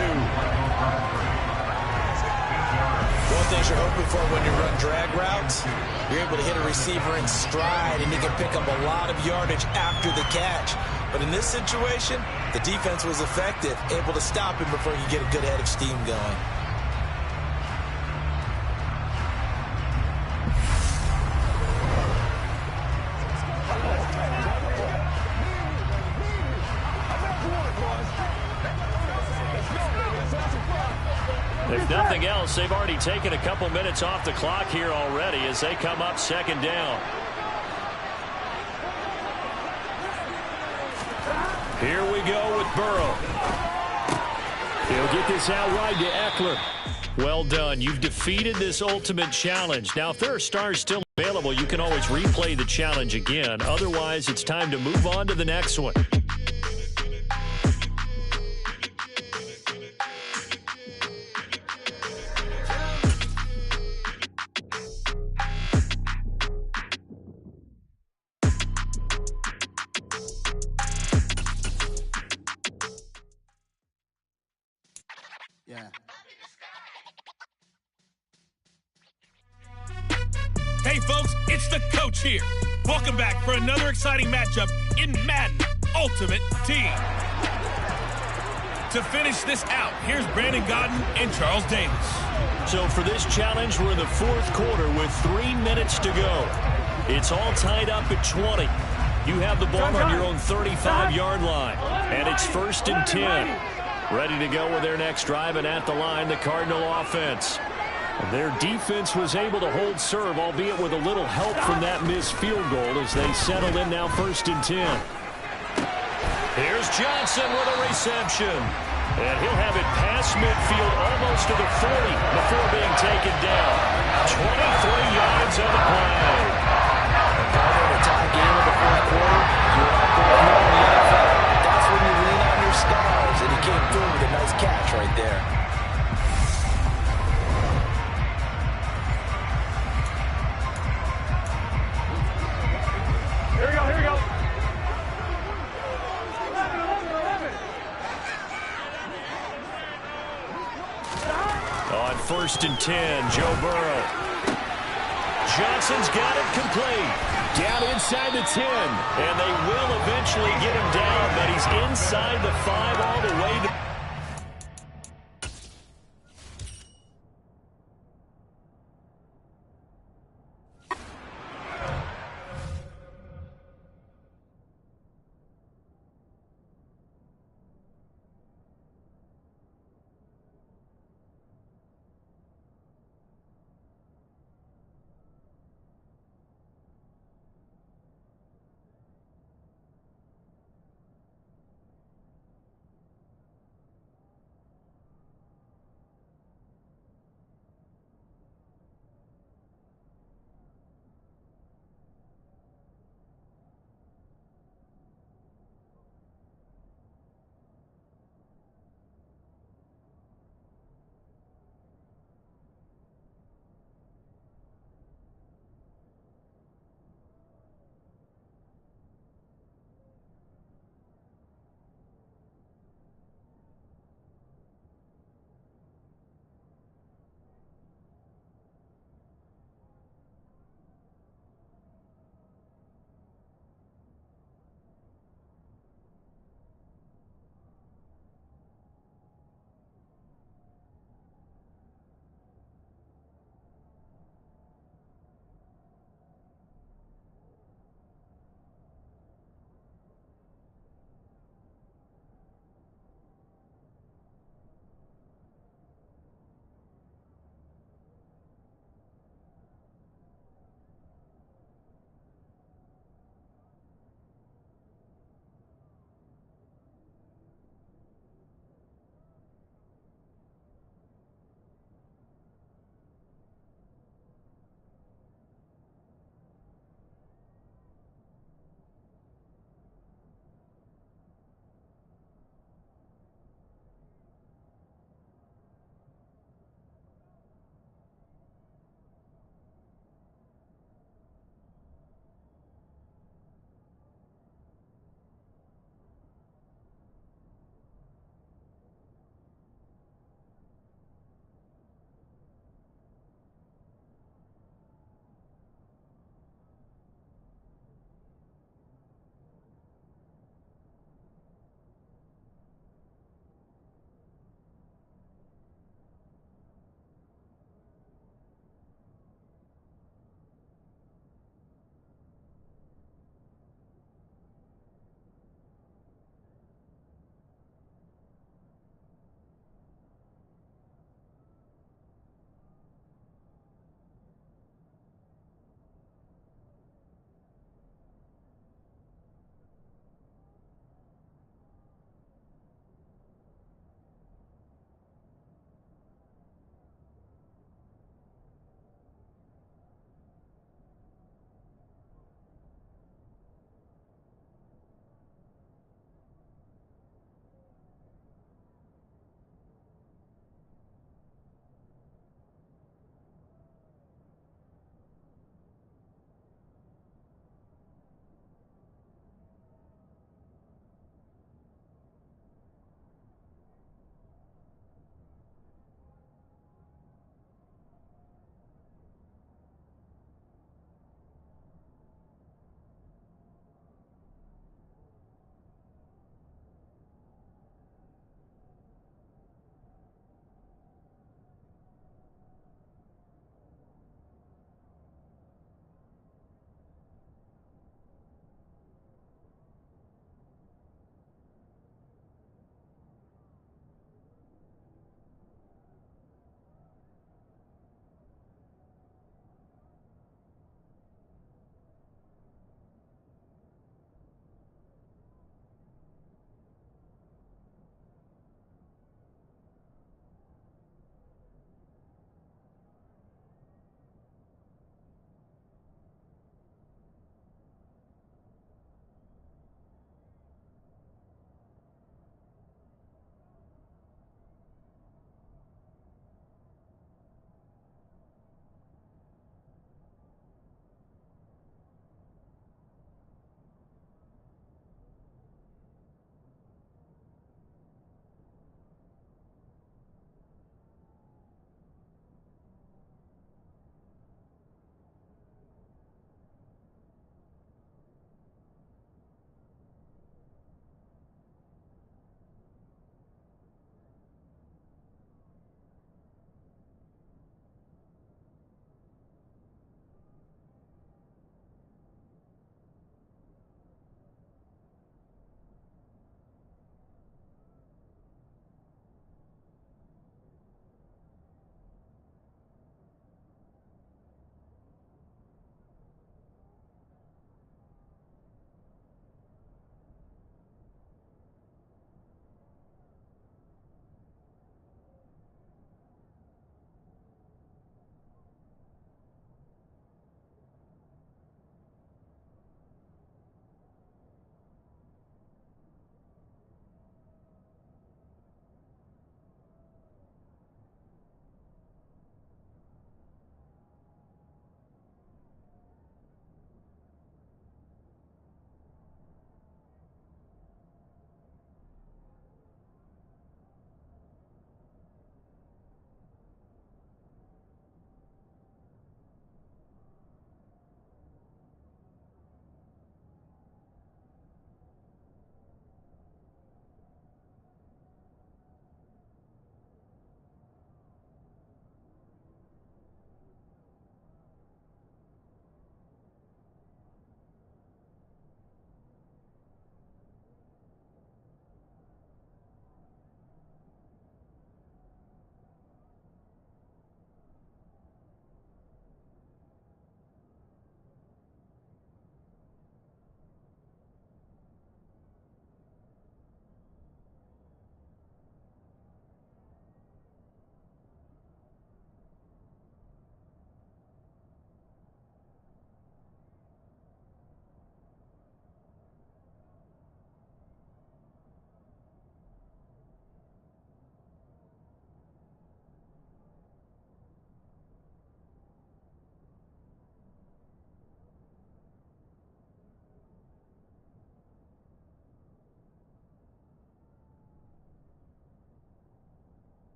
One thing you're hoping for when you run drag routes, you're able to hit a receiver in stride, and he can pick up a lot of yardage after the catch. But in this situation, the defense was effective, able to stop him before he could get a good head of steam going. If nothing else, they've already taken a couple minutes off the clock here already as they come up 2nd down. Here we go with Burrow. He'll get this out wide to Eckler. Well done. You've defeated this ultimate challenge. Now, if there are stars still available, you can always replay the challenge again. Otherwise, it's time to move on to the next one. Hey, folks, it's the coach here. Welcome back for another exciting matchup in Madden Ultimate Team. To finish this out, here's Brandon Gaudin and Charles Davis. So for this challenge, we're in the 4th quarter with 3 minutes to go. It's all tied up at 20. You have the ball on your own 35-yard line, and it's 1st and 10. Ready to go with their next drive, and at the line, the Cardinal offense. Their defense was able to hold serve, albeit with a little help from that missed field goal as they settled in now 1st and 10. Here's Johnson with a reception. And he'll have it past midfield almost to the 40 before being taken down. 23 yards on the play. A tie game in the 4th quarter. You're out there in the NFL. That's when you lean on your stars, and he came through with a nice catch right there. On 1st and 10, Joe Burrow. Johnson's got it complete. Down inside the 10. And they will eventually get him down, but he's inside the 5 all the way to...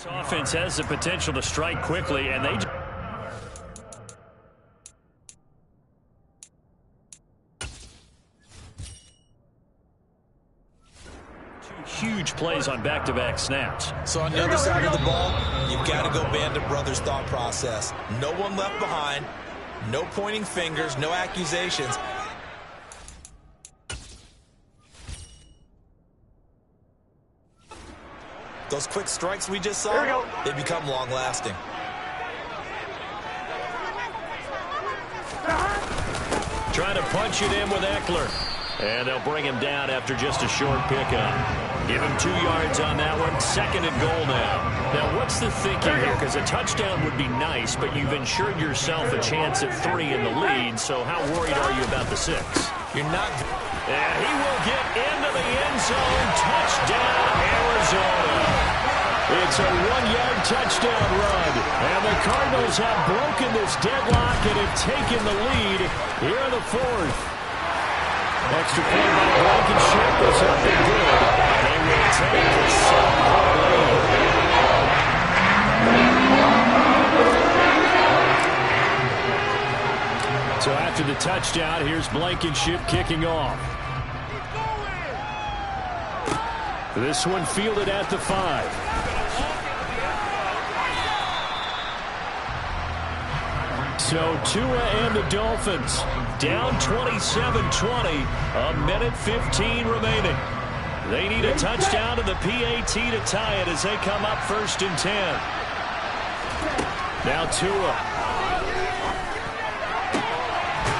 This offense has the potential to strike quickly, and they... Huge plays on back-to-back snaps. So on the other side of the ball, you've got to go Band of Brothers thought process. No one left behind, no pointing fingers, no accusations. Those quick strikes we just saw, they become long-lasting. Trying to punch it in with Eckler. And they'll bring him down after just a short pickup. Give him 2 yards on that one. 2nd and goal now. Now, what's the thinking here? Because a touchdown would be nice, but you've ensured yourself a chance at 3 in the lead. So how worried are you about the 6? You're not. And he will get into the end zone. Touchdown, Arizona. It's a 1-yard touchdown run. And the Cardinals have broken this deadlock and have taken the lead here in the 4th. Extra point by Blankenship is up and good. They will take the 7-point lead. So after the touchdown, here's Blankenship kicking off. This one fielded at the 5. So Tua and the Dolphins down 27-20, a minute 15 remaining. They need a touchdown to the PAT to tie it as they come up 1st and 10. Now Tua.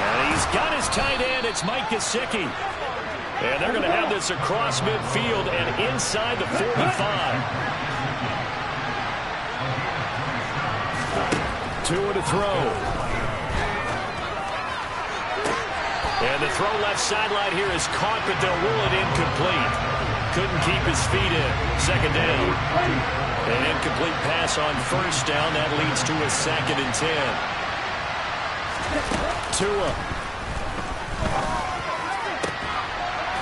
And he's got his tight end. It's Mike Gesicki. And they're going to have this across midfield and inside the 45. Tua to throw. And the throw left sideline here is caught, but they'll rule it incomplete. Couldn't keep his feet in. 2nd down. An incomplete pass on 1st down. That leads to a 2nd and 10. Tua.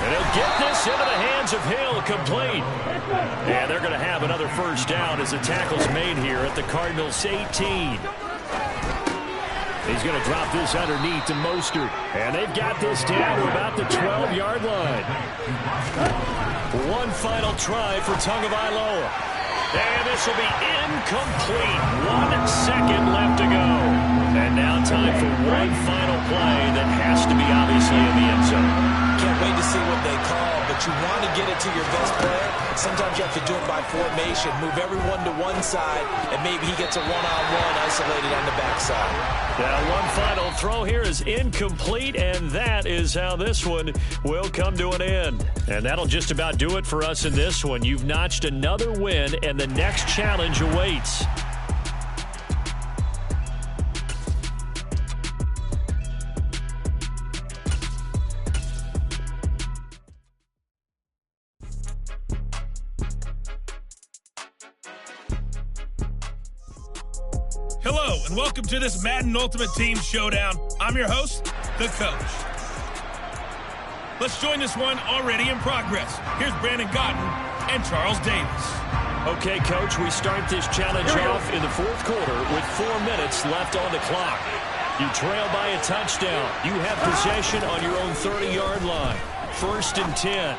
And he'll get this into the hands of Hill, complete. And they're going to have another 1st down as the tackle's made here at the Cardinals' 18. He's going to drop this underneath to Mostert. And they've got this down to about the 12-yard line. One final try for Tagovailoa. And this will be incomplete. 1 second left to go. And now time for one final play that has to be obviously in the end zone. Can't wait to see what they call, but you want to get it to your best player. Sometimes you have to do it by formation. Move everyone to one side, and maybe he gets a one-on-one isolated on the backside. Now, one final throw here is incomplete, and that is how this one will come to an end. And that'll just about do it for us in this one. You've notched another win, and the next challenge awaits. Hello, and welcome to this Madden Ultimate Team Showdown. I'm your host, the Coach. Let's join this one already in progress. Here's Brandon Gaudin and Charles Davis. Okay, Coach, we start this challenge off in the 4th quarter with 4 minutes left on the clock. You trail by a touchdown. You have possession on your own 30-yard line. 1st and 10.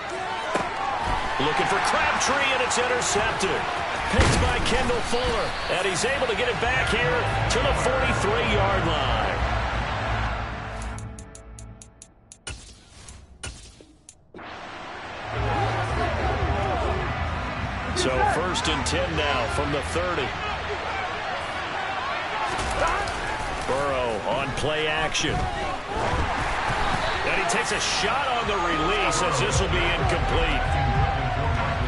Looking for Crabtree, and it's intercepted. Picked by Kendall Fuller, and he's able to get it back here to the 43-yard line. So 1st and 10 now from the 30. Burrow on play action. And he takes a shot on the release as this will be incomplete.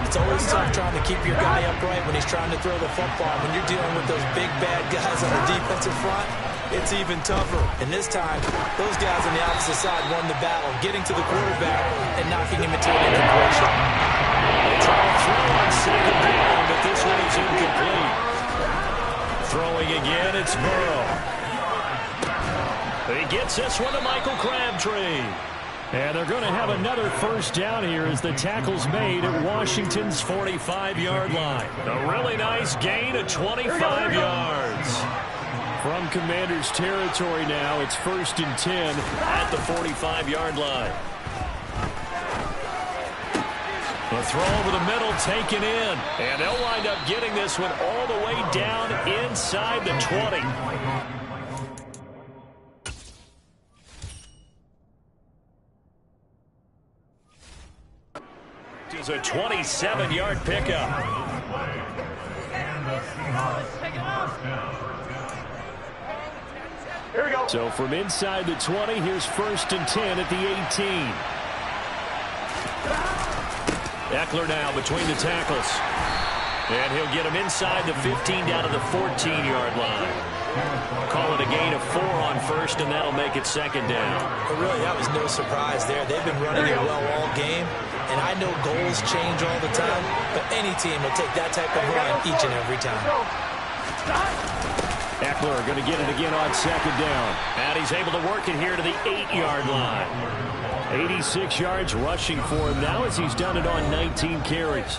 It's always tough trying to keep your guy upright when he's trying to throw the football. When you're dealing with those big, bad guys on the defensive front, it's even tougher. And this time, those guys on the opposite side won the battle, getting to the quarterback and knocking him into an incompletion. They try to throw on 2nd down, but this one is incomplete. Throwing again, it's Burrow. He gets this one to Michael Crabtree. And they're going to have another first down here as the tackle's made at Washington's 45-yard line. A really nice gain of 25 yards. From Commanders territory now, it's 1st and 10 at the 45-yard line. The throw over the middle taken in. And they'll wind up getting this one all the way down inside the 20. It's a 27-yard pickup. Here we go. So from inside the 20, here's 1st and 10 at the 18. Eckler now between the tackles. And he'll get him inside the 15 down to the 14-yard line. Call it a gain of 4 on 1st, and that'll make it 2nd down. But really, that was no surprise there. They've been running it well all game. And I know goals change all the time, but any team will take that type of run each and every time. Eckler going to get it again on 2nd down. And he's able to work it here to the 8-yard line. 86 yards rushing for him now as he's done it on 19 carries.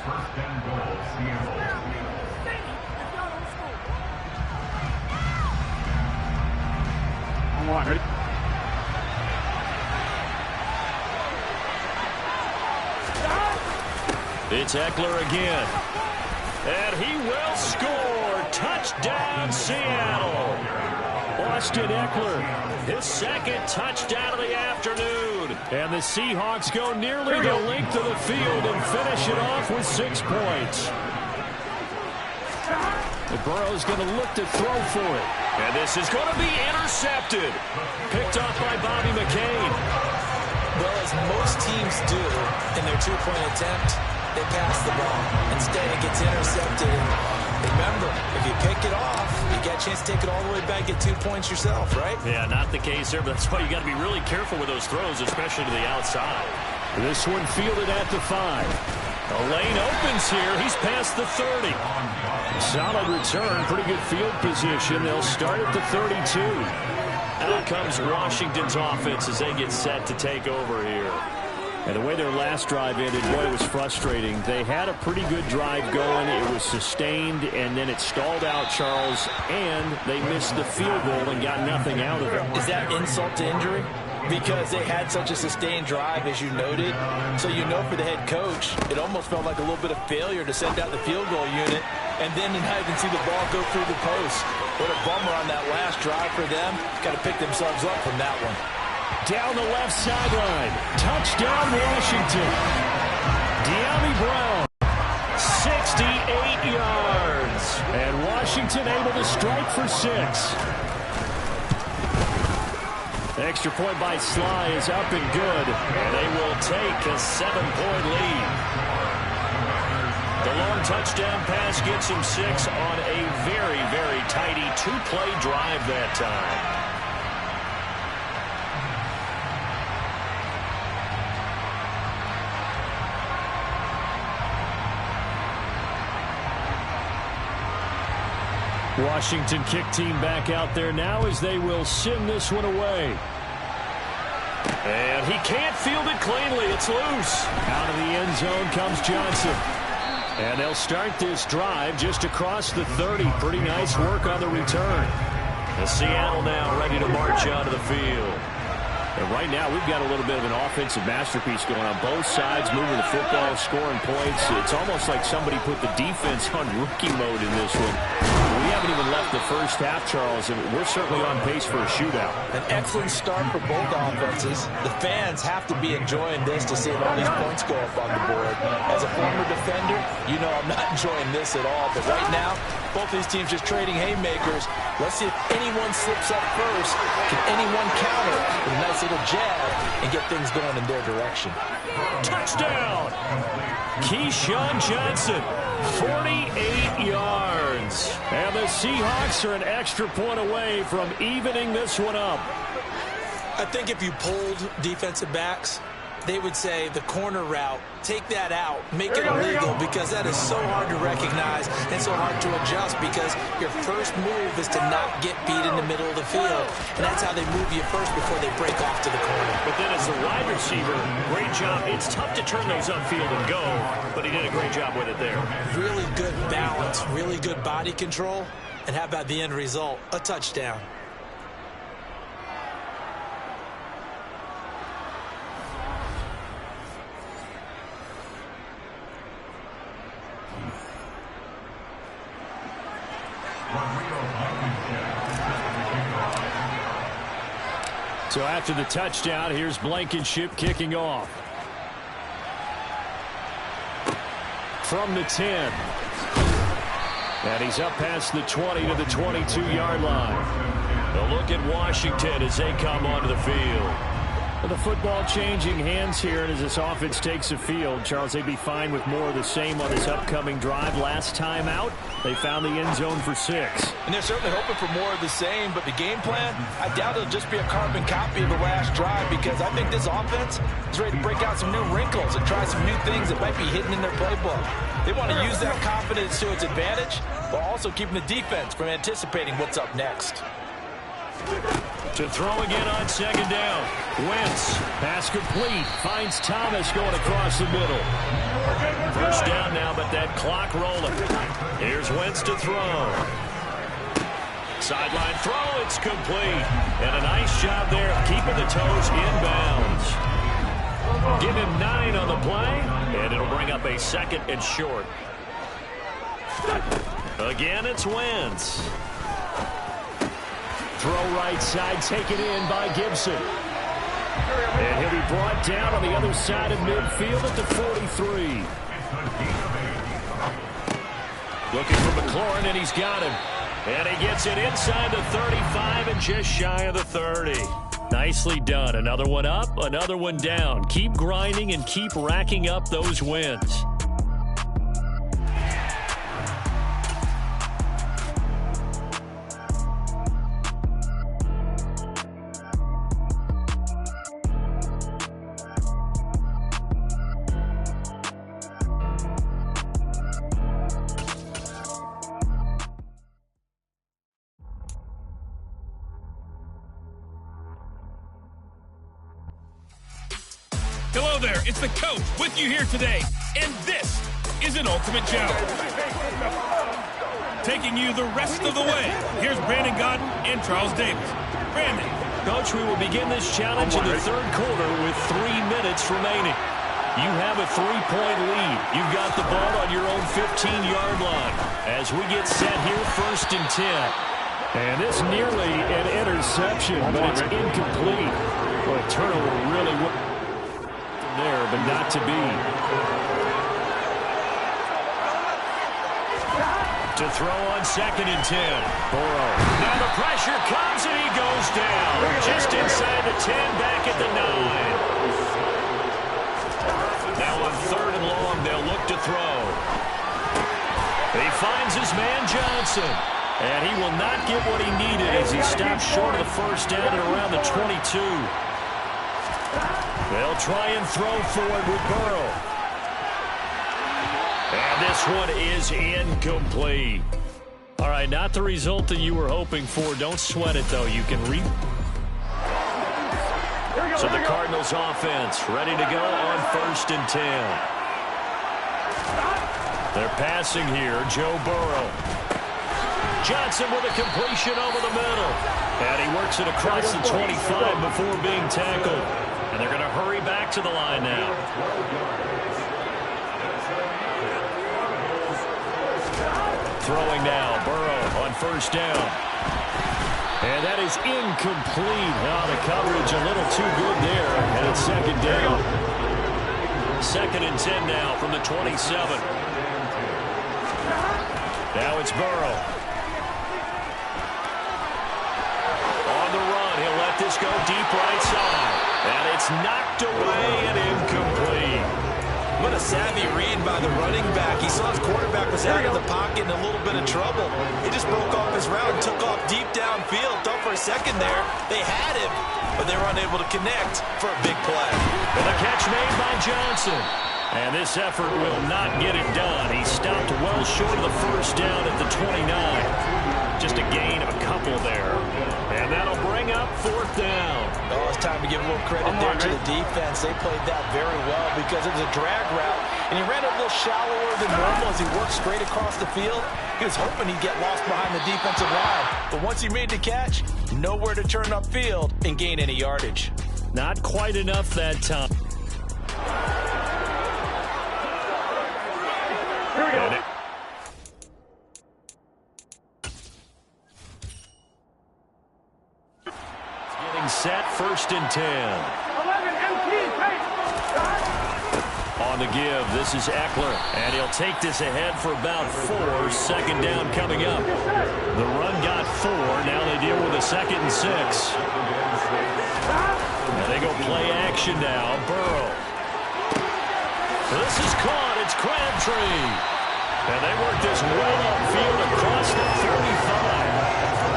Come on, ready? It's Eckler again. And he will score. Touchdown, Seattle. Austin Eckler, his 2nd touchdown of the afternoon. And the Seahawks go nearly the length of the field and finish it off with 6 points. And Burrow's going to look to throw for it. And this is going to be intercepted. Picked off by Bobby McCain. Well, as most teams do in their 2-point attempt, they pass the ball. Instead, it gets intercepted. Remember, if you pick it off, you get a chance to take it all the way back, get 2 points yourself, right? Yeah, not the case there, but that's why you got to be really careful with those throws, especially to the outside. This one fielded at the 5. The lane opens here. He's past the 30. Solid return, pretty good field position. They'll start at the 32. Out comes Washington's offense as they get set to take over here. And the way their last drive ended, boy, it was frustrating. They had a pretty good drive going. It was sustained, and then it stalled out, Charles, and they missed the field goal and got nothing out of it. Is that insult to injury? Because they had such a sustained drive, as you noted. So you know for the head coach, it almost felt like a little bit of failure to send out the field goal unit and then not even see the ball go through the post. What a bummer on that last drive for them. Got to pick themselves up from that one. Down the left sideline. Touchdown, Washington. De'Ami Brown. 68 yards. And Washington able to strike for 6. Extra point by Sly is up and good. And they will take a 7-point lead. The long touchdown pass gets him 6 on a very, very tidy 2-play drive that time. Washington kick team back out there now as they will send this one away. And he can't field it cleanly. It's loose. Out of the end zone comes Johnson. And they'll start this drive just across the 30. Pretty nice work on the return. And Seattle now ready to march out of the field. And right now, we've got a little bit of an offensive masterpiece going on both sides, moving the football, scoring points. It's almost like somebody put the defense on rookie mode in this one. We haven't even left the first half, Charles, and we're certainly on pace for a shootout. An excellent start for both offenses. The fans have to be enjoying this to see all these points go up on the board. As a former defender, you know I'm not enjoying this at all. But right now, both these teams just trading haymakers. Let's see if anyone slips up first. Can anyone counter with a nice little jab and get things going in their direction? Touchdown! Keyshawn Johnson, 48 yards. And the Seahawks are an extra point away from evening this one up. I think if you polled defensive backs, they would say the corner route, take that out, make it illegal, because that is so hard to recognize and so hard to adjust, because your first move is to not get beat in the middle of the field, and that's how they move you first before they break off to the corner. But then as a wide receiver, great job. It's tough to turn those upfield and go, but he did a great job with it there. Really good balance, really good body control, and how about the end result? A touchdown. So after the touchdown, here's Blankenship kicking off. From the 10. And he's up past the 20 to the 22-yard line. A look at Washington as they come onto the field. The football changing hands here, and as this offense takes the field, Charles, they'd be fine with more of the same on this upcoming drive. Last time out, they found the end zone for 6. And they're certainly hoping for more of the same, but the game plan, I doubt it'll just be a carbon copy of the last drive, because I think this offense is ready to break out some new wrinkles and try some new things that might be hidden in their playbook. They want to use that confidence to its advantage, while also keeping the defense from anticipating what's up next. To throw again on second down. Wentz, pass complete, finds Thomas going across the middle. First down now, but that clock rolling. Here's Wentz to throw. Sideline throw, it's complete. And a nice job there of keeping the toes inbounds. Give him 9 on the play, and it'll bring up a second and short. Again, it's Wentz. Throw right side, taken in by Gibson. And he'll be brought down on the other side of midfield at the 43. Looking for McLaurin, and he's got him. And he gets it inside the 35 and just shy of the 30. Nicely done. Another one up, another one down. Keep grinding and keep racking up those wins. Hello there, it's the coach with you here today, and this is an Ultimate Challenge. Taking you the rest of the way, here's Brandon Gaudin and Charles Davis. Brandon. Coach, we will begin this challenge in the third quarter with 3 minutes remaining. You have a 3-point lead. You've got the ball on your own 15-yard line. As we get set here, 1st and 10. And this nearly an interception, but it's incomplete. Well, a turnover really there, but not to be. To throw on 2nd and 10. Burrow. Now the pressure comes and he goes down. Just inside the 10, back at the 9. Now on 3rd and long, they'll look to throw. He finds his man Johnson. And he will not get what he needed as he stops short of the first down at around the 22. They'll try and throw forward with Burrow. And this one is incomplete. All right, not the result that you were hoping for. Don't sweat it, though. You can So the Cardinals offense ready to go on 1st and 10. They're passing here. Joe Burrow. Johnson with a completion over the middle. And he works it across the 25 before being tackled. And they're going to hurry back to the line now. Throwing now. Burrow on 1st down. And that is incomplete. Oh, the coverage a little too good there. And it's 2nd down. 2nd and 10 now from the 27. Now it's Burrow. On the run, he'll let this go deep right side. And it's knocked away and incomplete. What a savvy read by the running back. He saw his quarterback was out of the pocket in a little bit of trouble. He just broke off his route and took off deep downfield. Thought for a second there they had him, but they were unable to connect for a big play. And the catch made by Johnson. And this effort will not get it done. He stopped well short of the first down at the 29. Just a gain of a couple there. And that'll bring up fourth down. Oh, it's time to give a little credit there to the defense. They played that very well because it was a drag route, and he ran a little shallower than normal as he worked straight across the field. He was hoping he'd get lost behind the defensive line, but once he made the catch, nowhere to turn upfield and gain any yardage. Not quite enough that time. Here we go. Set, first and 10. 11 MT, take. On the give, this is Eckler, and he'll take this ahead for about 4. Second down coming up. The run got 4. Now they deal with a 2nd and 6. And they go play action now. Burrow. This is caught. It's Crabtree. And they work this well upfield across the 35.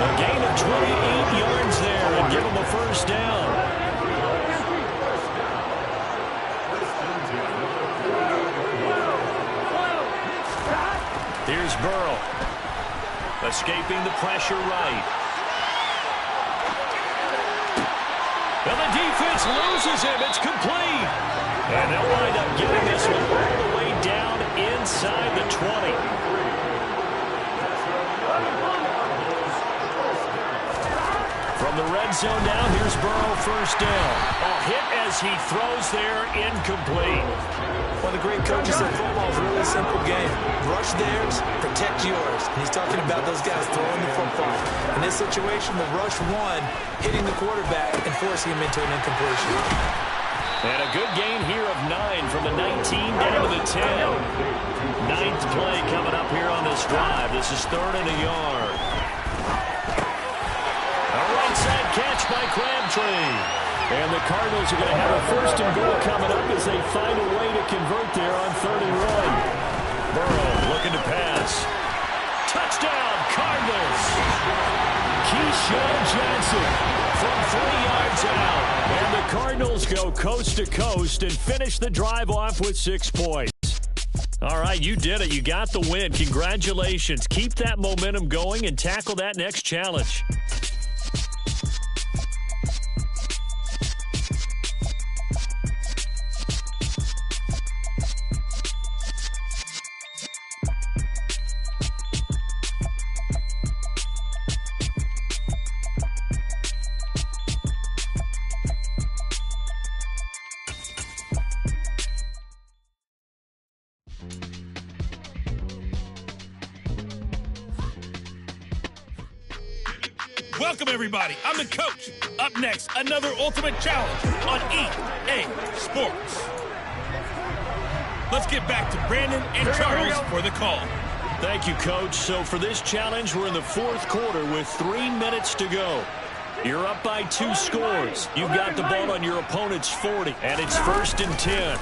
A gain of 28 yards there and give them a first down. Here's Burrow. Escaping the pressure right. And the defense loses him. It's complete. And they'll wind up getting this one all the way down inside the 20. From the red zone now, here's Burrow, first down. A hit as he throws there, incomplete. Well, the great coaches said football is a really simple game. Rush theirs, protect yours. And he's talking about those guys throwing the football. In this situation, the rush one, hitting the quarterback and forcing him into an incompletion. And a good gain here of 9 from the 19 down to the 10. 9th play coming up here on this drive. This is 3rd and a yard. Right-side catch by Crabtree. And the Cardinals are going to have a first and goal coming up as they find a way to convert there on 3rd and 1. Burrow looking to pass. Touchdown, Cardinals. Keyshawn Johnson from 3 yards out. And the Cardinals go coast to coast and finish the drive off with 6 points. All right, you did it. You got the win. Congratulations. Keep that momentum going and tackle that next challenge. Welcome, everybody. I'm the coach. Up next, another Ultimate Challenge on EA Sports. Let's get back to Brandon and Charles for the call. Thank you, Coach. So for this challenge, we're in the 4th quarter with 3 minutes to go. You're up by 2 scores. You've got the ball on your opponent's 40, and it's 1st and 10.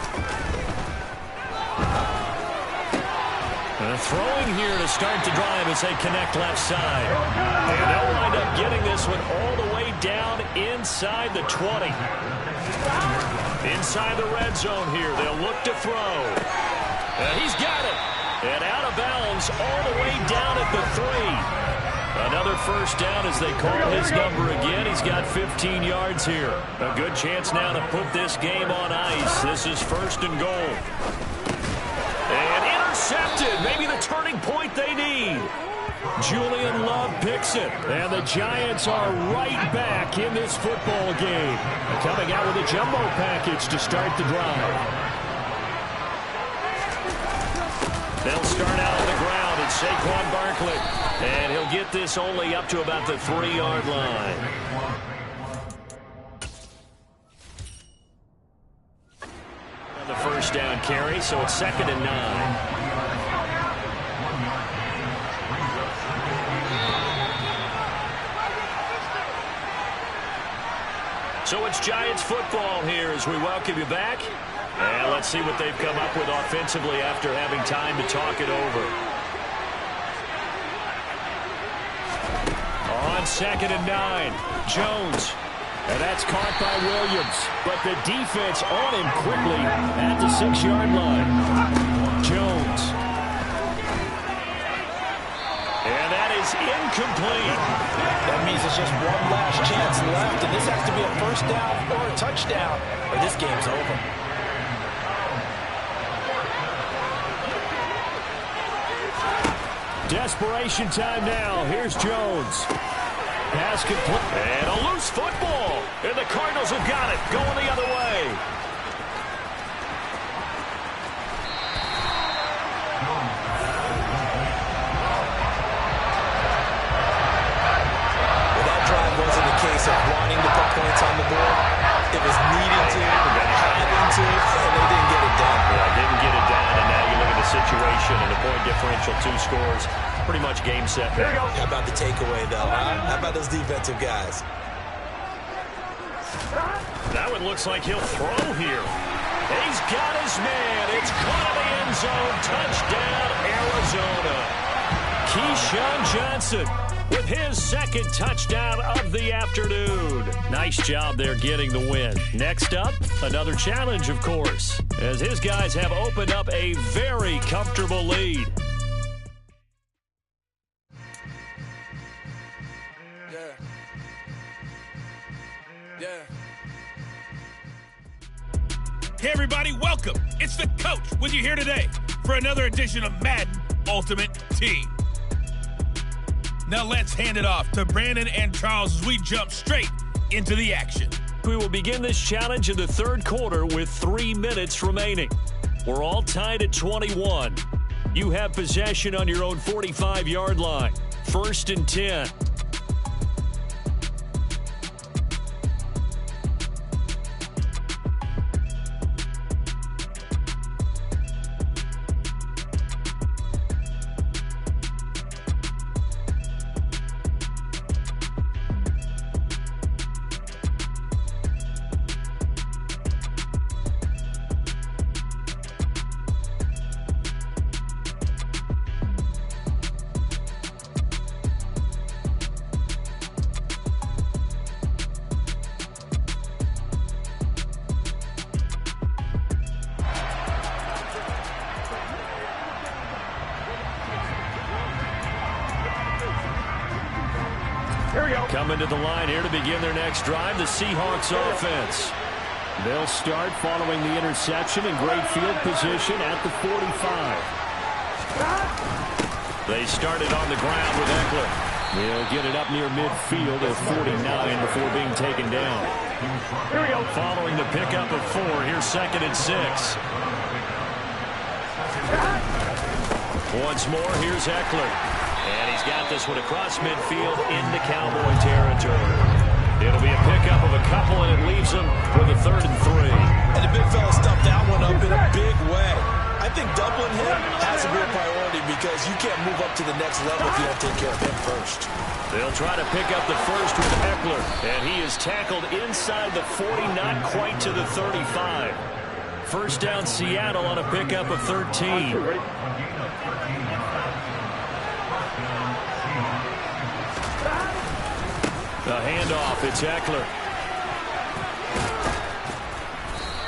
Throwing here to start the drive as they connect left side. And they'll wind up getting this one all the way down inside the 20. Inside the red zone here, they'll look to throw. And he's got it. And out of bounds all the way down at the 3. Another first down as they call his number again. He's got 15 yards here. A good chance now to put this game on ice. This is 1st and goal. And intercepted. Maybe the turning point they need. Julian Love picks it. And the Giants are right back in this football game. Coming out with a jumbo package to start the drive. They'll start out on the ground. It's Saquon Barkley. And he'll get this only up to about the 3-yard line. The first down carry, so it's 2nd and 9. So it's Giants football here as we welcome you back. And let's see what they've come up with offensively after having time to talk it over. On 2nd and 9, Jones. And that's caught by Williams. But the defense on him quickly at the 6-yard line. Jones. And that is incomplete. That means it's just one last chance left, and this has to be a first down or a touchdown, or this game's over. Desperation time now. Here's Jones. Pass complete. And a loose football. And the Cardinals have got it. Going the other way. Well, that drive wasn't a case of wanting to put points on the board. It was needing to, having to, and they didn't get it done. Yeah, didn't get it done, and now you look at the situation and the point differential, 2 scores. Pretty much game set. How about the takeaway, though, huh? How about those defensive guys? That one looks like he'll throw here. He's got his man. It's caught in the end zone. Touchdown, Arizona. Keyshawn Johnson with his 2nd touchdown of the afternoon. Nice job there getting the win. Next up, another challenge, of course, as his guys have opened up a very comfortable lead. Hey, everybody, welcome. It's the coach with you here today for another edition of Madden Ultimate Team. Now let's hand it off to Brandon and Charles as we jump straight into the action. We will begin this challenge in the 3rd quarter with 3 minutes remaining. We're all tied at 21. You have possession on your own 45-yard line. 1st and 10. Coming to the line here to begin their next drive, the Seahawks offense. They'll start following the interception in great field position at the 45. They started on the ground with Eckler. They'll get it up near midfield at 49 before being taken down. Here we go. Following the pickup of 4, here's 2nd and 6. Once more, here's Eckler. And he's got this one across midfield into Cowboy territory. It'll be a pickup of a couple, and it leaves them with a 3rd and 3. And the big fella stuffed that one up in a big way. I think doubling him has a real priority because you can't move up to the next level if you don't take care of him first. They'll try to pick up the first with Eckler, and he is tackled inside the 40, not quite to the 35. First down, Seattle on a pickup of 13. The handoff, it's Eckler.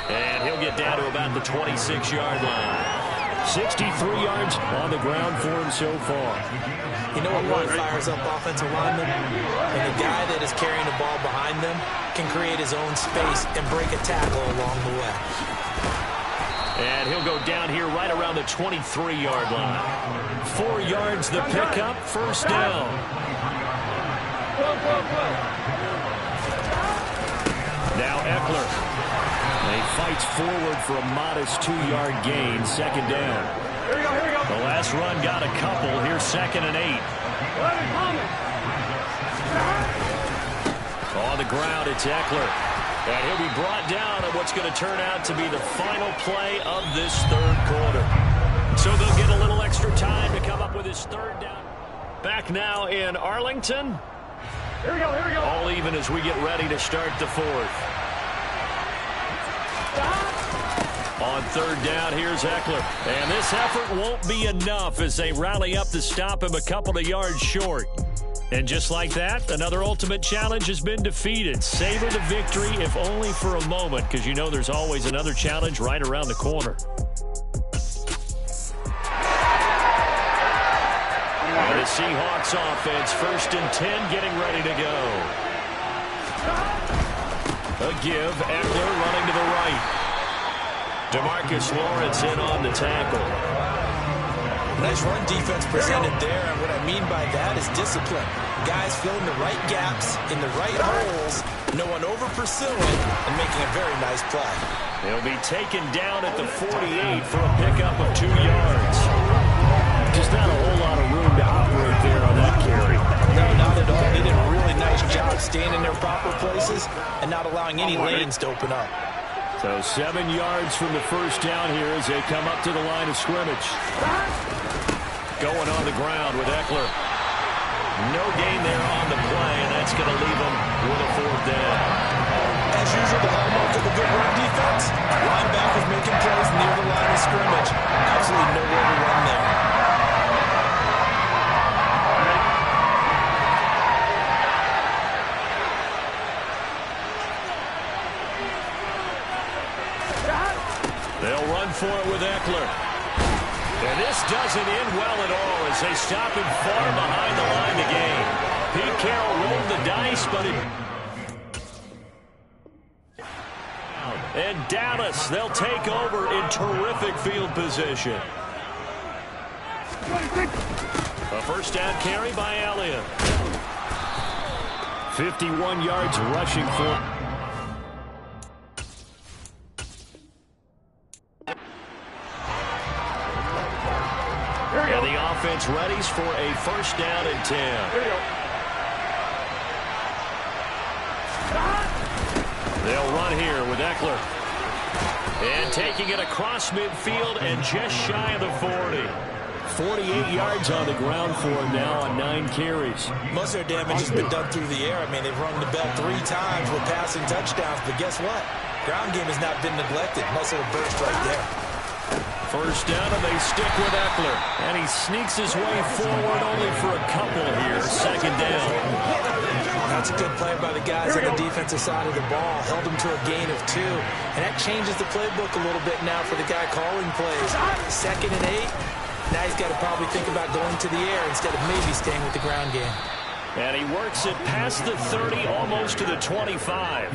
And he'll get down to about the 26-yard line. 63 yards on the ground for him so far. You know what really fires up offensive linemen? When the guy that is carrying the ball behind them can create his own space and break a tackle along the way. And he'll go down here right around the 23-yard line. 4 yards the pickup, first down. Now Eckler. He fights forward for a modest 2-yard gain, second down. Here we go, here we go. The last run got a couple. Here's 2nd and 8. On the ground, it's Eckler. And he'll be brought down at what's going to turn out to be the final play of this 3rd quarter. So they'll get a little extra time to come up with his 3rd down. Back now in Arlington. Here we go, here we go. All even as we get ready to start the 4th. On third down, here's Eckler. And this effort won't be enough as they rally up to stop him a couple of yards short. And just like that, another ultimate challenge has been defeated. Savor the victory, if only for a moment, because you know there's always another challenge right around the corner. And the Seahawks offense, 1st and 10, getting ready to go. A give, Eckler running to the right. DeMarcus Lawrence in on the tackle. Nice run defense presented there, and what I mean by that is discipline. Guys filling the right gaps in the right holes, no one over-pursuing, and making a very nice play. He'll be taken down at the 48 for a pickup of 2 yards. Just not a whole lot of room to operate there on that carry. No, not at all. They did a really nice job staying in their proper places and not allowing any lanes to open up. So 7 yards from the first down here as they come up to the line of scrimmage. Going on the ground with Eckler. No gain there on the play, and that's going to leave him with a 4th down. As usual, the hallmark of a good run defense, linebackers making plays near the line of scrimmage. Absolutely nowhere to run there. They'll run for it with Eckler. And this doesn't end well at all as they stop him far behind the line to gain. Pete Carroll rolled the dice, but and Dallas, they'll take over in terrific field position. A first down carry by Elliott. 51 yards rushing for. And the offense readies for a first down and 10. They'll run here with Eckler. And taking it across midfield and just shy of the 40. 48 yards on the ground for him now on 9 carries. Most of their damage has been done through the air. I mean, they've rung the bell 3 times with passing touchdowns, but guess what? Ground game has not been neglected. Muscle burst right there. First down, and they stick with Eckler. And he sneaks his way forward only for a couple here. 2nd down. That's a good play by the guys on the defensive side of the ball. Held them to a gain of 2. And that changes the playbook a little bit now for the guy calling plays. 2nd and 8. Now he's got to probably think about going to the air instead of maybe staying with the ground game. And he works it past the 30, almost to the 25.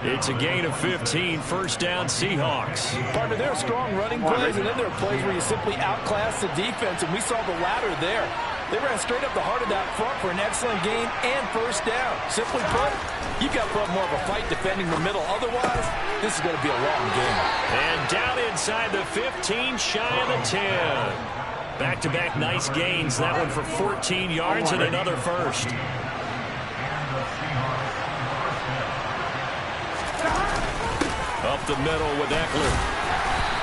It's a gain of 15, first down Seahawks. Partner, there are strong running plays, and then there are plays where you simply outclass the defense, and we saw the latter there. They ran straight up the heart of that front for an excellent gain and first down. Simply put, you've got to put up more of a fight defending the middle. Otherwise, this is going to be a long game. And down inside the 15, shy of the 10. Back-to-back nice gains. That one for 14 yards and another first. Up the middle with Eckler.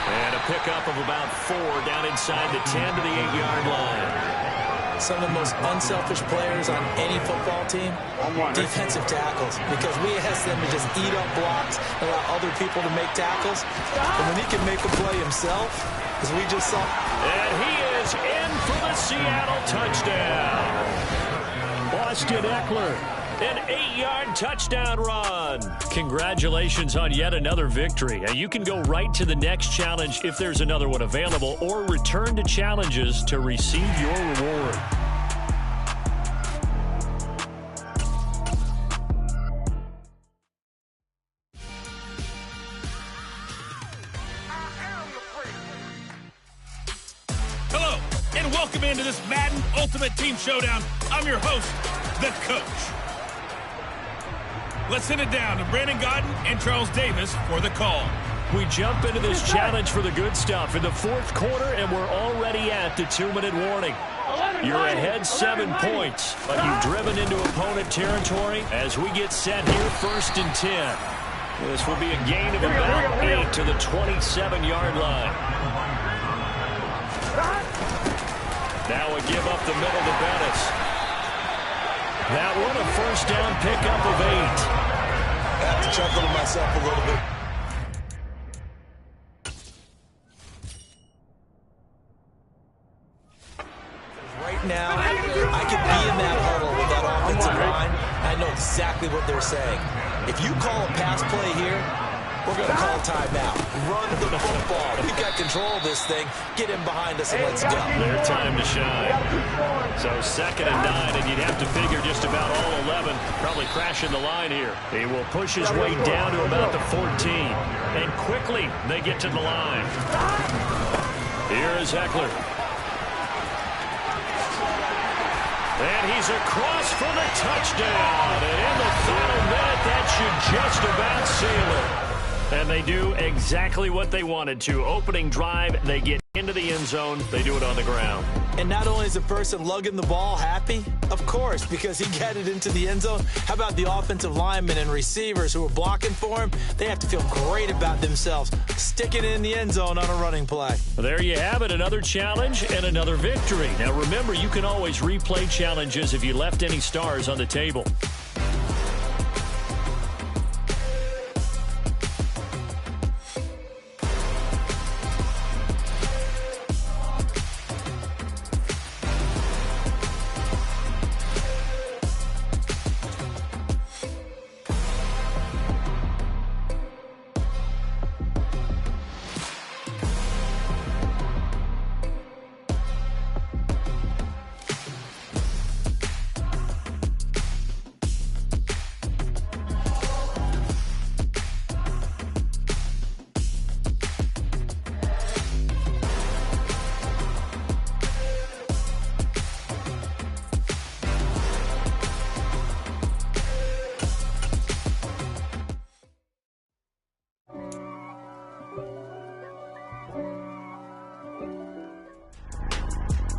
And a pickup of about 4 down inside the 10 to the 8-yard line. Some of the most unselfish players on any football team, defensive tackles, because we ask them to just eat up blocks, allow other people to make tackles. And when he can make a play himself, as we just saw. And he is in for the Seattle touchdown. Austin Eckler, an 8-yard touchdown run. Congratulations on yet another victory. Now you can go right to the next challenge if there's another one available, or return to challenges to receive your reward. Hello, and welcome into this Madden Ultimate Team Showdown. I'm your host, The Coach. Let's send it down to Brandon Gaudin and Charles Davis for the call. We jump into this challenge for the good stuff in the 4th quarter, and we're already at the 2-minute warning. You're ahead 7 points, but you've driven into opponent territory as we get set here 1st and 10. This will be a gain of about 8 to the 27-yard line. Now a give up the middle to Bettis. That one a first down pickup of 8. I have to chuckle to myself a little bit. now, I could be in that huddle with that offensive line. I know exactly what they're saying. If you call a pass play here, we're going to call timeout. Run the football. We've got control of this thing. Get him behind us and let's go. Their time to shine. So 2nd and 9, and you'd have to figure just about all 11 probably crashing the line here. He will push his way down to about the 14. And quickly they get to the line. Here is Ekeler. And he's across for the touchdown. And in the final minute, that should just about seal it. And they do exactly what they wanted to. Opening drive, they get into the end zone. They do it on the ground. And not only is the person lugging the ball happy, of course, because he got it into the end zone. How about the offensive linemen and receivers who are blocking for him? They have to feel great about themselves, sticking it in the end zone on a running play. There you have it, another challenge and another victory. Now remember, you can always replay challenges if you left any stars on the table.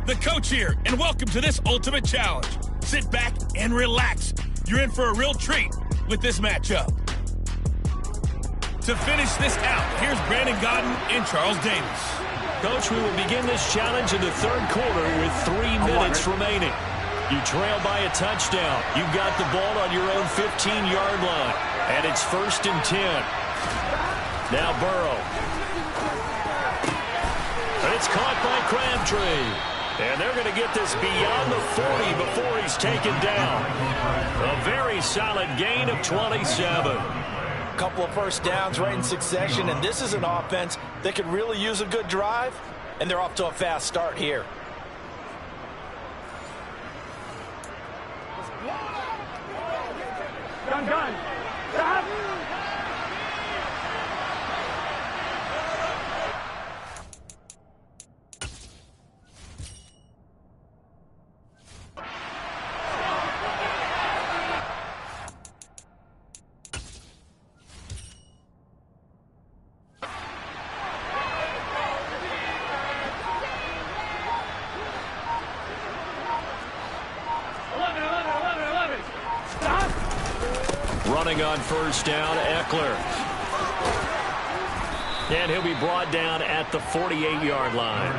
The coach here, and welcome to this Ultimate Challenge. Sit back and relax. You're in for a real treat with this matchup. To finish this out, here's Brandon Gaudin and Charles Davis. Coach, we will begin this challenge in the 3rd quarter with 3 minutes remaining. You trail by a touchdown. You've got the ball on your own 15-yard line, and it's 1st and 10. Now Burrow. And it's caught by Crabtree. And they're going to get this beyond the 40 before he's taken down. A very solid gain of 27. Couple of first downs right in succession, and this is an offense that could really use a good drive, and they're off to a fast start here. Gun. Stop. Running on first down, Ekeler. And he'll be brought down at the 48-yard line.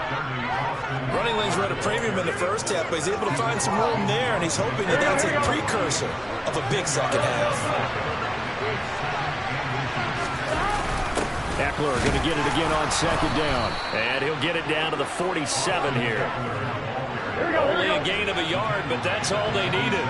Running lanes were at a premium in the first half, but he's able to find some room there, and he's hoping that that's a precursor of a big second half. Ekeler going to get it again on 2nd down. And he'll get it down to the 47 here. Only a gain of a yard, but that's all they needed.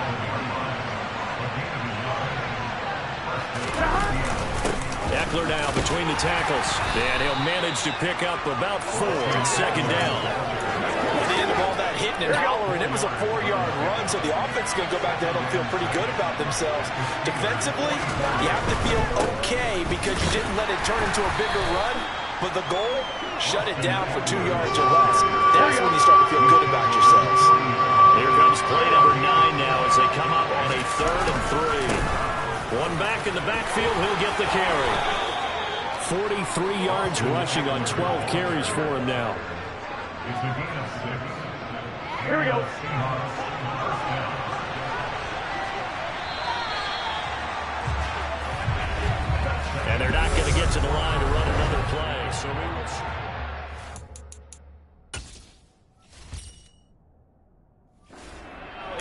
Ekeler now between the tackles. And he'll manage to pick up about 4 on 2nd down. At the end of all that hitting and hollering, it was a 4-yard run, so the offense is going to go back there and feel pretty good about themselves. Defensively, you have to feel okay because you didn't let it turn into a bigger run, but the goal, shut it down for 2 yards or less. That's when you start to feel good about yourselves. Here comes play number 9 now as they come up on a 3rd and 3. One back in the backfield, he'll get the carry. 43 yards rushing on 12 carries for him now. Here we go. And they're not going to get to the line to run another play. So we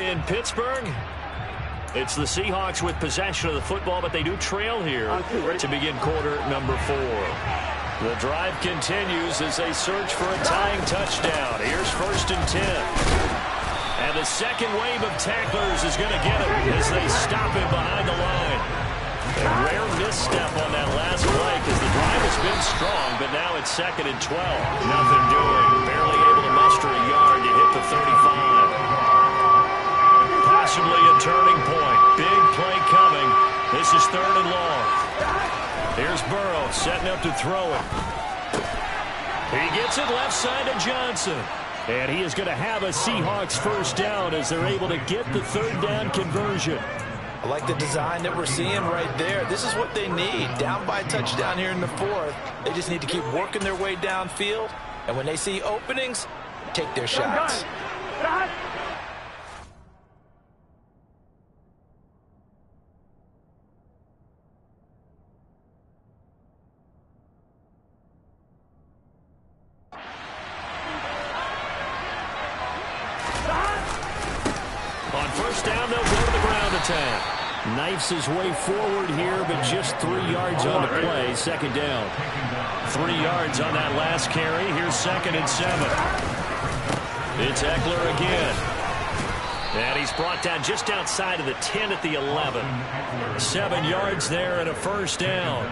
will... In Pittsburgh, it's the Seahawks with possession of the football, but they do trail here to begin quarter number 4. The drive continues as they search for a tying touchdown. Here's 1st and 10. And the second wave of tacklers is going to get him as they stop him behind the line. A rare misstep on that last play because the drive has been strong, but now it's 2nd and 12. Nothing doing. Barely able to muster a yard to hit the 35. Possibly a turning point. Big play coming. This is 3rd and long. Here's Burrow setting up to throw it. He gets it left side to Johnson. And he is going to have a Seahawks first down as they're able to get the 3rd down conversion. I like the design that we're seeing right there. This is what they need. Down by a touchdown here in the 4th. They just need to keep working their way downfield. And when they see openings, take their shots. On first down, they'll go to the ground attack. Knifes his way forward here, but just 3 yards on the play. 2nd down. 3 yards on that last carry. Here's 2nd and 7. It's Eckler again. And he's brought down just outside of the 10 at the 11. 7 yards there and a first down.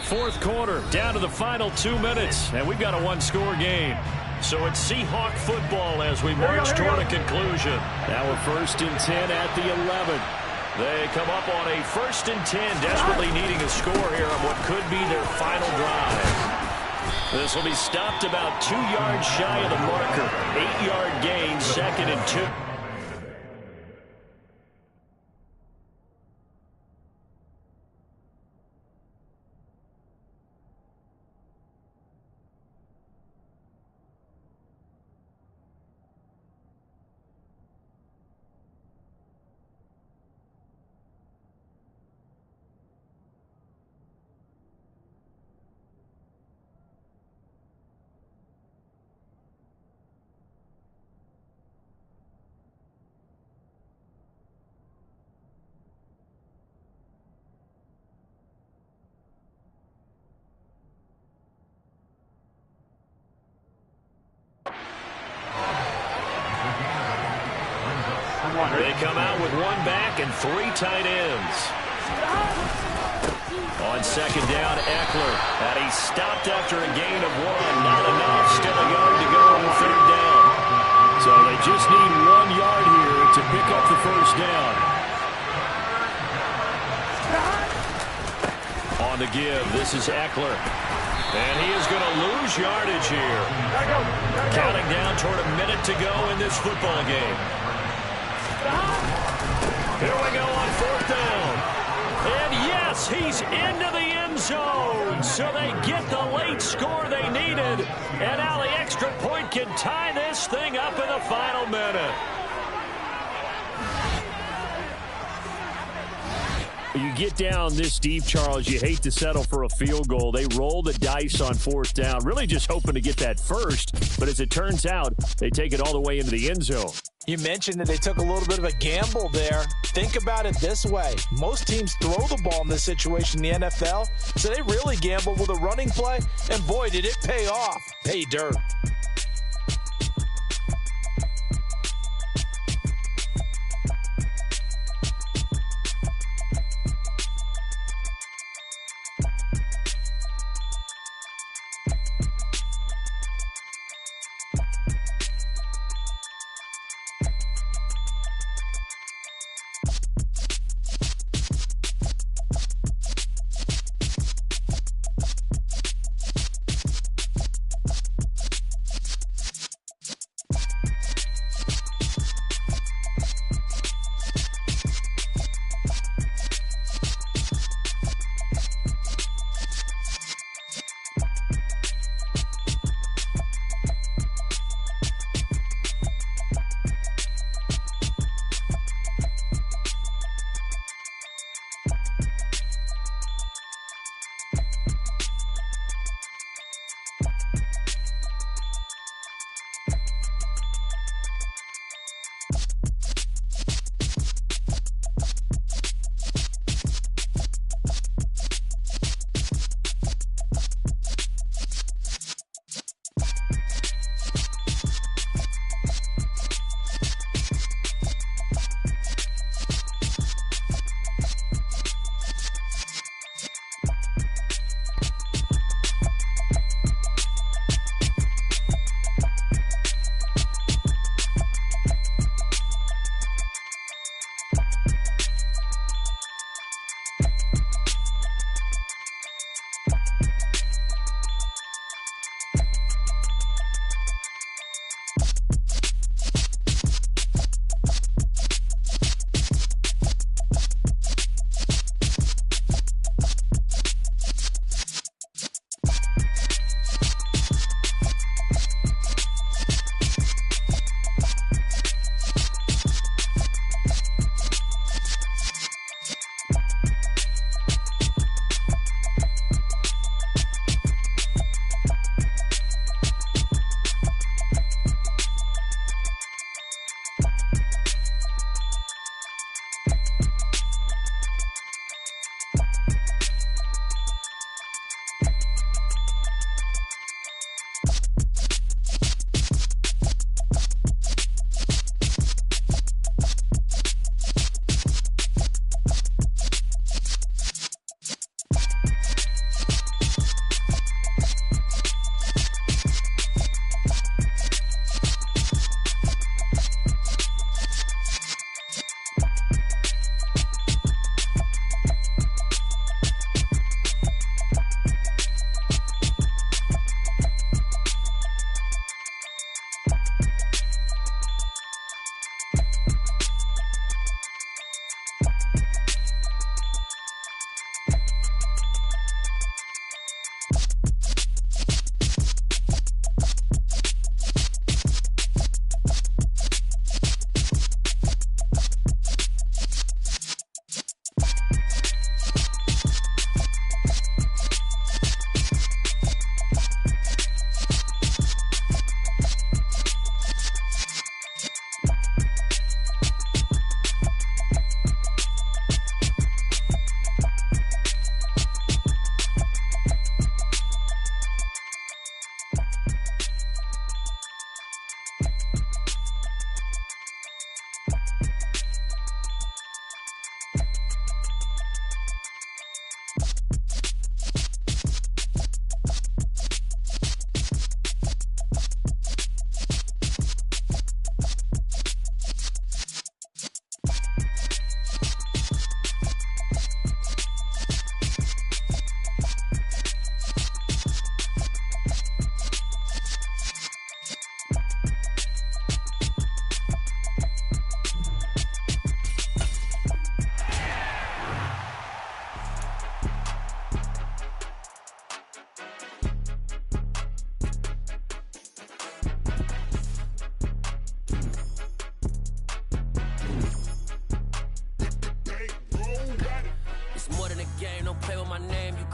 Fourth quarter, down to the final 2 minutes, and we've got a 1-score game. So it's Seahawk football as we march toward a conclusion. Now we're 1st and 10 at the 11. They come up on a 1st and 10, desperately needing a score here on what could be their final drive. This will be stopped about 2 yards shy of the marker. 8-yard gain, 2nd and 2. They come out with 1 back and 3 tight ends. On 2nd down, Eckler. And he stopped after a gain of 1. Not enough. Still a yard to go on 3rd down. So they just need 1 yard here to pick up the first down. On the give, this is Eckler. And he is going to lose yardage here. Counting down toward a minute to go in this football game. Here we go on 4th down. And yes, he's into the end zone. So they get the late score they needed. And now the extra point can tie this thing up in the final minute. You get down this deep, Charles, you hate to settle for a field goal. They roll the dice on 4th down, really just hoping to get that first. But as it turns out, they take it all the way into the end zone. You mentioned that they took a little bit of a gamble there. Think about it this way. Most teams throw the ball in this situation in the NFL, so they really gamble with a running play, and boy, did it pay off. Pay dirt.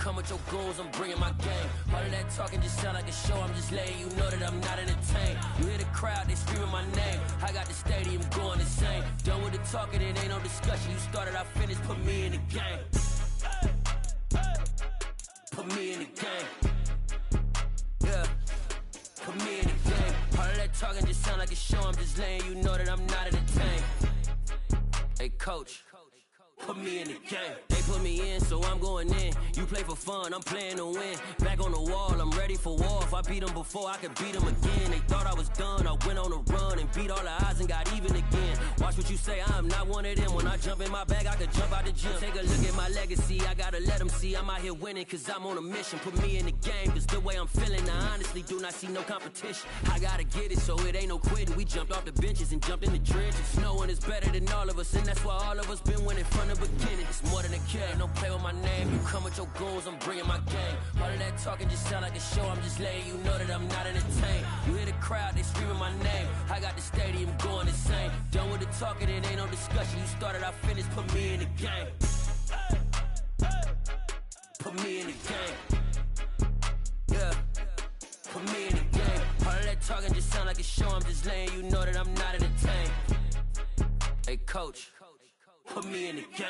come with your goons, I'm bringing my gang. All of that talking just sound like a show, I'm just letting you know that I'm not entertained. You hear the crowd, they screaming my name. I got the stadium going insane. Done with the talking, it ain't no discussion. You started, I finished, put me in the game. Put me in the game. Yeah. Put me in the game. All of that talking just sound like a show, I'm just letting you know that I'm not entertained. Hey, coach. Put me in the game. They put me in, so I'm going in. You play for fun, I'm playing to win. Back on the wall, I'm ready for war. If I beat them before, I could beat them again. They thought I was done, I went on a run and beat all the odds and got even again. Watch what you say, I'm not one of them. When I jump in my bag, I could jump out the gym. Take a look at my legacy, I gotta let them see I'm out here winning, cause I'm on a mission. Put me in the game, cause the way I'm feeling, I honestly do not see no competition. I gotta get it, so it ain't no quitting. We jumped off the benches and jumped in the trenches. No one is better than all of us, and that's why all of us been winning from the beginning. It's more than a kid, don't play with my name. You come with your goons, I'm bringing my game. All of that talking just sound like a show, I'm just letting you know that I'm not entertained. You hear the crowd, they screaming my name. I got the stadium going insane. Done with the talking, it ain't no discussion. You started, I finished, put me in the game. Put me in the game. Yeah. Put me in the game. All of that talking just sound like a show, I'm just letting you know that I'm not entertained. Hey, coach. Put me in the game.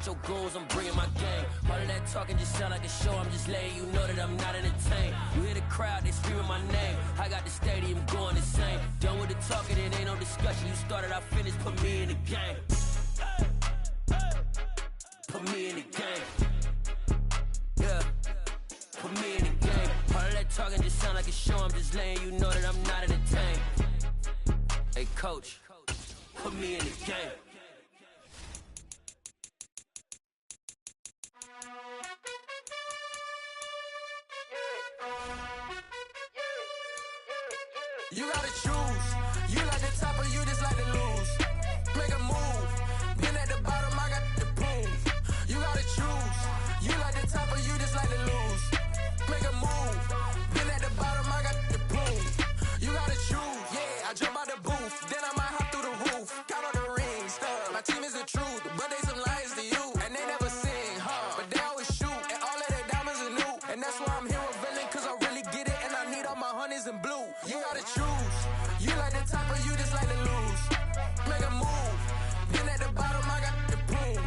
Your goals, I'm bringing my game. All of that talking just sound like a show, I'm just letting you know that I'm not entertained. You hear the crowd, they screaming my name. I got the stadium going insane. Done with the talking, it ain't no discussion. You started, I finished, put me in the game. Put me in the game. Yeah. Put me in the game. All of that talking just sound like a show, I'm just letting you know that I'm not entertained. Hey, coach, put me in the game. You gotta choose. You like the top or you just like to lose. Make a move. Been at the bottom, I got the prove. You gotta choose. You like the top or you just like to lose. Make a move. Been at the bottom, I got the prove. You gotta choose. Yeah, I jump out the booth, then I might hop through the roof. Count on the rings, my team is the truth, but they some liars to you, and they never sing, but they always shoot, and all of their diamonds are new, and that's why I'm here with Villain, cause I really get it, and I need all my honeys in blue. You gotta choose. You like the top or you just like to lose. Make a move. Been at the bottom, I got the proof.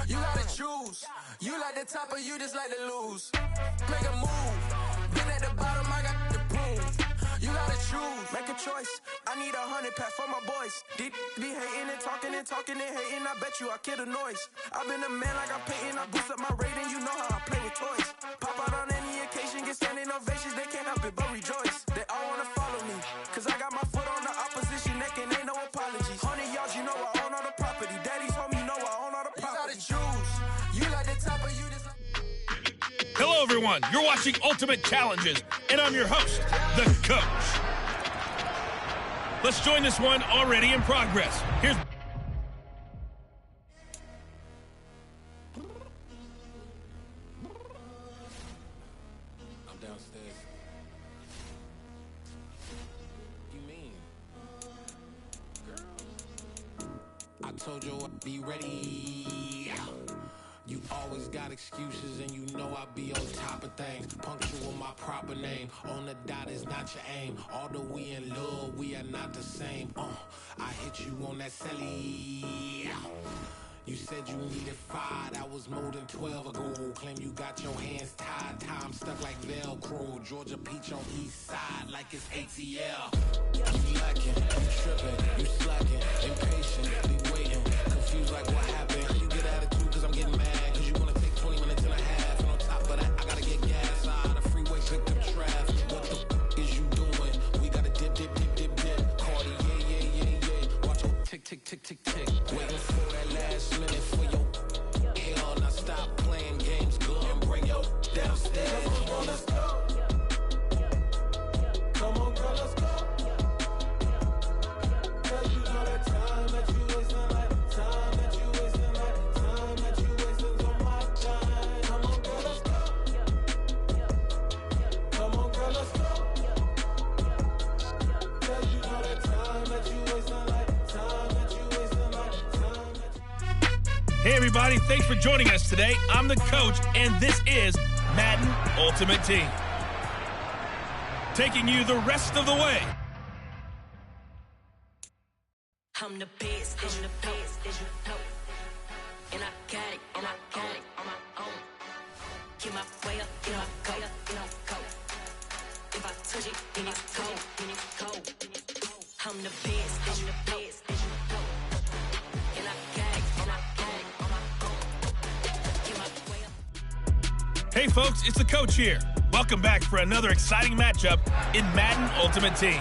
You gotta choose. You like the top or you just like to lose. Make a move. Been at the bottom, I got the proof. You gotta choose. Make a choice. I need 100 pack for my boys. Deep be hating and talking and hating. I bet you I kill the noise. I've been a man like I'm painting. I boost up my rating. You know how I play with toys. Pop out on any occasion, get standing ovations. They can't help it but rejoice. They all wanna follow me, cause I got my foot on the opposition neck and ain't no apologies. 100 yards, you know I own all the property. Daddy's home, you know I own all the property. You gotta choose. You like the top or you just like... Hello, everyone. You're watching Ultimate Challenges, and I'm your host, The Coach. Let's join this one already in progress. Here's... I'm downstairs. You mean? Girl. I told you I'd be ready. You always got excuses and you know I be on top of things. Punctual my proper name. On the dot is not your aim. Although we in love, we are not the same. I hit you on that celly. You said you needed 5, that was more than 12 ago. Claim you got your hands tied, time stuck like Velcro. Georgia Peach on east side like it's ATL. You lacking, you tripping, you slacking, impatient, be waiting, confused like what happened. You get attitude cause I'm getting mad, cause you wanna take 20 minutes and a half. And on top of that, I gotta get gas out of the freeway, victim traffic. What the f is you doing? We gotta dip, dip, dip, dip, dip. Cardi, yeah. Watch your tick, tick, tick, tick, tick. Waiting for that last minute for your hell. Now stop playing games. everybody. Thanks for joining us today. I'm the coach, and this is Madden Ultimate Team. Taking you the rest of the way. I'm the best, as you know. And I got it on my own. Get my way up, get my go. If I touch it, then it's cold. I'm the best, as you know. And I got it on my own. Get my way up. Hey folks, it's the coach here. Welcome back for another exciting matchup in Madden Ultimate Team.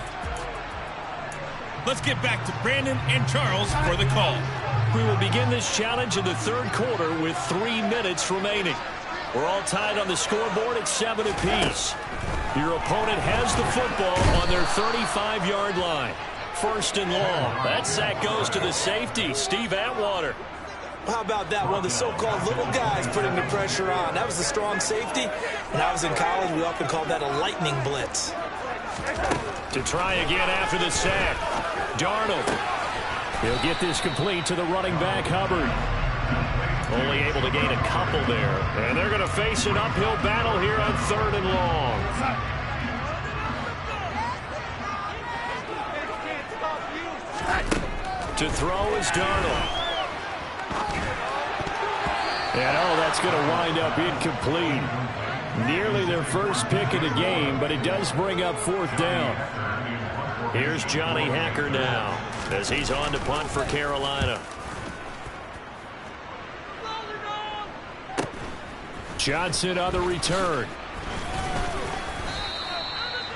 Let's get back to Brandon and Charles for the call. We will begin this challenge in the third quarter with 3 minutes remaining. We're all tied on the scoreboard at 7 apiece. Your opponent has the football on their 35-yard line. First and long. That sack goes to the safety, Steve Atwater. How about that? One of the so-called little guys putting the pressure on. That was the strong safety. When I was in college, we often called that a lightning blitz. To try again after the sack. Darnold. He'll get this complete to the running back, Hubbard. Only able to gain a couple there. And they're going to face an uphill battle here on 3rd and long. To throw is Darnold. And that's going to wind up incomplete. Nearly their first pick of the game, but it does bring up 4th down. Here's Johnny Hacker now as he's on to punt for Carolina. Johnson on the return.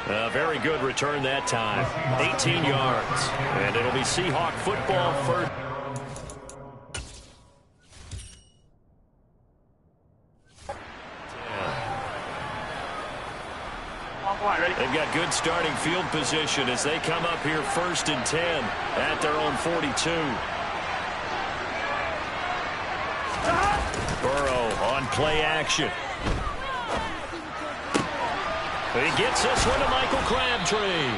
A very good return that time. 18 yards. And it'll be Seahawk football for... They've got good starting field position as they come up here 1st and 10 at their own 42. Burrow on play action. He gets this one to Michael Crabtree.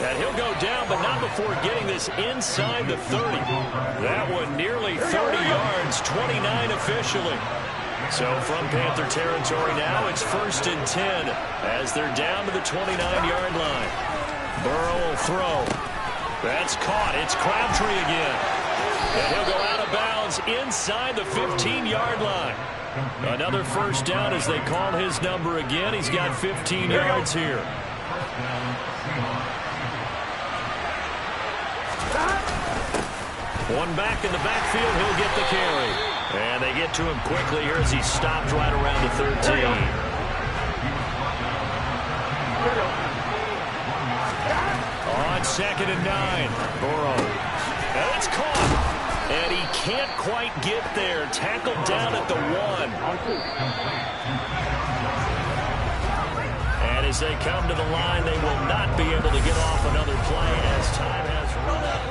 And he'll go down, but not before getting this inside the 30. That one nearly 30 yards, 29 officially. So from Panther territory now, it's 1st and 10 as they're down to the 29-yard line. Burrow will throw. That's caught. It's Crabtree again. And he'll go out of bounds inside the 15-yard line. Another first down as they call his number again. He's got 15 yards here. One back in the backfield. He'll get the carry. And they get to him quickly here as he stopped right around the 13. On 2nd and 9. Burrow. And it's caught. And he can't quite get there. Tackled down at the 1. And as they come to the line, they will not be able to get off another play as time has run out.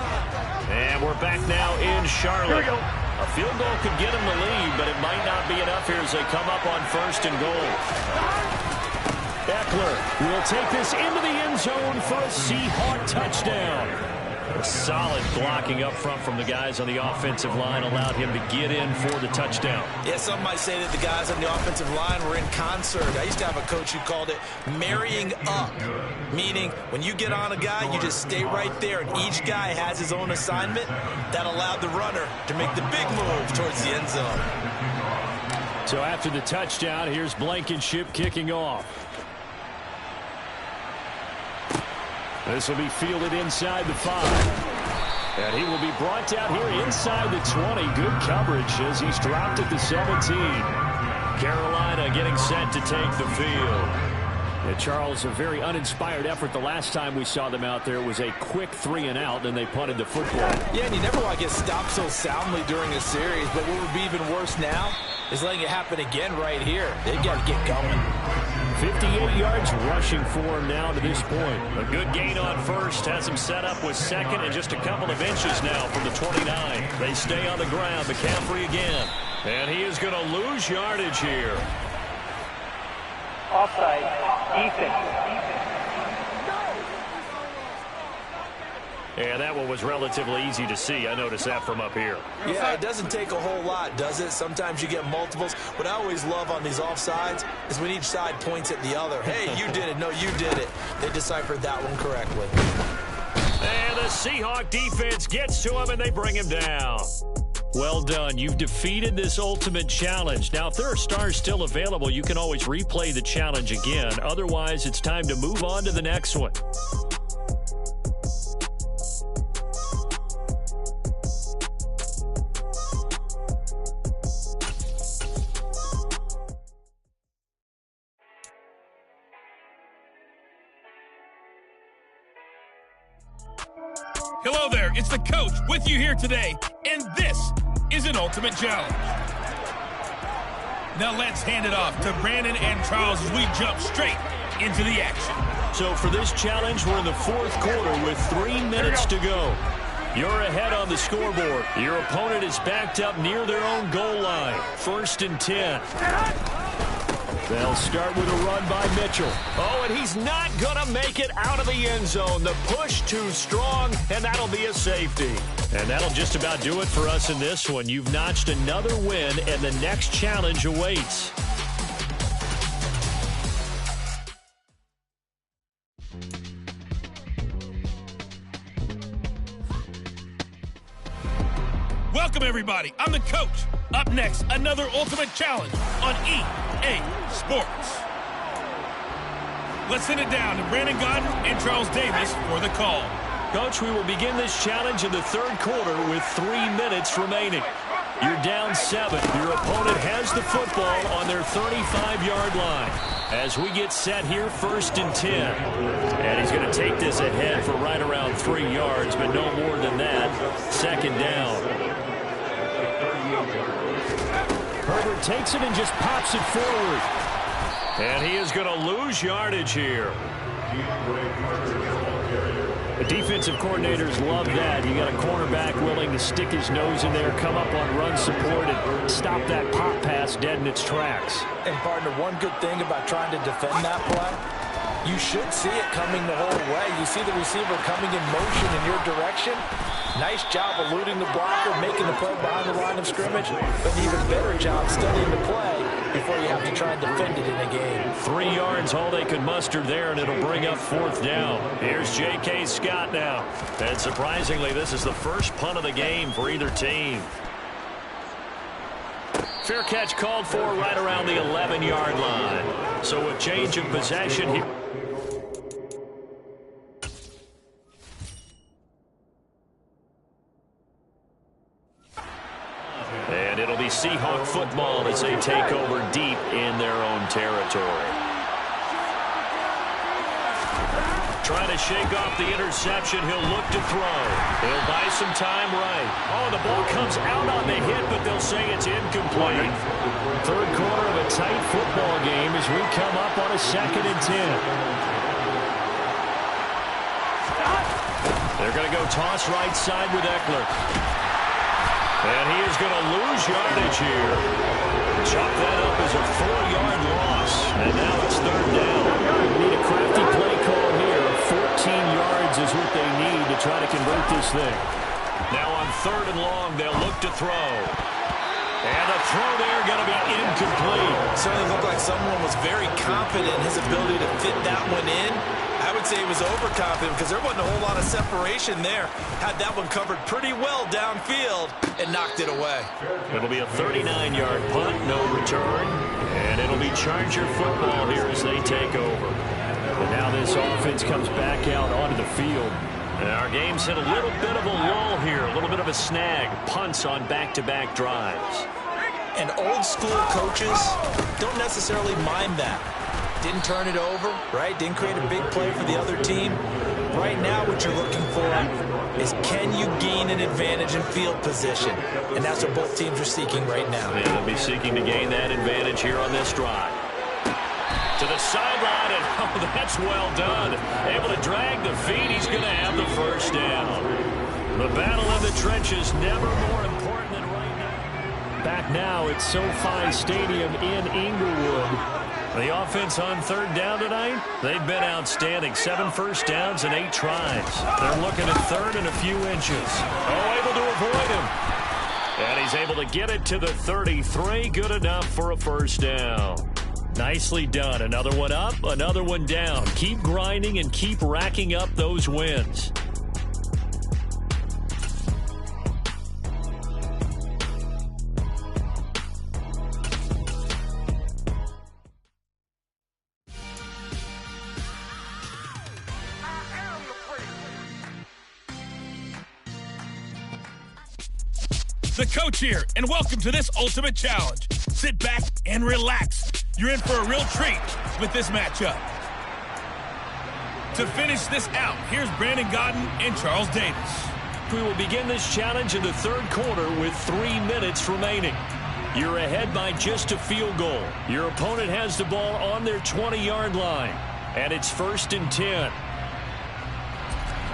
And we're back now in Charlotte. A field goal could get him the lead, but it might not be enough here as they come up on 1st and goal. Eckler will take this into the end zone for a Seahawk touchdown. A solid blocking up front from the guys on the offensive line allowed him to get in for the touchdown. Yeah, some might say that the guys on the offensive line were in concert. I used to have a coach who called it marrying up, meaning when you get on a guy, you just stay right there, and each guy has his own assignment. That allowed the runner to make the big move towards the end zone. So after the touchdown, here's Blankenship kicking off. This will be fielded inside the 5. And he will be brought down here inside the 20. Good coverage as he's dropped at the 17. Carolina getting set to take the field. Yeah, Charles, a very uninspired effort the last time we saw them out there. It was a quick 3-and-out, and they punted the football. Yeah, and you never want to get stopped so soundly during a series, but what would be even worse now is letting it happen again right here. They've got to get going. 58 yards rushing for him now to this point. A good gain on first has him set up with 2nd and just a couple of inches now from the 29. They stay on the ground. McCaffrey again. And he is going to lose yardage here. Offside. Ethan. And that one was relatively easy to see. I noticed that from up here. Yeah, it doesn't take a whole lot, does it? Sometimes you get multiples. What I always love on these offsides is when each side points at the other. Hey, you did it. No, you did it. They deciphered that one correctly. And the Seahawk defense gets to him, and they bring him down. Well done. You've defeated this ultimate challenge. Now, if there are stars still available, you can always replay the challenge again. Otherwise, it's time to move on to the next one. Hello there, it's the coach with you here today, and this is an ultimate challenge. Now let's hand it off to Brandon and Charles as we jump straight into the action. So for this challenge, we're in the fourth quarter with 3 minutes to go. You're ahead on the scoreboard. Your opponent is backed up near their own goal line. 1st and 10. They'll start with a run by Mitchell. Oh, and he's not going to make it out of the end zone. The push too strong, and that'll be a safety. And that'll just about do it for us in this one. You've notched another win, and the next challenge awaits. Welcome, everybody. I'm the coach. Up next, another ultimate challenge on EA Sports. Let's send it down to Brandon Gaudin and Charles Davis for the call. Coach, we will begin this challenge in the third quarter with 3 minutes remaining. You're down 7. Your opponent has the football on their 35-yard line. As we get set here, 1st and 10. And he's going to take this ahead for right around 3 yards, but no more than that. 2nd down. Herbert takes it and just pops it forward. And he is going to lose yardage here. The defensive coordinators love that. You got a cornerback willing to stick his nose in there, come up on run support, and stop that pop pass dead in its tracks. And, partner, one good thing about trying to defend that play, you should see it coming the whole way. You see the receiver coming in motion in your direction. Nice job eluding the blocker, making the play behind the line of scrimmage, but an even better job studying the play before you have to try and defend it in a game. 3 yards, all they could muster there, and it'll bring up 4th down. Here's J.K. Scott now. And surprisingly, this is the first punt of the game for either team. Fair catch called for right around the 11-yard line. So a change of possession here. And it'll be Seahawk football as they take over deep in their own territory. Trying to shake off the interception. He'll look to throw. He'll buy some time right. Oh, the ball comes out on the hit, but they'll say it's incomplete. Third quarter of a tight football game as we come up on a 2nd and 10. They're going to go toss right side with Eckler. And he is going to lose yardage here. Chop that up as a 4-yard loss. And now it's 3rd down. Need a crafty play call here. 14 yards is what they need to try to convert this thing. Now on 3rd and long, they'll look to throw. And the throw there going to be incomplete. Certainly looked like someone was very confident in his ability to fit that one in. I would say he was overconfident because there wasn't a whole lot of separation there. Had that one covered pretty well downfield and knocked it away. It'll be a 39-yard punt, no return. And it'll be Charger football here as they take over. And now this offense comes back out onto the field. And our game's hit a little bit of a lull here, a little bit of a snag. Punts on back-to-back drives. And old school coaches don't necessarily mind that. Didn't turn it over, right? Didn't create a big play for the other team. Right now what you're looking for is can you gain an advantage in field position? And that's what both teams are seeking right now. And they'll be seeking to gain that advantage here on this drive. To the sideline, and oh, that's well done. Able to drag the feet. He's going to have the 1st down. The battle in the trenches, never more important than right now. Back now at SoFi Stadium in Inglewood. The offense on third down tonight, they've been outstanding. 7 first downs and 8 tries. They're looking at third and a few inches. Oh, able to avoid him. And he's able to get it to the 33. Good enough for a first down. Nicely done. Another one up, another one down. Keep grinding and keep racking up those wins. The coach here, and welcome to this Ultimate Challenge. Sit back and relax. You're in for a real treat with this matchup. To finish this out, here's Brandon Gaudin and Charles Davis. We will begin this challenge in the third quarter with 3 minutes remaining. You're ahead by just a field goal. Your opponent has the ball on their 20-yard line, and it's 1st and 10.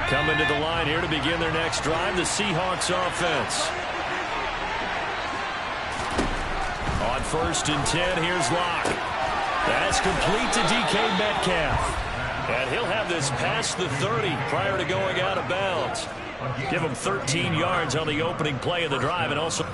Coming to the line here to begin their next drive, the Seahawks offense. On 1st and 10, here's Locke. That's complete to DK Metcalf. And he'll have this past the 30 prior to going out of bounds. Give him 13 yards on the opening play of the drive, and also...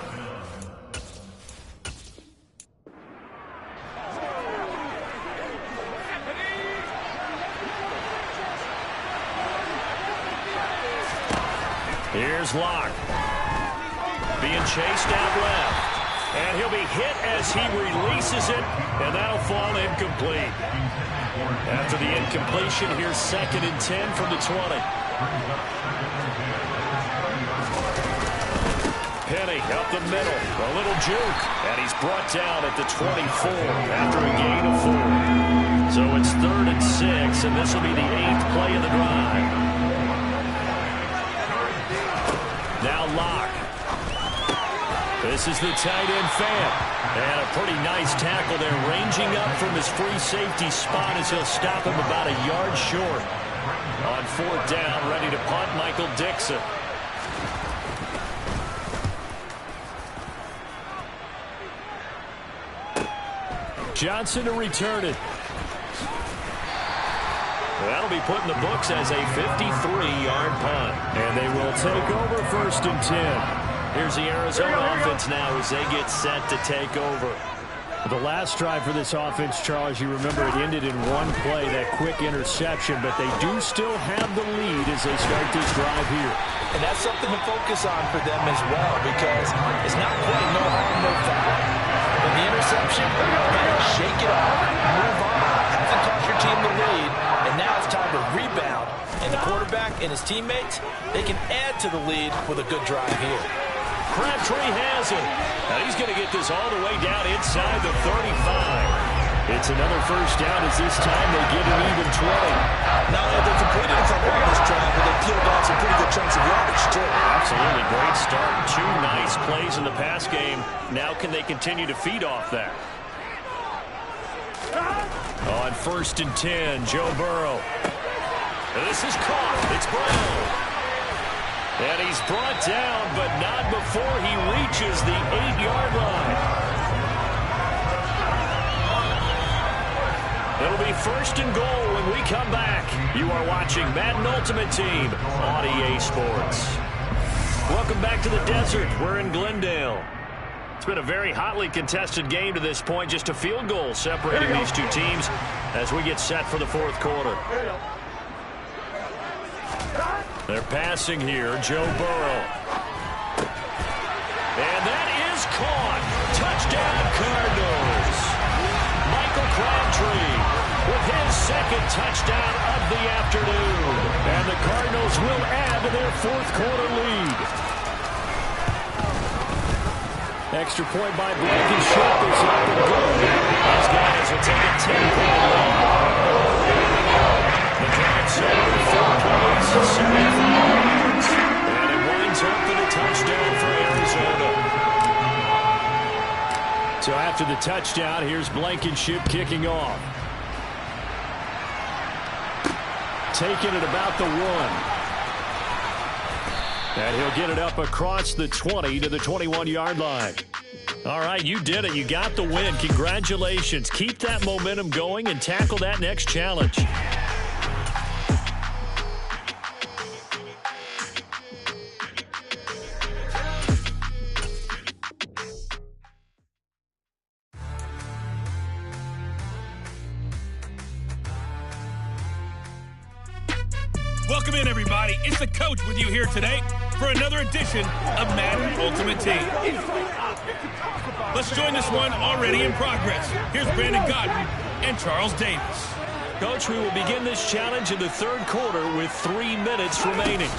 Here's Locke. Being chased out left. And he'll be hit as he releases it, and that'll fall incomplete. After the incompletion, here's 2nd and 10 from the 20. Penny up the middle, a little juke, and he's brought down at the 24 after a gain of 4. So it's 3rd and 6, and this will be the 8th play of the drive. Now Locke. This is the tight end Fant. And a pretty nice tackle there, ranging up from his free safety spot as he'll stop him about a yard short. On 4th down, ready to punt, Michael Dixon. Johnson to return it. That'll be put in the books as a 53-yard punt. And they will take over 1st and 10. Here's the Arizona offense now as they get set to take over. The last drive for this offense, Charles, you remember it ended in one play, that quick interception, but they do still have the lead as they start this drive here. And that's something to focus on for them as well, because it's not quite no harm, no foul. But the interception, shake it off, move on. Hasn't cost your team the lead, and now it's time to rebound. And the quarterback and his teammates, they can add to the lead with a good drive here. Crabtree has it. Now he's going to get this all the way down inside the 35. It's another first down as this time they get an even 20. Not only they've completed a couple on this drive, but they've peeled off some pretty good chunks of yardage, too. Absolutely great start. 2 nice plays in the pass game. Now can they continue to feed off that? On 1st and 10, Joe Burrow. This is caught. It's Brown. And he's brought down, but not before he reaches the 8-yard line. It'll be 1st and goal when we come back. You are watching Madden Ultimate Team on EA Sports. Welcome back to the desert. We're in Glendale. It's been a very hotly contested game to this point. Just a field goal separating these two teams as we get set for the 4th quarter. They're passing here, Joe Burrow. And that is caught. Touchdown, Cardinals. Michael Crabtree with his 2nd touchdown of the afternoon. And the Cardinals will add to their 4th quarter lead. Extra point by Blankenship is up and good. Those guys will take a 10-point lead. The drive started 4 plays, 75 yards. And it winds up in a touchdown for Arizona. So after the touchdown, here's Blankenship kicking off. Taking it about the 1. And he'll get it up across the 20 to the 21-yard line. All right, you did it. You got the win. Congratulations. Keep that momentum going and tackle that next challenge. Welcome in, everybody. It's the coach with you here today for another edition of Madden Ultimate Team. Let's join this one already in progress. Here's Brandon Gaudin and Charles Davis. Coach, we will begin this challenge in the third quarter with 3 minutes remaining.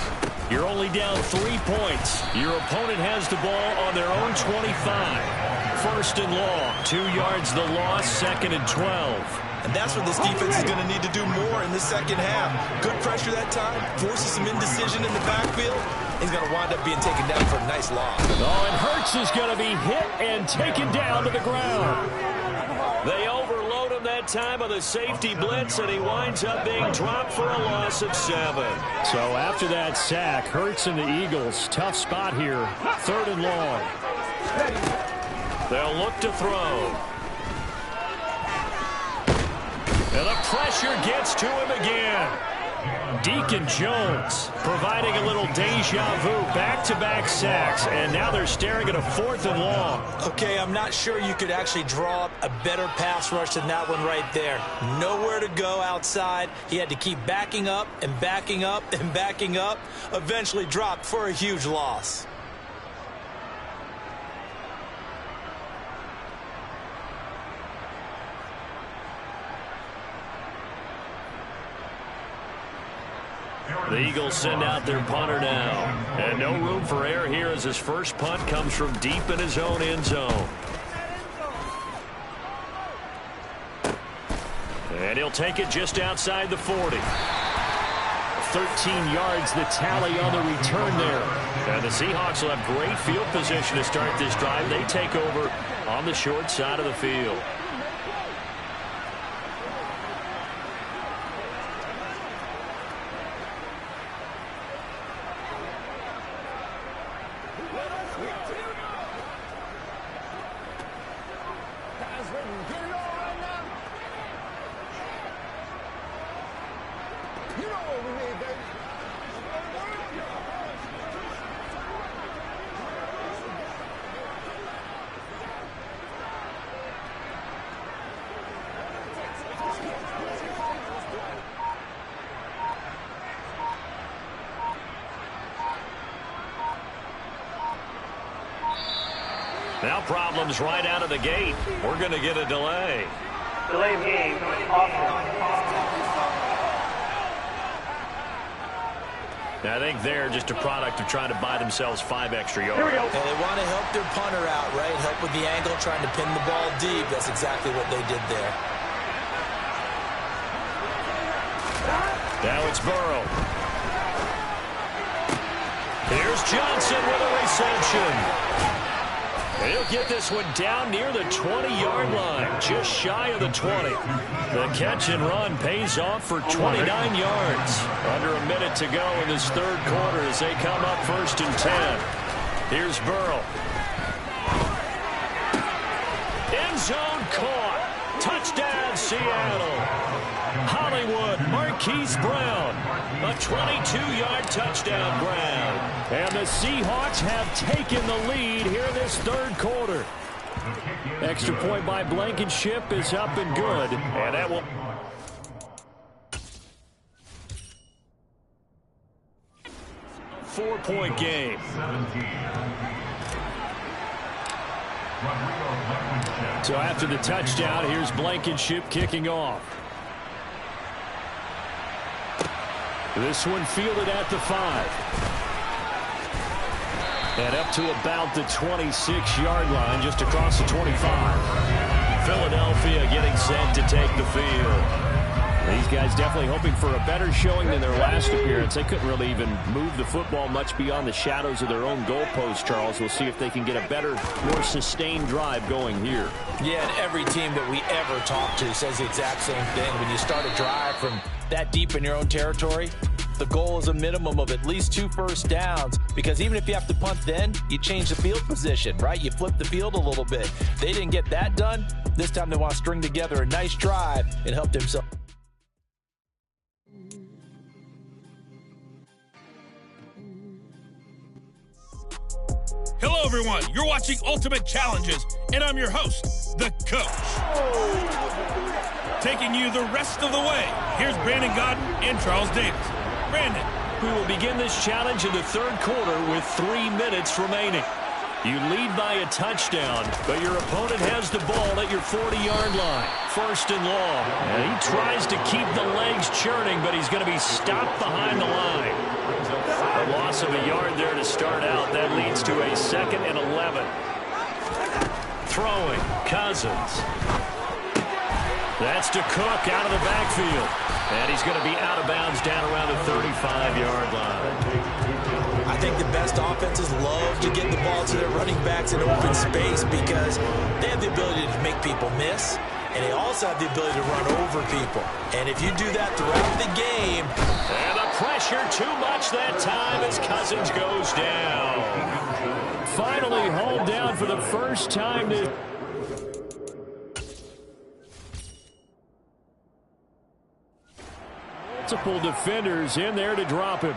You're only down 3 points. Your opponent has the ball on their own 25. First and long, 2 yards the loss, 2nd and 12. And that's what this defense is going to need to do more in the second half. Good pressure that time, forces some indecision in the backfield. He's going to wind up being taken down for a nice loss. Oh, and Hurts is going to be hit and taken down to the ground. They overload him that time on the safety blitz, and he winds up being dropped for a loss of 7. So after that sack, Hurts and the Eagles, tough spot here. 3rd and long. They'll look to throw. And the pressure gets to him again. Deacon Jones providing a little deja vu, back-to-back sacks, and now they're staring at a 4th and long. Okay, I'm not sure you could actually draw up a better pass rush than that one right there. Nowhere to go outside. He had to keep backing up and backing up and backing up. Eventually dropped for a huge loss. The Eagles send out their punter now. And no room for error here as his first punt comes from deep in his own end zone. And he'll take it just outside the 40. 13 yards the tally on the return there. And the Seahawks will have great field position to start this drive. They take over on the short side of the field. Now problems right out of the gate. We're going to get a delay. Delay of game. I think they're just a product of trying to buy themselves 5 extra yards. Here we go. And they want to help their punter out, right? Help with the angle, trying to pin the ball deep. That's exactly what they did there. Now it's Burrow. Here's Johnson with a reception. He'll get this one down near the 20-yard line, just shy of the 20. The catch and run pays off for 29 yards. Under a minute to go in this third quarter as they come up 1st and 10. Here's Burrow. End zone caught. Touchdown, Seattle. Hollywood, Marquise Brown. A 22-yard touchdown grab. And the Seahawks have taken the lead here in this third quarter. Extra point by Blankenship is up and good. And that will... Four-point game. So after the touchdown, here's Blankenship kicking off. This one fielded at the 5. And up to about the 26-yard line, just across the 25. Philadelphia getting set to take the field. These guys definitely hoping for a better showing than their last appearance. They couldn't really even move the football much beyond the shadows of their own goalpost, Charles. We'll see if they can get a better, more sustained drive going here. Yeah, and every team that we ever talk to says the exact same thing. When you start a drive from that deep in your own territory, the goal is a minimum of at least 2 first downs, because even if you have to punt then, you change the field position, right? You flip the field a little bit. They didn't get that done. This time they want to string together a nice drive and help themselves. Hello, everyone. You're watching Ultimate Challenges, and I'm your host, the Coach. Taking you the rest of the way, here's Brandon Gaudin and Charles Davis. Brandon. We will begin this challenge in the third quarter with 3 minutes remaining. You lead by a touchdown, but your opponent has the ball at your 40-yard line. First and long. And he tries to keep the legs churning, but he's going to be stopped behind the line. A loss of a yard there to start out. That leads to a 2nd and 11. Throwing, Cousins. That's to Cook out of the backfield. And he's going to be out of bounds down around the 35-yard line. I think the best offenses love to get the ball to their running backs in open space because they have the ability to make people miss, and they also have the ability to run over people. And if you do that throughout the game... And the pressure too much that time as Cousins goes down. Finally hauled down for the first time this... Multiple defenders in there to drop him.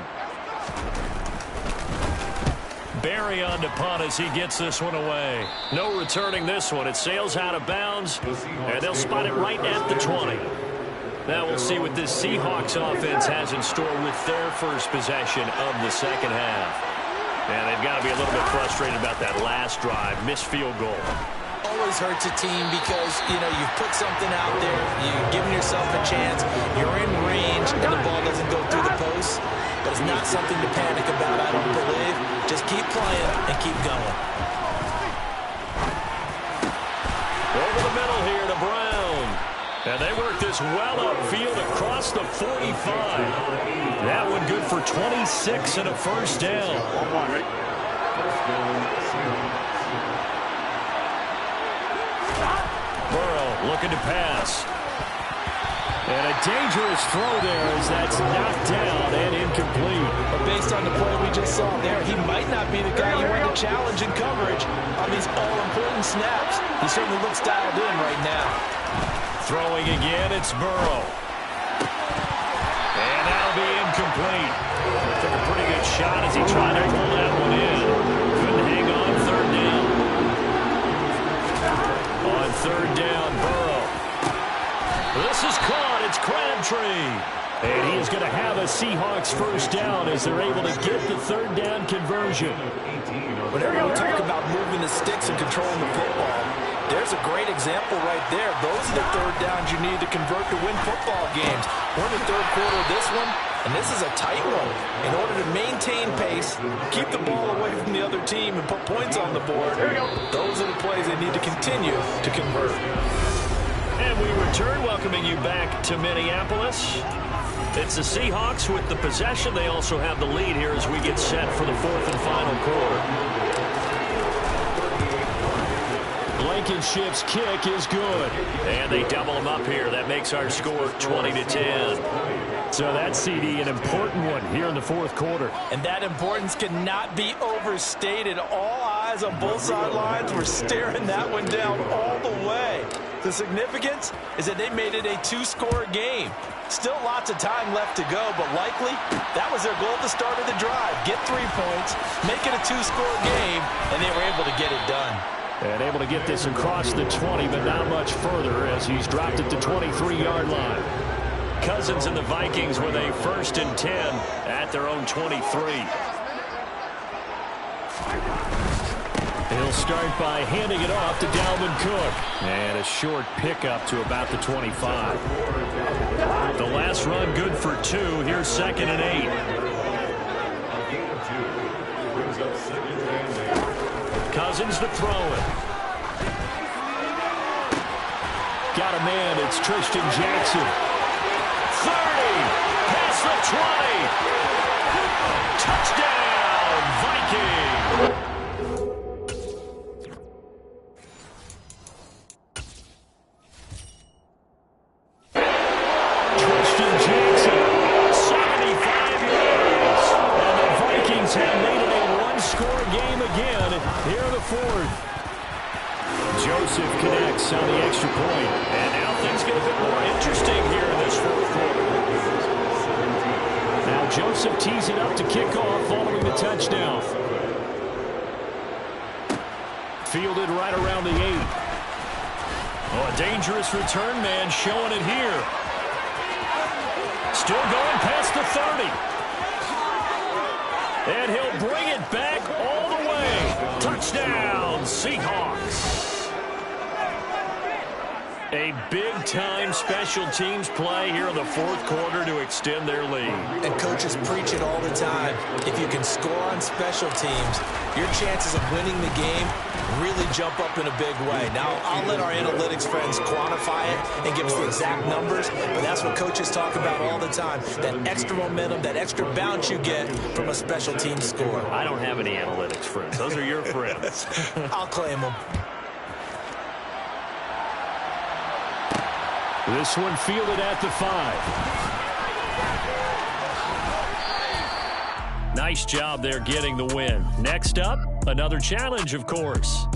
Barry on to punt as he gets this one away. No returning this one. It sails out of bounds, and they'll spot it right at the 20. Now we'll see what this Seahawks offense has in store with their first possession of the second half. And they've got to be a little bit frustrated about that last drive. Missed field goal. Always hurts a team because, you've put something out there, you've given yourself a chance, you're in range, and the ball doesn't go through the post. But it's not something to panic about, I don't believe. Just keep playing and keep going. Over the middle here to Brown. And they work this well upfield across the 45. That one good for 26 and a first down. Burrow looking to pass. And a dangerous throw there as that's knocked down and incomplete. But based on the play we just saw there, he might not be the guy you want to challenge in coverage on these all-important snaps. He certainly looks dialed in right now. Throwing again, it's Burrow. And that'll be incomplete. Took a pretty good shot as he tried to pull that one in. Couldn't hang on third down. On third down, Burrow. This is caught. It's Crabtree. And he is going to have a Seahawks first down as they're able to get the third down conversion. Whenever you talk about moving the sticks and controlling the football, there's a great example right there. Those are the third downs you need to convert to win football games. We're in the third quarter of this one, and this is a tight one. In order to maintain pace, keep the ball away from the other team, and put points on the board, those are the plays they need to continue to convert. And we return, welcoming you back to Minneapolis. It's the Seahawks with the possession. They also have the lead here as we get set for the fourth and final quarter. Blankenship's kick is good. And they double him up here. That makes our score 20-10. So that's, CD, an important one here in the fourth quarter. And that importance cannot be overstated. All eyes on both sidelines were staring that one down all the way. The significance is that they made it a 2-score game. Still lots of time left to go, but likely that was their goal at the start of the drive. Get 3 points, make it a 2-score game, and they were able to get it done. And able to get this across the 20, but not much further as he's dropped it to 23-yard line. Cousins and the Vikings with a 1st and 10 at their own 23. He'll start by handing it off to Dalvin Cook. And a short pickup to about the 25. The last run good for 2. Here's 2nd and 8. Cousins to throw it. Got a man. It's Tristan Jackson. 30. Past the 20. Touchdown, Vikings. Tristan Jackson, 75 yards. Ravens have made it a one-score game again here in the fourth. Joseph connects on the extra point. And now things get a bit more interesting here in this fourth quarter. Now Joseph tees it up to kick off following the touchdown. Fielded right around the 8. Oh, a dangerous return man showing it here. Still going past the 30. And he'll bring it back all the way. Touchdown, Seahawks. A big-time special teams play here in the fourth quarter to extend their lead. And coaches preach it all the time. If you can score on special teams, your chances of winning the game really jump up in a big way. Now, I'll let our analytics friends quantify it and give us the exact numbers, but that's what coaches talk about all the time, that extra momentum, that extra bounce you get from a special team score. I don't have any analytics friends. Those are your friends. I'll claim them. This one fielded at the 5. Nice job there getting the win. Next up, another challenge, of course.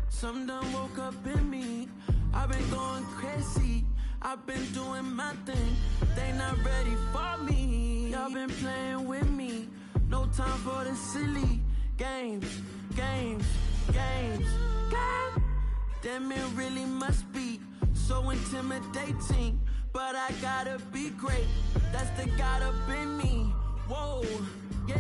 Something done woke up in me. I've been going crazy. I've been doing my thing. They not ready for me. Y'all been playing with me. No time for the silly games. God damn, it really must be so intimidating. But I gotta be great. That's the God up in me. Whoa, yeah.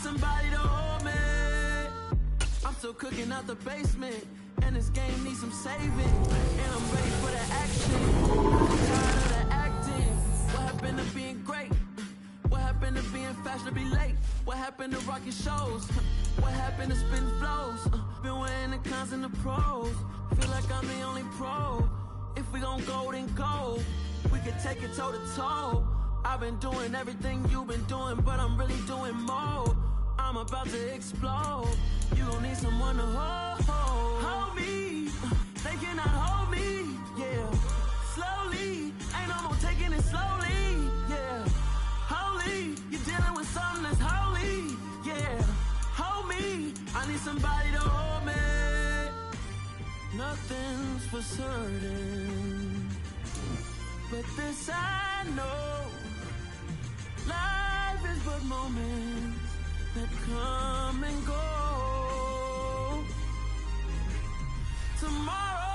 Somebody to hold me. I'm still cooking out the basement, and this game needs some saving. And I'm ready for the action. I'm tired of the acting. What happened to being great? What happened to being fashionably late? What happened to rocking shows? What happened to spitting flows? Been weighing the cons and the pros. Feel like I'm the only pro. If we gon' go, then go. We could take it toe to toe. I've been doing everything you've been doing, but I'm really doing more. I'm about to explode. You gon' need someone to hold me. They cannot hold me, yeah. Slowly, ain't no more taking it slowly, yeah. Holy, you're dealing with something that's holy, yeah. Hold me, I need somebody to hold me. Nothing's for certain, but this I know. Life is but moments that come and go. Tomorrow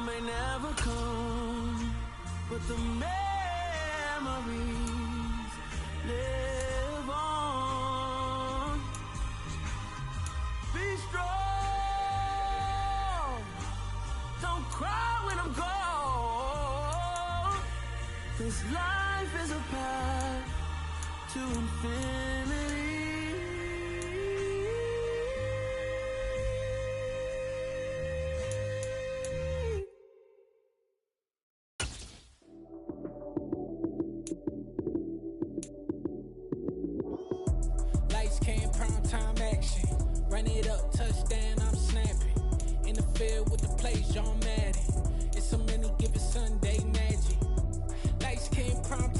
may never come, but the memories live on. Be strong, don't cry when I'm gone. This life is a path to infinity. Lights came, prime time action. Run it up, touchdown, I'm snapping. In the field with the plays, John Madden. It's so many given Sunday magic. Lights came, prime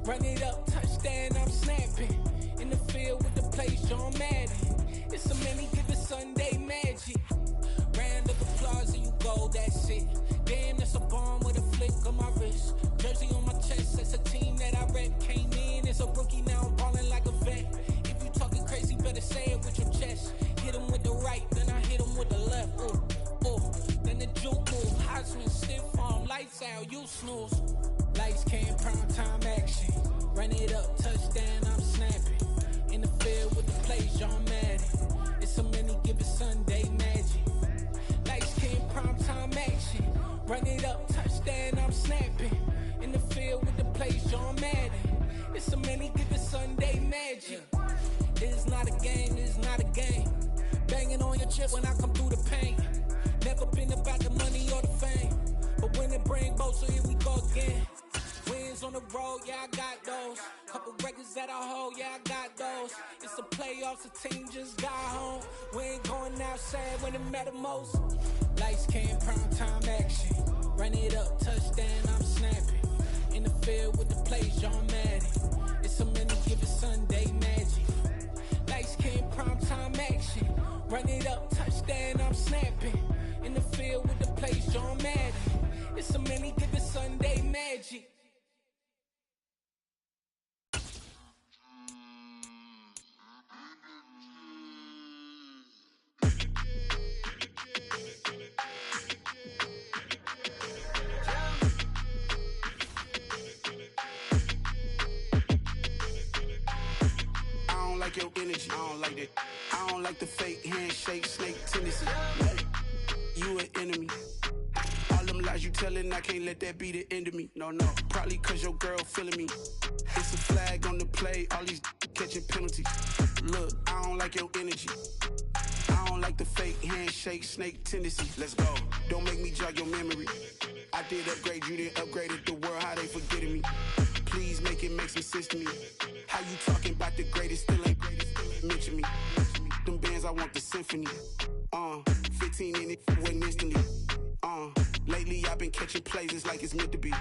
Run it up, touchdown, I'm snapping. In the field with the play, John Madden. It's a many given Sunday magic. Round of applause and you go, that's it. Damn, that's a bomb with a flick on my wrist. Jersey on my chest, that's a team that I rep. Came in as a rookie, now I'm ballin' like a vet. If you talking crazy, better say it with your chest. Hit him with the right, then I hit him with the left. Then the juke move, Heisman, stiff arm, lights out, you snooze. Lights came, prime time action. Run it up, touchdown, I'm snapping. In the field with the play, John Madden. It's a many given Sunday magic. Lights came, prime time action. Run it up, touchdown, I'm snapping. In the field with the play, John Madden. It's a many given Sunday magic. It's not a game, it's not a game. Banging on your chip when I come through the paint. Never been about the money or the fame. But when it bring both, so here we go again. Wins on the road, yeah, I got those. Couple records that I hold, yeah, I got those. It's the playoffs, the team just got home. We ain't going outside when it matter most. Lights came, prime time action. Run it up, touchdown, I'm snapping. In the field with the play, John Madden. It's a many given Sunday magic. Lights came, prime time action. Run it up, touchdown, I'm snapping. In the field with the play, John Madden. It's a many given Sunday magic. Your energy, I don't like that. I don't like the fake handshake, snake tendency. You an enemy. All them lies you telling, I can't let that be the end of me. No, probably cause your girl feeling me. It's a flag on the play, all these catching penalties. Look, I don't like your energy. I don't like the fake handshake, snake tendency. Let's go. Don't make me jog your memory. I did upgrade, you didn't upgrade it. The world, how they forgetting me. Please make it make some sense to me. How you talking about the greatest, still ain't greatest, mention me. Them bands, I want the symphony. 15 in it, wasn't instantly. Lately I've been catching plays, it's like it's meant to be.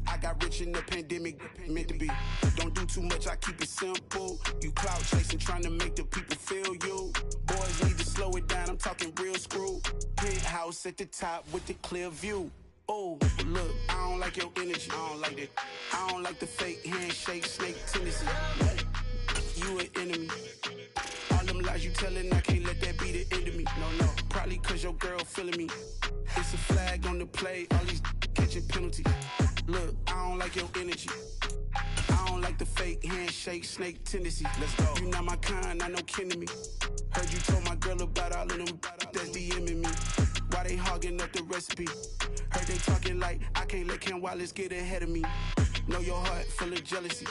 I got rich in the pandemic, meant to be. Don't do too much, I keep it simple. You clout chasing, trying to make the people feel you. Boys need to slow it down, I'm talking real screw. Penthouse at the top with the clear view. Oh, look, I don't like your energy, I don't like that. I don't like the fake handshake, snake tendency. You an enemy. All them lies you telling, I can't let that be the end of me. No, probably cause your girl feeling me. It's a flag on the play, all these catching penalties. Look, I don't like your energy. I don't like the fake handshake, snake tendency. Let's go. You not my kind, I know kin to me. Heard you told my girl about all of them that's DMing me. Why they hogging up the recipe? Heard they talking like I can't let Ken Wallace get ahead of me. Know your heart full of jealousy.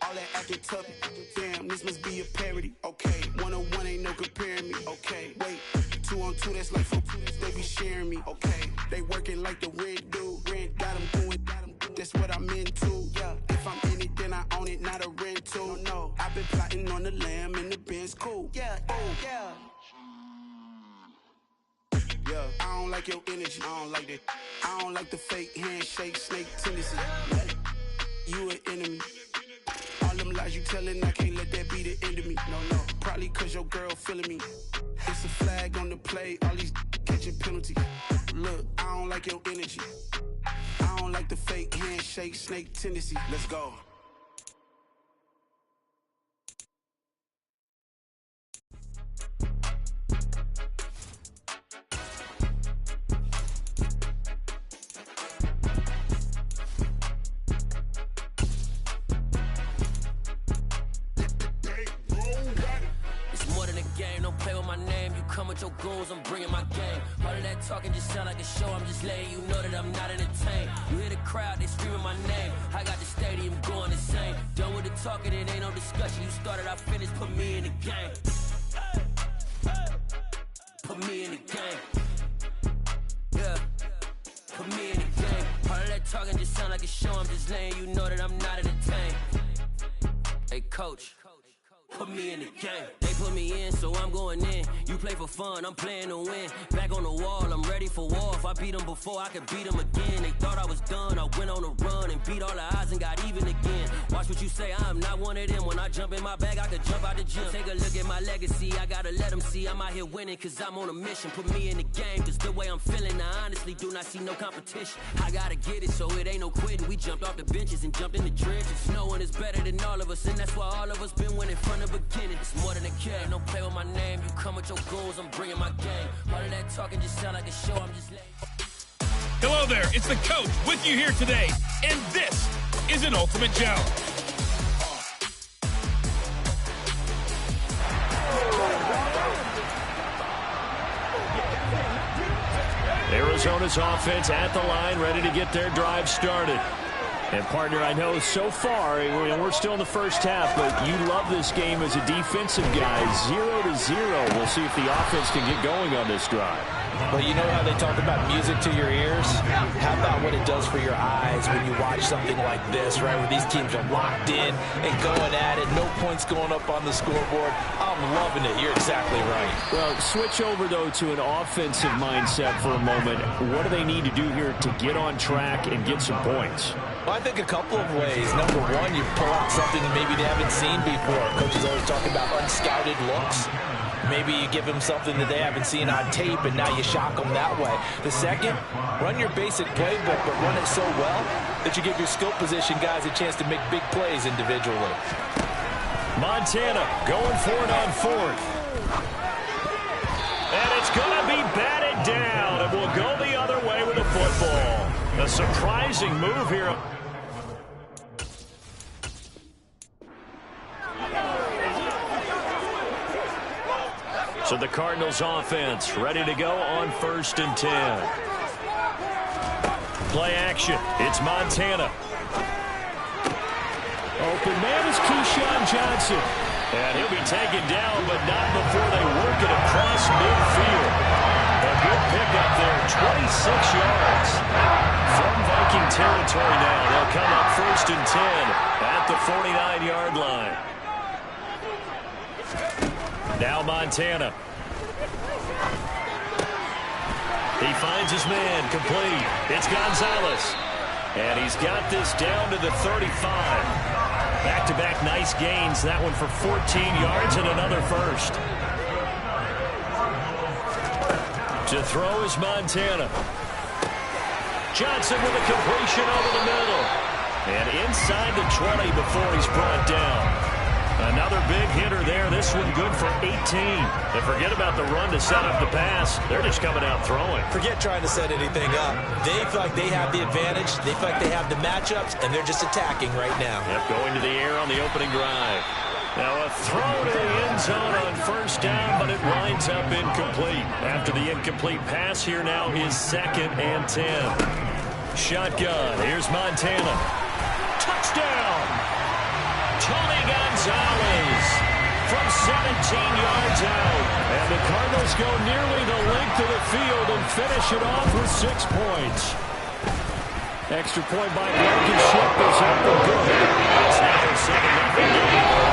All that acting tough, damn, this must be a parody. Okay, 1-on-1 ain't no comparing me. Okay, wait, 2-on-2, that's like 4, they be sharing me. Okay, they working like the rent do. Rent got them doing, that's what I'm into. Yeah, if I'm in it, then I own it, not a rental. No, I've been plotting on the lamb and the Benz cool. Yeah, yeah. Yeah, I don't like your energy, I don't like that. I don't like the fake handshake, snake tendency. You an enemy. All them lies you telling, I can't let that be the end of me. No, probably cause your girl feeling me. It's a flag on the play, all these catching penalties. Look, I don't like your energy. I don't like the fake handshake, snake tendency. Let's go. With your goons, I'm bringing my game. All of that talking just sound like a show. I'm just letting you know that I'm not entertained. You hear the crowd, they screaming my name. I got the stadium going insane. Done with the talking, it ain't no discussion. You started, I finished, put me in the game. Put me in the game. Yeah, put me in the game. All of that talking just sound like a show. I'm just letting you know that I'm not entertained. Hey, coach. Put me in the game. They put me in, so I'm going in. You play for fun, I'm playing to win. Back on the wall, I'm ready for war. If I beat them before, I could beat them again. They thought I was done, I went on a run and beat all the odds and got even again. Why Watch what you say, I'm not one of them. When I jump in my bag, I could jump out the gym. Take a look at my legacy, I gotta let them see I'm out here winning, cause I'm on a mission. Put me in the game, cause the way I'm feeling, I honestly do not see no competition. I gotta get it, so it ain't no quitting. We jumped off the benches and jumped in the trenches. No one is better than all of us, and that's why all of us been winning from the beginning. It's more than a game, don't play with my name. You come with your goals, I'm bringing my game. All of that talking just sound like a show, I'm just late. Hello there, it's the coach with you here today, and this is an Ultimate Challenge. Arizona's offense at the line, ready to get their drive started. And, partner, I know so far, we're still in the first half, but you love this game as a defensive guy. 0-0. We'll see if the offense can get going on this drive. Well, you know how they talk about music to your ears? How about what it does for your eyes when you watch something like this, right, where these teams are locked in and going at it, no points going up on the scoreboard. I'm loving it. You're exactly right. Well, switch over, though, to an offensive mindset for a moment. What do they need to do here to get on track and get some points? Well, I think a couple of ways. Number one, you pull out something that maybe they haven't seen before. Coaches always talking about unscouted looks. Maybe you give them something that they haven't seen on tape, and now you shock them that way. The second, run your basic playbook, but run it so well that you give your skill position guys a chance to make big plays individually. Montana going for it on fourth. And it's going to be batted down, and we'll go the other way with the football. A surprising move here. So the Cardinals offense ready to go on 1st and 10. Play action. It's Montana. Open man is Keyshawn Johnson. And he'll be taken down, but not before they work it across midfield. A good pickup there, 26 yards. From Viking territory now, they'll come up 1st and 10 at the 49-yard line. Now Montana. He finds his man, complete. It's Gonzalez. And he's got this down to the 35. Back-to-back nice gains. That one for 14 yards and another first. To throw is Montana. Johnson with a completion over the middle. And inside the 20 before he's brought down. Another big hitter there. This one good for 18. And forget about the run to set up the pass. They're just coming out throwing. Forget trying to set anything up. They feel like they have the advantage. They feel like they have the matchups, and they're just attacking right now. Yep, going to the air on the opening drive. Now a throw to the end zone on 1st down, but it winds up incomplete. After the incomplete pass, here now is 2nd and 10. Shotgun. Here's Montana. Touchdown! Tony Gonzalez from 17 yards out. And the Cardinals go nearly the length of the field and finish it off with 6 points. Extra point by Blankenship is up and good. It's now a 7-0 game.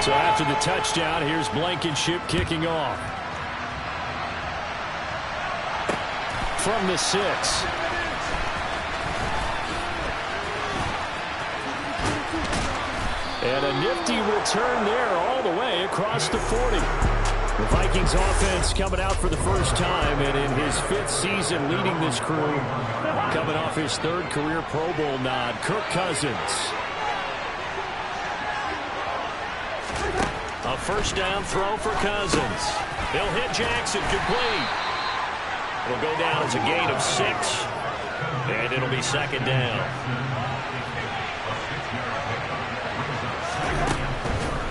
So after the touchdown, here's Blankenship kicking off. From the 6. And a nifty return there all the way across the 40. The Vikings offense coming out for the first time, and in his 5th season leading this crew, coming off his 3rd career Pro Bowl nod, Kirk Cousins. A 1st down throw for Cousins. He'll hit Jackson, complete. It'll go down as a gain of 6, and it'll be 2nd down.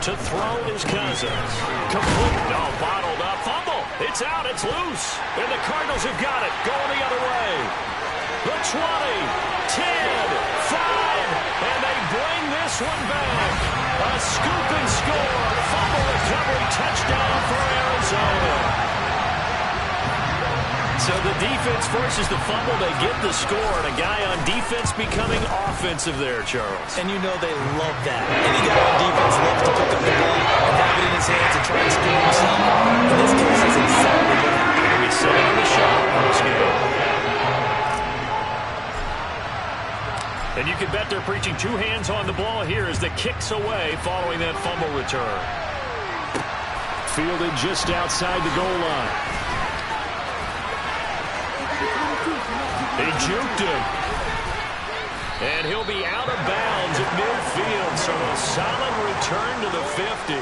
To throw is Cousins. Complete. No, bottled up. Fumble. It's out. It's loose. And the Cardinals have got it. Going the other way. The 20, 10, 5, and they bring this one back. A scoop and score. Fumble recovery touchdown for Arizona. So the defense forces the fumble. They get the score, and a guy on defense becoming offensive there, Charles. And you know they love that. Any guy on defense loves to pick up the ball and have it in his hands and try and score himself. In this case, that's exactly what happened. We set on the shot in this game. And you can bet they're preaching two hands on the ball here as the kick's away following that fumble return. Fielded just outside the goal line. They juked him. And he'll be out of bounds at midfield, so a solid return to the 50.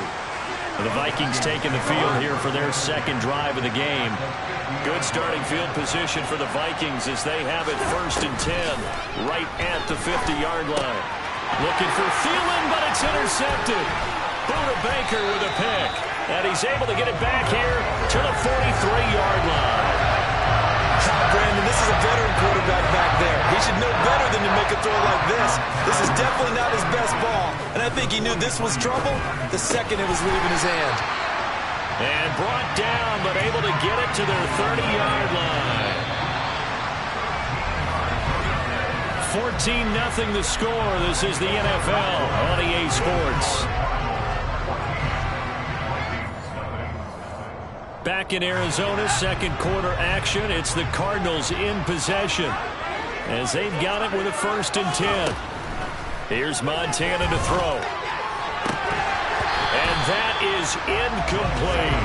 The Vikings taking the field here for their second drive of the game. Good starting field position for the Vikings as they have it 1st and 10, right at the 50-yard line. Looking for Thielen, but it's intercepted. Buda Baker with a pick. And he's able to get it back here to the 43-yard line. Brandon, this is a veteran quarterback back there. He should know better than to make a throw like this. This is definitely not his best ball. And I think he knew this was trouble the second it was leaving his hand. And brought down, but able to get it to their 30-yard line. 14-0 the score. This is the NFL on EA Sports. Back in Arizona, second quarter action. It's the Cardinals in possession as they've got it with a 1st and 10. Here's Montana to throw. And that is incomplete.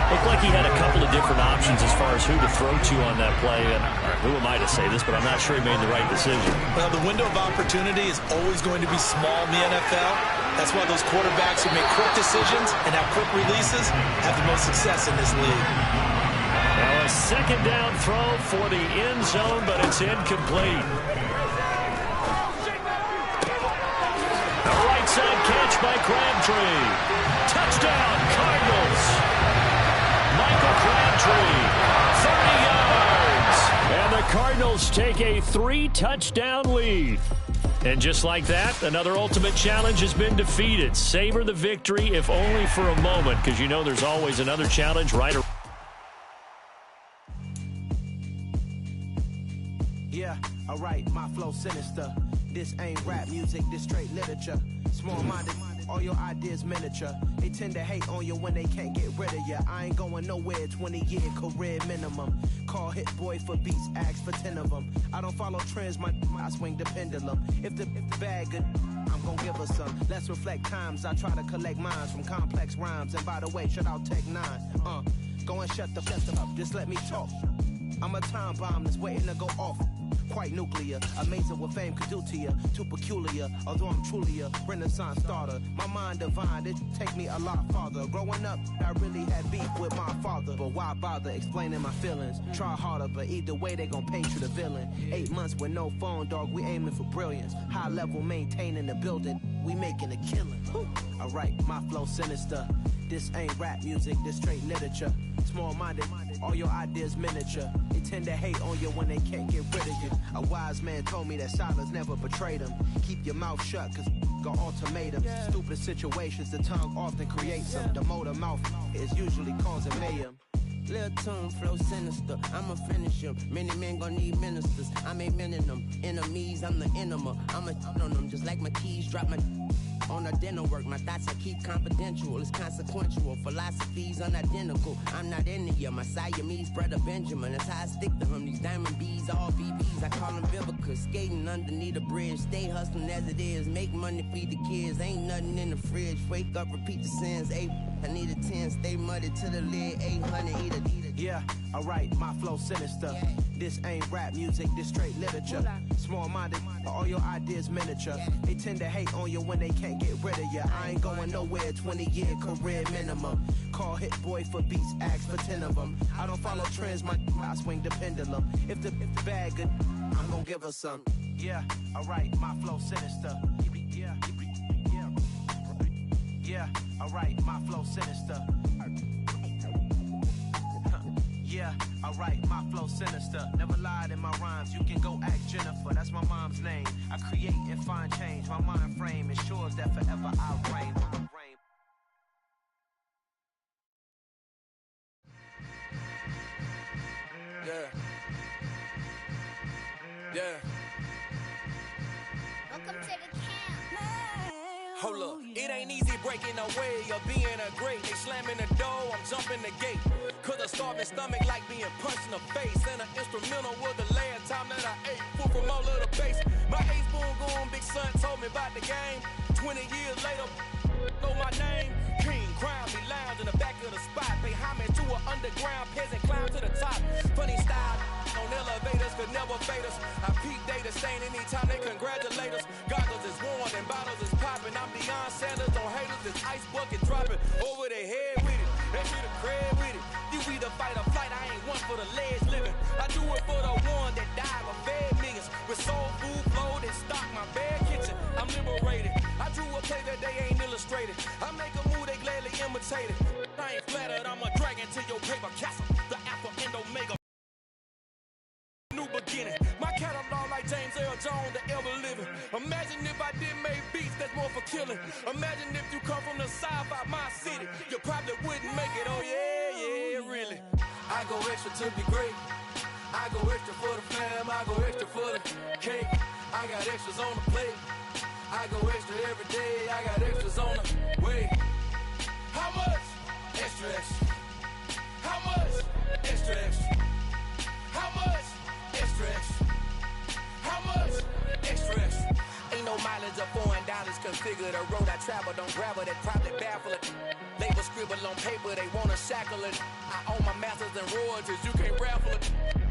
Looked like he had a couple of different options as far as who to throw to on that play. And who am I to say this, but I'm not sure he made the right decision. Well, the window of opportunity is always going to be small in the NFL. That's why those quarterbacks who make quick decisions and have quick releases have the most success in this league. Now a second down throw for the end zone, but it's incomplete. A right side catch by Crabtree. Touchdown, Cardinals. Michael Crabtree, 30 yards. And the Cardinals take a 3-touchdown lead. And just like that, another ultimate challenge has been defeated. Savor the victory, if only for a moment, because you know there's always another challenge right around. Yeah, alright, my flow sinister. This ain't rap music, this straight literature. Small-minded, all your ideas miniature. They tend to hate on you when they can't get rid of you. I ain't going nowhere, 20-year career minimum. Call hit boy for beats, ask for 10 of them. I don't follow trends, I swing the pendulum. If the bag good, I'm gonna give her some. Let's reflect times, I try to collect minds from complex rhymes. And by the way, shut out Tech 9. Go and shut the up, just let me talk. I'm a time bomb that's waiting to go off. Quite nuclear, amazing what fame could do to you. Too peculiar, although I'm truly a renaissance starter. My mind divine, it take me a lot farther. Growing up, I really had beef with my father. But why bother explaining my feelings? Try harder, but either way they gon' paint you the villain. 8 months with no phone, dog, we aiming for brilliance. High level maintaining the building, we making a killing. Alright, my flow sinister. This ain't rap music, this straight literature. Small-minded, all your ideas miniature. They tend to hate on you when they can't get rid of you. A wise man told me that silence never betrayed him. Keep your mouth shut, cause got ultimatums. Stupid situations, the tongue often creates them. The motor mouth is usually causing mayhem. Lil' tune, flow sinister, I'ma finish him. Many men gon' need ministers, I'm a men in them. Enemies, I'm the enema, I'ma on them. Just like my keys, drop my on the dinner work. My thoughts I keep confidential, it's consequential. Philosophies unidentical, I'm not in you. My Siamese brother Benjamin, that's how I stick to him. These diamond bees, all BBs, I call them Vivica. Skating underneath the bridge, stay hustling as it is. Make money, feed the kids, ain't nothing in the fridge. Wake up, repeat the sins, I need a 10, stay muddy to the lid, 800, eat it. Yeah, alright, my flow sinister. This ain't rap music, this straight literature. Small-minded, all your ideas miniature. They tend to hate on you when they can't get rid of you. I ain't going nowhere, 20-year career minimum. Call hit boy for beats, ask for 10 of them. I don't follow trends, I swing the pendulum. If the bag good, I'm gonna give her some. Yeah, alright, my flow sinister. Yeah, alright, my flow sinister. Yeah, alright, my flow sinister. Never lied in my rhymes, you can go ask Jennifer, that's my mom's name. I create and find change, my mind frame ensures that forever I'll reign. Hold up, it ain't easy breaking away or being a great. They slamming the door, I'm jumping the gate. Cause a starving stomach like being punched in the face. And an instrumental was the last time that I ate food from all of the base. My A-spoon goon, big son told me about the game. 20 years later, know my name. King, crown me, lounge in the back of the spot. Pay homage to an underground peasant, climb to the top. Funny style, on elevators could never fade us. I peep data stain anytime they congratulate us. Goggles is worn and bottles is popping. I'm Deion Sanders on haters, this ice bucket dropping over their head with it. They be the crab with it. You either fight or flight, I ain't one for the ledge living. I do it for the one that died or fed millions. With soul food, flow, that stock my bad kitchen. I'm liberated. I drew a play that they ain't illustrated. I make a move, they gladly imitate it. I ain't flattered, I'm a dragon to your paper castle. The Alpha and Omega. New beginning. My catalog like James Earl Jones, the ever living. Imagine if I didn't make beats that's more for killing. Imagine if you come from the south out my city. You probably wouldn't make it, oh yeah, really. I go extra to be great. I go extra for the fam, I go extra for the cake. I got extras on the plate. I go extra every day, I got extras on the way. How much? Extra, extra. How much? Extra, extra. How much? Extra, extra. How much? Extra, extra. Ain't no mileage of $4 configure the road I travel. Don't gravel that probably baffle it. Label scribble on paper, they wanna shackle it. I own my masters and royalties, you can't raffle it.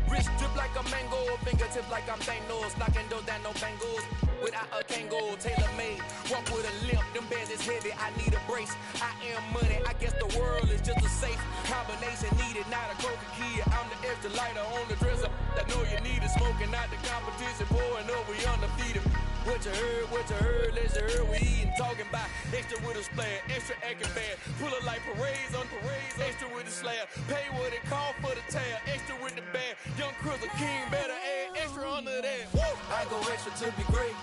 Wrist drip like a mango, fingertips like I'm Thanos. Knocking those down, no bangles. Without a Kango, tailor-made. Walk with a limp, them bands is heavy, I need a brace. I am money, I guess the world is just a safe combination needed. Not a coca key, I'm the extra lighter on the dresser. I know you need it, smoking out the competition, pouring up, we undefeated. What you heard, let's hear we eatin', talking about extra with a splash, extra acting bad. Pull it like parades on parades, extra with the slab. Pay what it call for the tab, extra with the bag. Young Crystal King better add extra under that. Woo! I go extra to be great.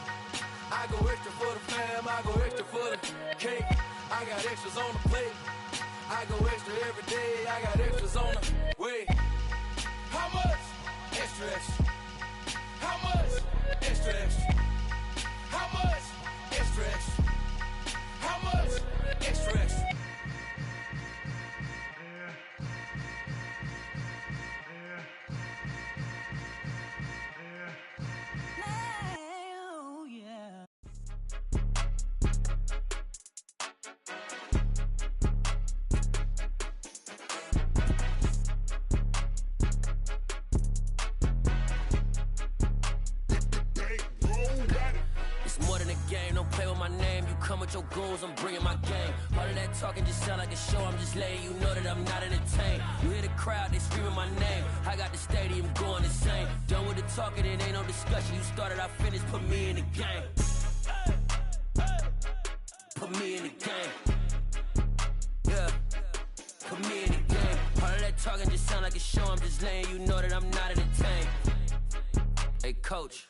I go extra for the fam, I go extra for the cake. I got extras on the plate. I go extra every day, I got extras on the way. How much? Extra, extra. How much? Extra, extra. How much? Extra, extra. How much? Extra, extra. Come with your goons, I'm bringing my gang. All of that talking just sound like a show, I'm just letting you know that I'm not entertained. You hear the crowd, they screaming my name. I got the stadium going insane. Done with the talking, it ain't no discussion. You started, I finished, put me in the game. Put me in the game. Yeah, put me in the game. All of that talking just sound like a show, I'm just letting you know that I'm not entertained. Hey, coach.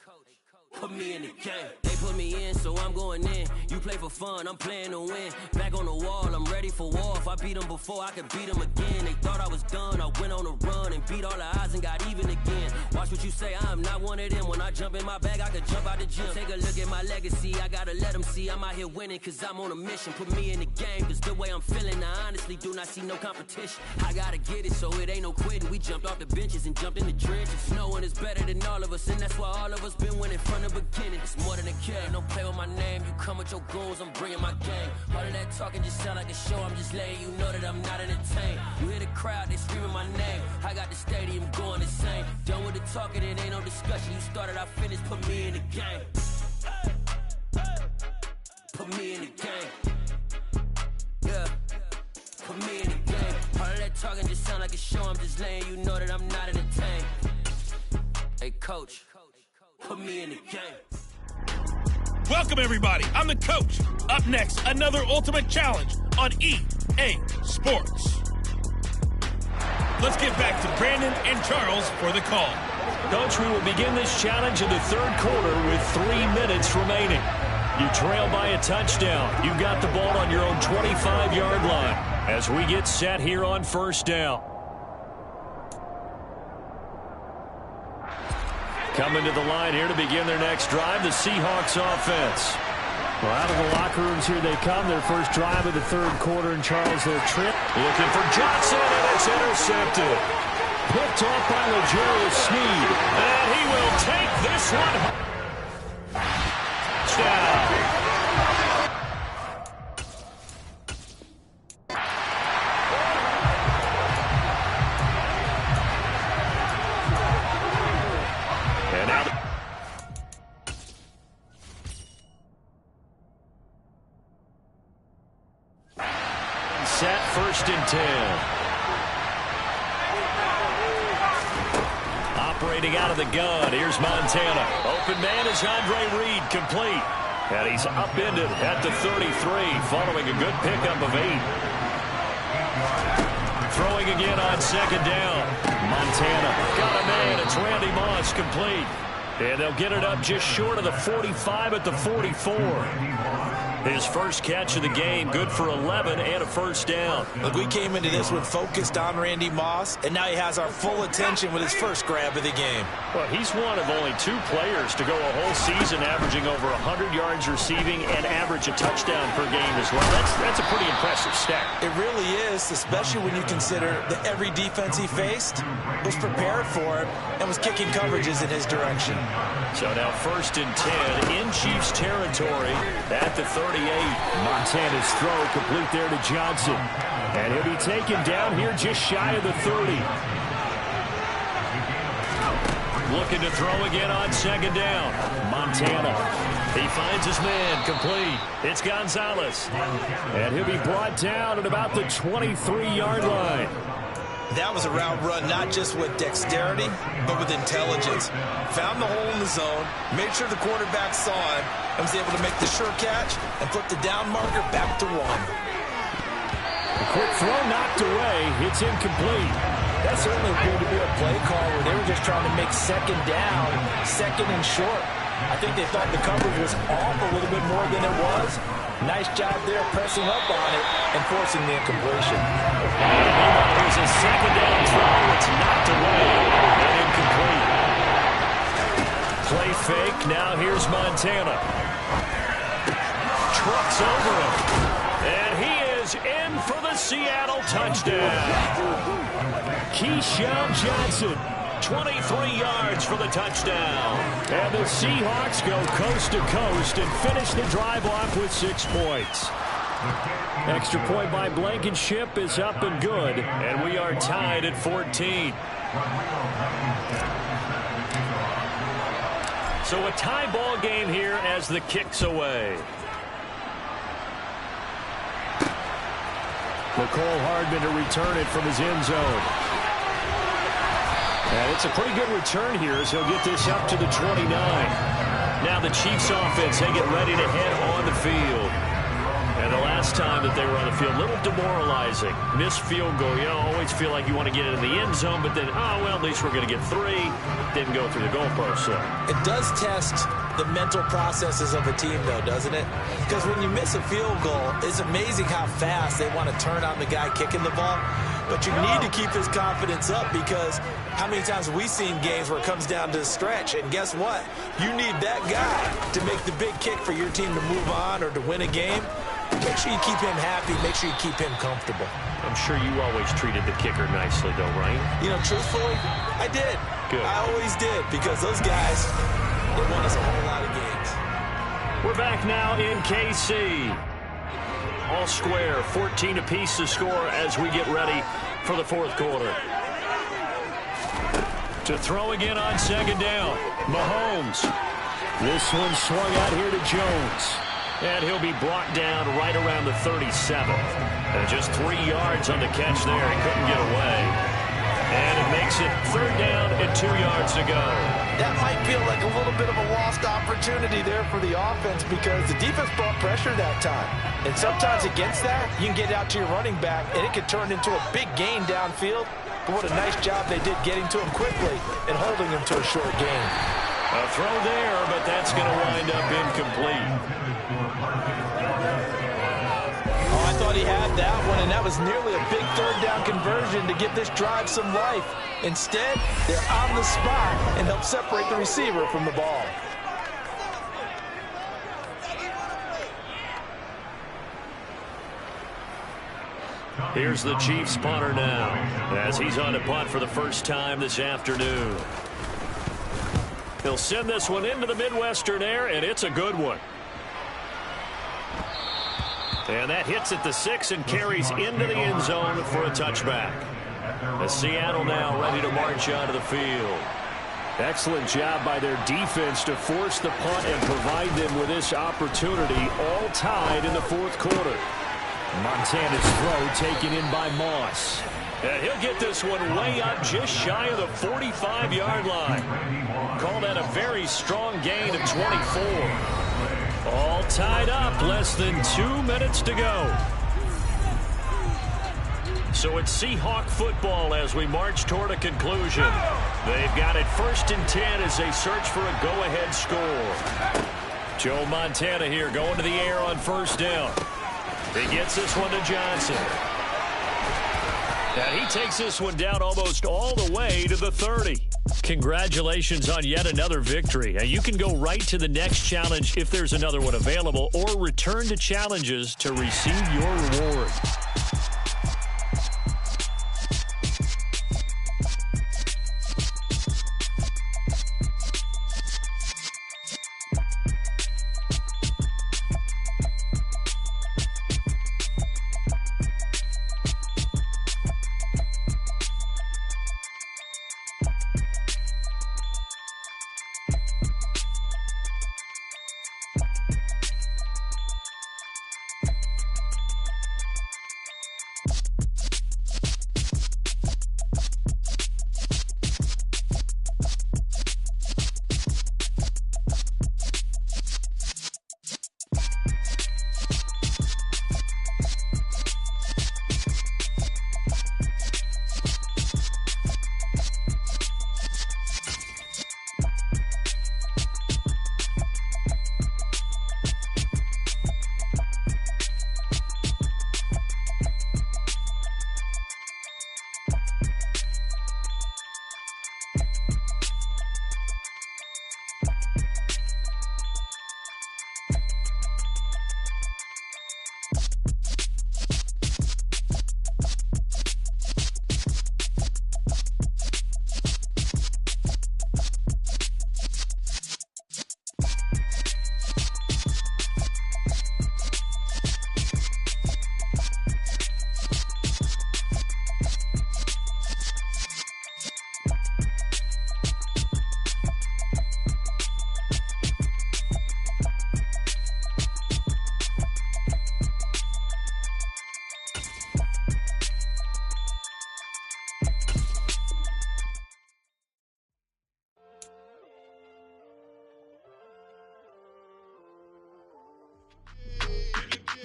Put me in the game. They put me in, so I'm going in. You play for fun, I'm playing to win. Back on the wall, I'm ready for war. If I beat them before, I could beat them again. They thought I was done, I went on a run and beat all the odds and got even again. Watch what you say, I'm not one of them. When I jump in my bag, I could jump out the gym. Take a look at my legacy, I gotta let them see I'm out here winning, cause I'm on a mission. Put me in the game, cause the way I'm feeling, I honestly do not see no competition. I gotta get it, so it ain't no quitting. We jumped off the benches and jumped in the trenches. No one is better than all of us, and that's why all of us been winning from the beginning. It's more than a game, don't play with my name. You come with your goons, I'm bringing my gang. All of that talking just sound like a show, I'm just letting you know that I'm not entertained. You hear the crowd, they screaming my name. I got the stadium going insane. Done with the talking, it ain't no discussion. You started, I finished, put me in the game. Put me in the game. Yeah, put me in the game. All of that talking just sound like a show, I'm just letting you know that I'm not entertained. Hey, coach. Put me in the game. Welcome, everybody. I'm the coach. Up next, another Ultimate Challenge on EA Sports. Let's get back to Brandon and Charles for the call. Coach, we will begin this challenge in the third quarter with 3 minutes remaining. You trail by a touchdown. You've got the ball on your own 25-yard line as we get set here on first down. Coming to the line here to begin their next drive, the Seahawks offense. Well, out of the locker rooms here they come. Their first drive of the third quarter, and Charles, their trip. Looking for Johnson, and it's intercepted. Picked off by L'Jarius Sneed. And he will take this one. Touchdown. And now set, 1st and 10. Operating out of the gun, here's Montana. Open man is Andre Reed, complete. And he's upended at the 33, following a good pickup of 8. Throwing again on 2nd down. Montana got a man, it's Randy Moss, complete. And they'll get it up just short of the 45 at the 44. His first catch of the game, good for 11 and a 1st down. Look, we came into this one focused on Randy Moss, and now he has our full attention with his first grab of the game. Well, he's one of only 2 players to go a whole season averaging over 100 yards receiving and average a touchdown per game as well. That's a pretty impressive stat. It really is, especially when you consider that every defense he faced was prepared for him and was kicking coverages in his direction. So now 1st and 10 in Chiefs territory at the 38. Montana's throw complete there to Johnson. And he'll be taken down here just shy of the 30. Looking to throw again on 2nd down. Montana. He finds his man, complete. It's Gonzalez. And he'll be brought down at about the 23-yard line. That was a route run, not just with dexterity, but with intelligence. Found the hole in the zone, made sure the quarterback saw it, and was able to make the sure catch and put the down marker back to 1. A quick throw knocked away. It's incomplete. That certainly appeared to be a play call where they were just trying to make 2nd down, 2nd and short. I think they thought the coverage was off a little bit more than it was. Nice job there pressing up on it and forcing the incompletion. Here's a 2nd down throw. It's knocked away and incomplete. Play fake. Now here's Montana. Trucks over him. And he is in for the Seattle touchdown. Keyshawn Johnson. 23 yards for the touchdown. And the Seahawks go coast to coast and finish the drive off with 6 points. Extra point by Blankenship is up and good. And we are tied at 14. So a tie ball game here as the kick's away. Mecole Hardman to return it from his end zone. And it's a pretty good return here as he'll get this up to the 29. Now the Chiefs offense, they get ready to head on the field. And the last time that they were on the field, a little demoralizing. Missed field goal. You always feel like you want to get into the end zone, but then, oh, well, at least we're going to get 3. Didn't go through the goalpost. So. It does test the mental processes of a team, though, doesn't it? Because when you miss a field goal, it's amazing how fast they want to turn on the guy kicking the ball. But you need to keep his confidence up because how many times have we seen games where it comes down to the stretch? And guess what? You need that guy to make the big kick for your team to move on or to win a game. Make sure you keep him happy. Make sure you keep him comfortable. I'm sure you always treated the kicker nicely, though, right? You know, truthfully, I did. Good. I always did because those guys, they won us a whole lot of games. We're back now in KC. All square, 14 apiece to score as we get ready for the 4th quarter. To throw again on 2nd down. Mahomes. This one swung out here to Jones. And he'll be brought down right around the 37th. And just 3 yards on the catch there. He couldn't get away. And it makes it 3rd down and 2 yards to go. That might feel like a little bit of a lost opportunity there for the offense because the defense brought pressure that time. And sometimes against that, you can get out to your running back, and it can turn into a big gain downfield. But what a nice job they did getting to him quickly and holding him to a short gain. A throw there, but that's going to wind up incomplete. Oh, I thought he had that one, and that was nearly a big 3rd down conversion to give this drive some life. Instead, they're on the spot and help separate the receiver from the ball. Here's the Chiefs punter now, as he's on to punt for the first time this afternoon. He'll send this one into the Midwestern air, and it's a good one. And that hits at the 6 and carries into the end zone for a touchback. As Seattle now ready to march onto the field. Excellent job by their defense to force the punt and provide them with this opportunity, all tied in the fourth quarter. Montana's throw taken in by Moss. And he'll get this one way up just shy of the 45-yard line. Call that a very strong gain of 24. All tied up, less than 2 minutes to go. So it's Seahawk football as we march toward a conclusion. They've got it 1st and 10 as they search for a go-ahead score. Joe Montana here going to the air on 1st down. He gets this one to Johnson. And he takes this one down almost all the way to the 30. Congratulations on yet another victory. You can go right to the next challenge if there's another one available, or return to challenges to receive your reward.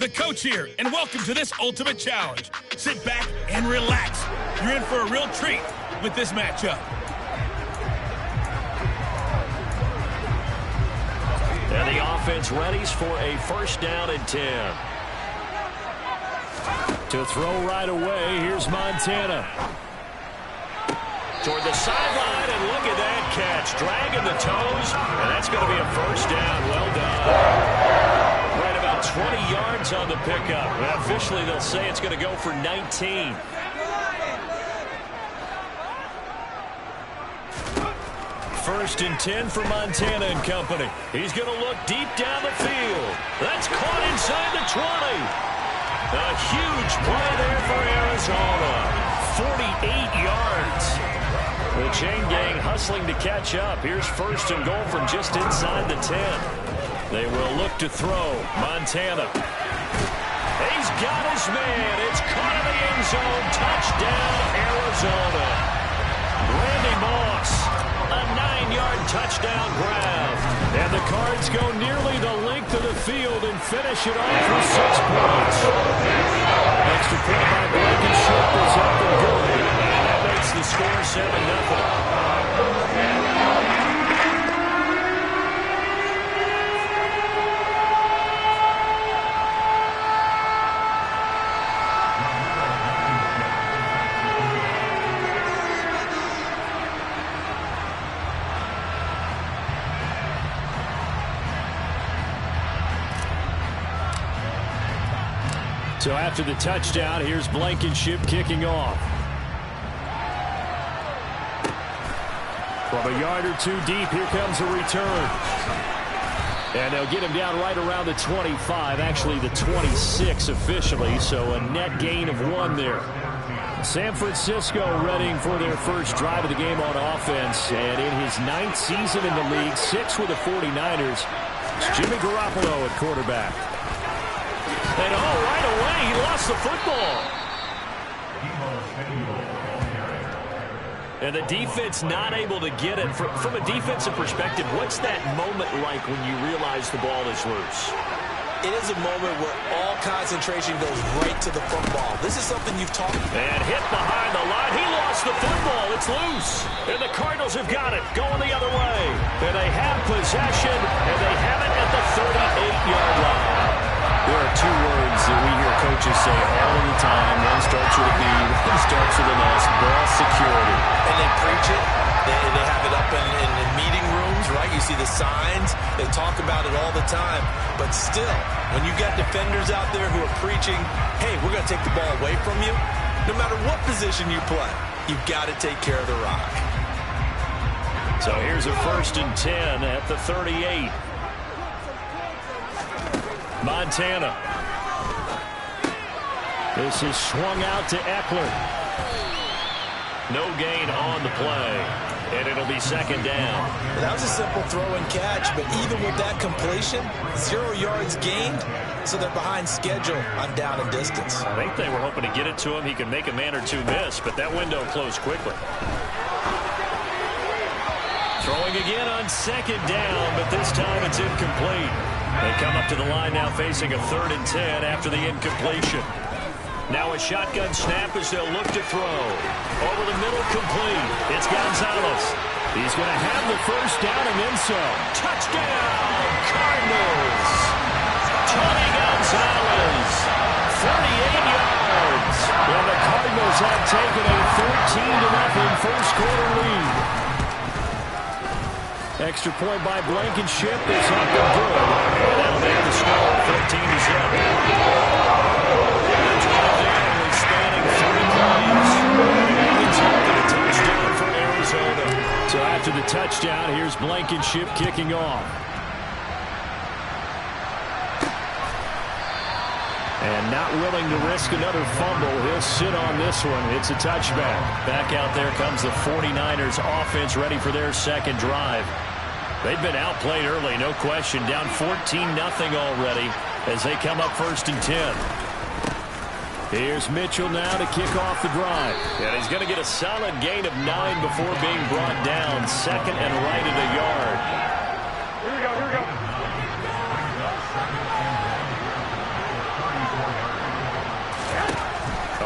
The coach here, and welcome to this ultimate challenge. Sit back and relax. You're in for a real treat with this matchup. And the offense readies for a 1st down and 10. To throw right away, here's Montana. Toward the sideline, and look at that catch. Dragging the toes, and that's going to be a 1st down. Well done. Right about 20 yards on the pickup. And officially, they'll say it's going to go for 19. First and 10 for Montana and company. He's going to look deep down the field. That's caught inside the 20. A huge play there for Arizona. 48 yards. The chain gang hustling to catch up. Here's 1st and goal from just inside the 10. They will look to throw. Montana. He's got his man. It's caught in the end zone. Touchdown, Arizona. Randy Moss. A 9-yard touchdown grab. And the Cards go nearly the length of the field and finish it off with 6 points. Extra point by Blankenship is up and good. And that makes the score 7-0. So after the touchdown, here's Blankenship kicking off. From a yard or two deep, here comes a return. And they'll get him down right around the 25, actually the 26 officially, so a net gain of 1 there. San Francisco readying for their first drive of the game on offense, and in his 9th season in the league, 6 with the 49ers, it's Jimmy Garoppolo at quarterback. And right away, he lost the football. And the defense not able to get it. From a defensive perspective, what's that moment like when you realize the ball is loose? It is a moment where all concentration goes right to the football. This is something you've talked about. And hit behind the line. He lost the football. It's loose. And the Cardinals have got it going the other way. And they have possession, and they have it at the 38-yard line. There are 2 words that we hear coaches say all of the time. One starts with a B, one starts with an S, ball security. And they preach it. They have it up in meeting rooms, right? You see the signs. They talk about it all the time. But still, when you got defenders out there who are preaching, hey, we're going to take the ball away from you, no matter what position you play, you've got to take care of the rock. So here's a 1st and 10 at the 38. Montana. This is swung out to Eckler. No gain on the play, and it'll be 2nd down. That was a simple throw and catch, but even with that completion, 0 yards gained, so they're behind schedule on down and distance. I think they were hoping to get it to him. He could make a man or 2 miss, but that window closed quickly. Throwing again on 2nd down, but this time it's incomplete. They come up to the line now facing a 3rd and 10 after the incompletion. Now a shotgun snap as they'll look to throw. Over the middle, complete. It's Gonzalez. He's going to have the 1st down and then some. Touchdown, Cardinals. Tony Gonzalez, 38 yards. And the Cardinals have taken a 13-0 first-quarter lead. Extra point by Blankenship is up and good. And that'll make the score 14-0. Spanning 3 plays. It's up to the touchdown for Arizona. So after the touchdown, here's Blankenship kicking off. And not willing to risk another fumble. He'll sit on this one. It's a touchback. Back out there comes the 49ers offense ready for their 2nd drive. They've been outplayed early, no question. Down 14-0 already as they come up 1st and 10. Here's Mitchell now to kick off the drive. And he's going to get a solid gain of 9 before being brought down. 2nd and right at a yard. Here we go.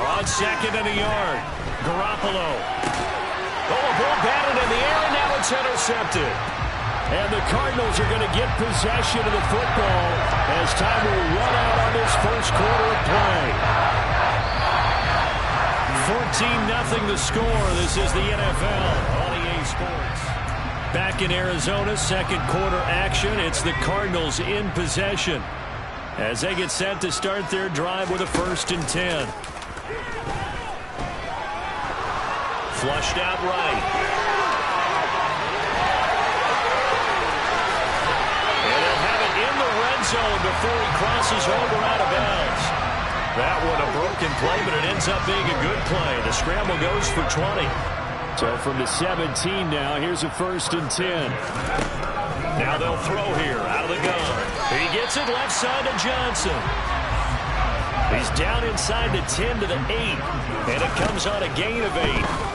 On 2nd and a yard. Garoppolo. Oh, a ball batted in the air, and now it's intercepted. And the Cardinals are going to get possession of the football as time will run out on this first quarter of play. 14-0 the score. This is the NFL on EA Sports. Back in Arizona, 2nd quarter action. It's the Cardinals in possession as they get set to start their drive with a 1st and 10. Flushed out right. Zone before he crosses over out of bounds. That one a broken play, but it ends up being a good play. The scramble goes for 20. So from the 17 now, here's a 1st and 10. Now they'll throw here out of the gun. He gets it left side to Johnson. He's down inside the 10 to the 8, and it comes on a gain of 8.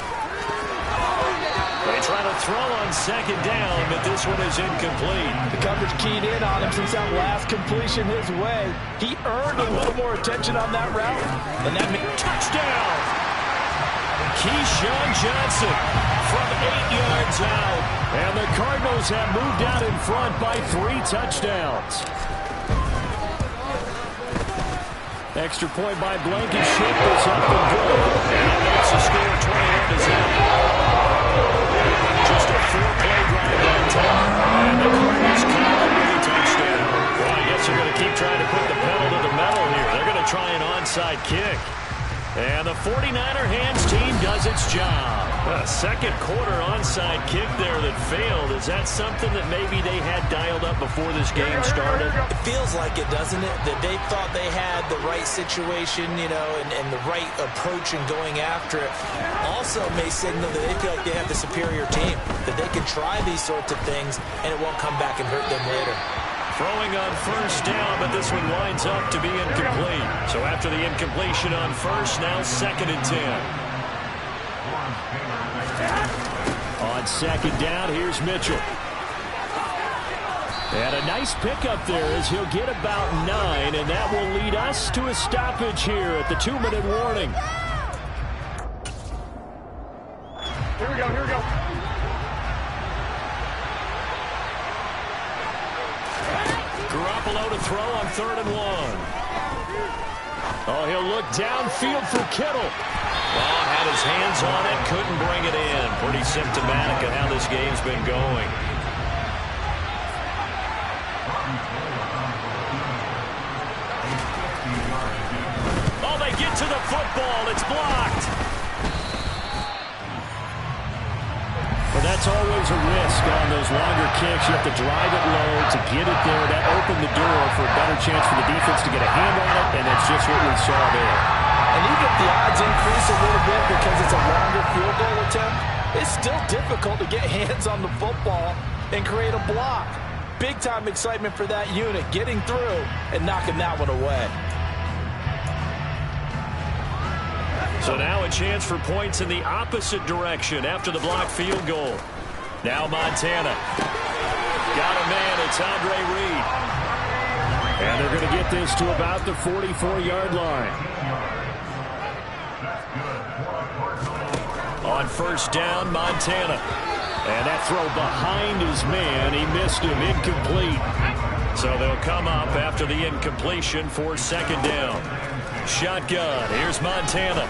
They try to throw on 2nd down, but this one is incomplete. The coverage keyed in on him since that last completion his way. He earned a little more attention on that route. And that means touchdown! Keyshawn Johnson from 8 yards out. And the Cardinals have moved out in front by 3 touchdowns. Extra point by Blankenship is up and good. And that makes the score 21-0. Just a 4-play drive that time. And the Cardinals come up with a touchdown. Well, I guess they're going to keep trying to put the pedal to the metal here. They're going to try an onside onside kick. And the 49er hands team does its job. A second quarter onside kick there that failed. Is that something that maybe they had dialed up before this game started? It feels like it, doesn't it? That they thought they had the right situation, you know, and the right approach in going after it. Also may signal that they feel like they have the superior team, that they can try these sorts of things and it won't come back and hurt them later. Throwing on first down, but this one winds up to be incomplete. So after the incompletion on first, now 2nd and 10. On 2nd down, here's Mitchell. And a nice pickup there as he'll get about 9, and that will lead us to a stoppage here at the 2-minute warning. Here we go, here we go. Garoppolo to throw on 3rd and 1. Oh, he'll look downfield for Kittle. Oh, had his hands on it, couldn't bring it in. Pretty symptomatic of how this game's been going. Oh, they get to the football. It's blocked. But that's always a risk on those longer kicks. You have to drive it low to get it there. That opened the door for a better chance for the defense to get a hand on it, and that's just what we saw there. And even if the odds increase a little bit because it's a longer field goal attempt, it's still difficult to get hands on the football and create a block. Big-time excitement for that unit, getting through and knocking that one away. So now a chance for points in the opposite direction after the blocked field goal. Now Montana. Got a man, it's Andre Reed. And they're going to get this to about the 44-yard line. On first down, Montana. And that throw behind his man, he missed him, incomplete. So they'll come up after the incompletion for 2nd down. Shotgun, here's Montana.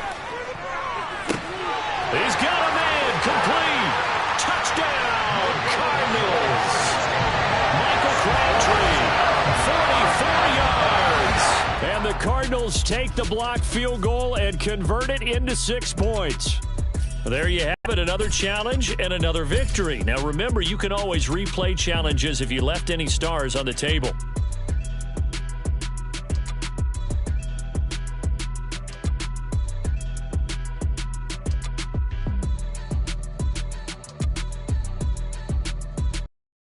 He's got a man, complete. Touchdown, Cardinals. Michael Crabtree, 44 yards. And the Cardinals take the blocked field goal and convert it into 6 points. There you have it, another challenge and another victory. Now remember, you can always replay challenges if you left any stars on the table.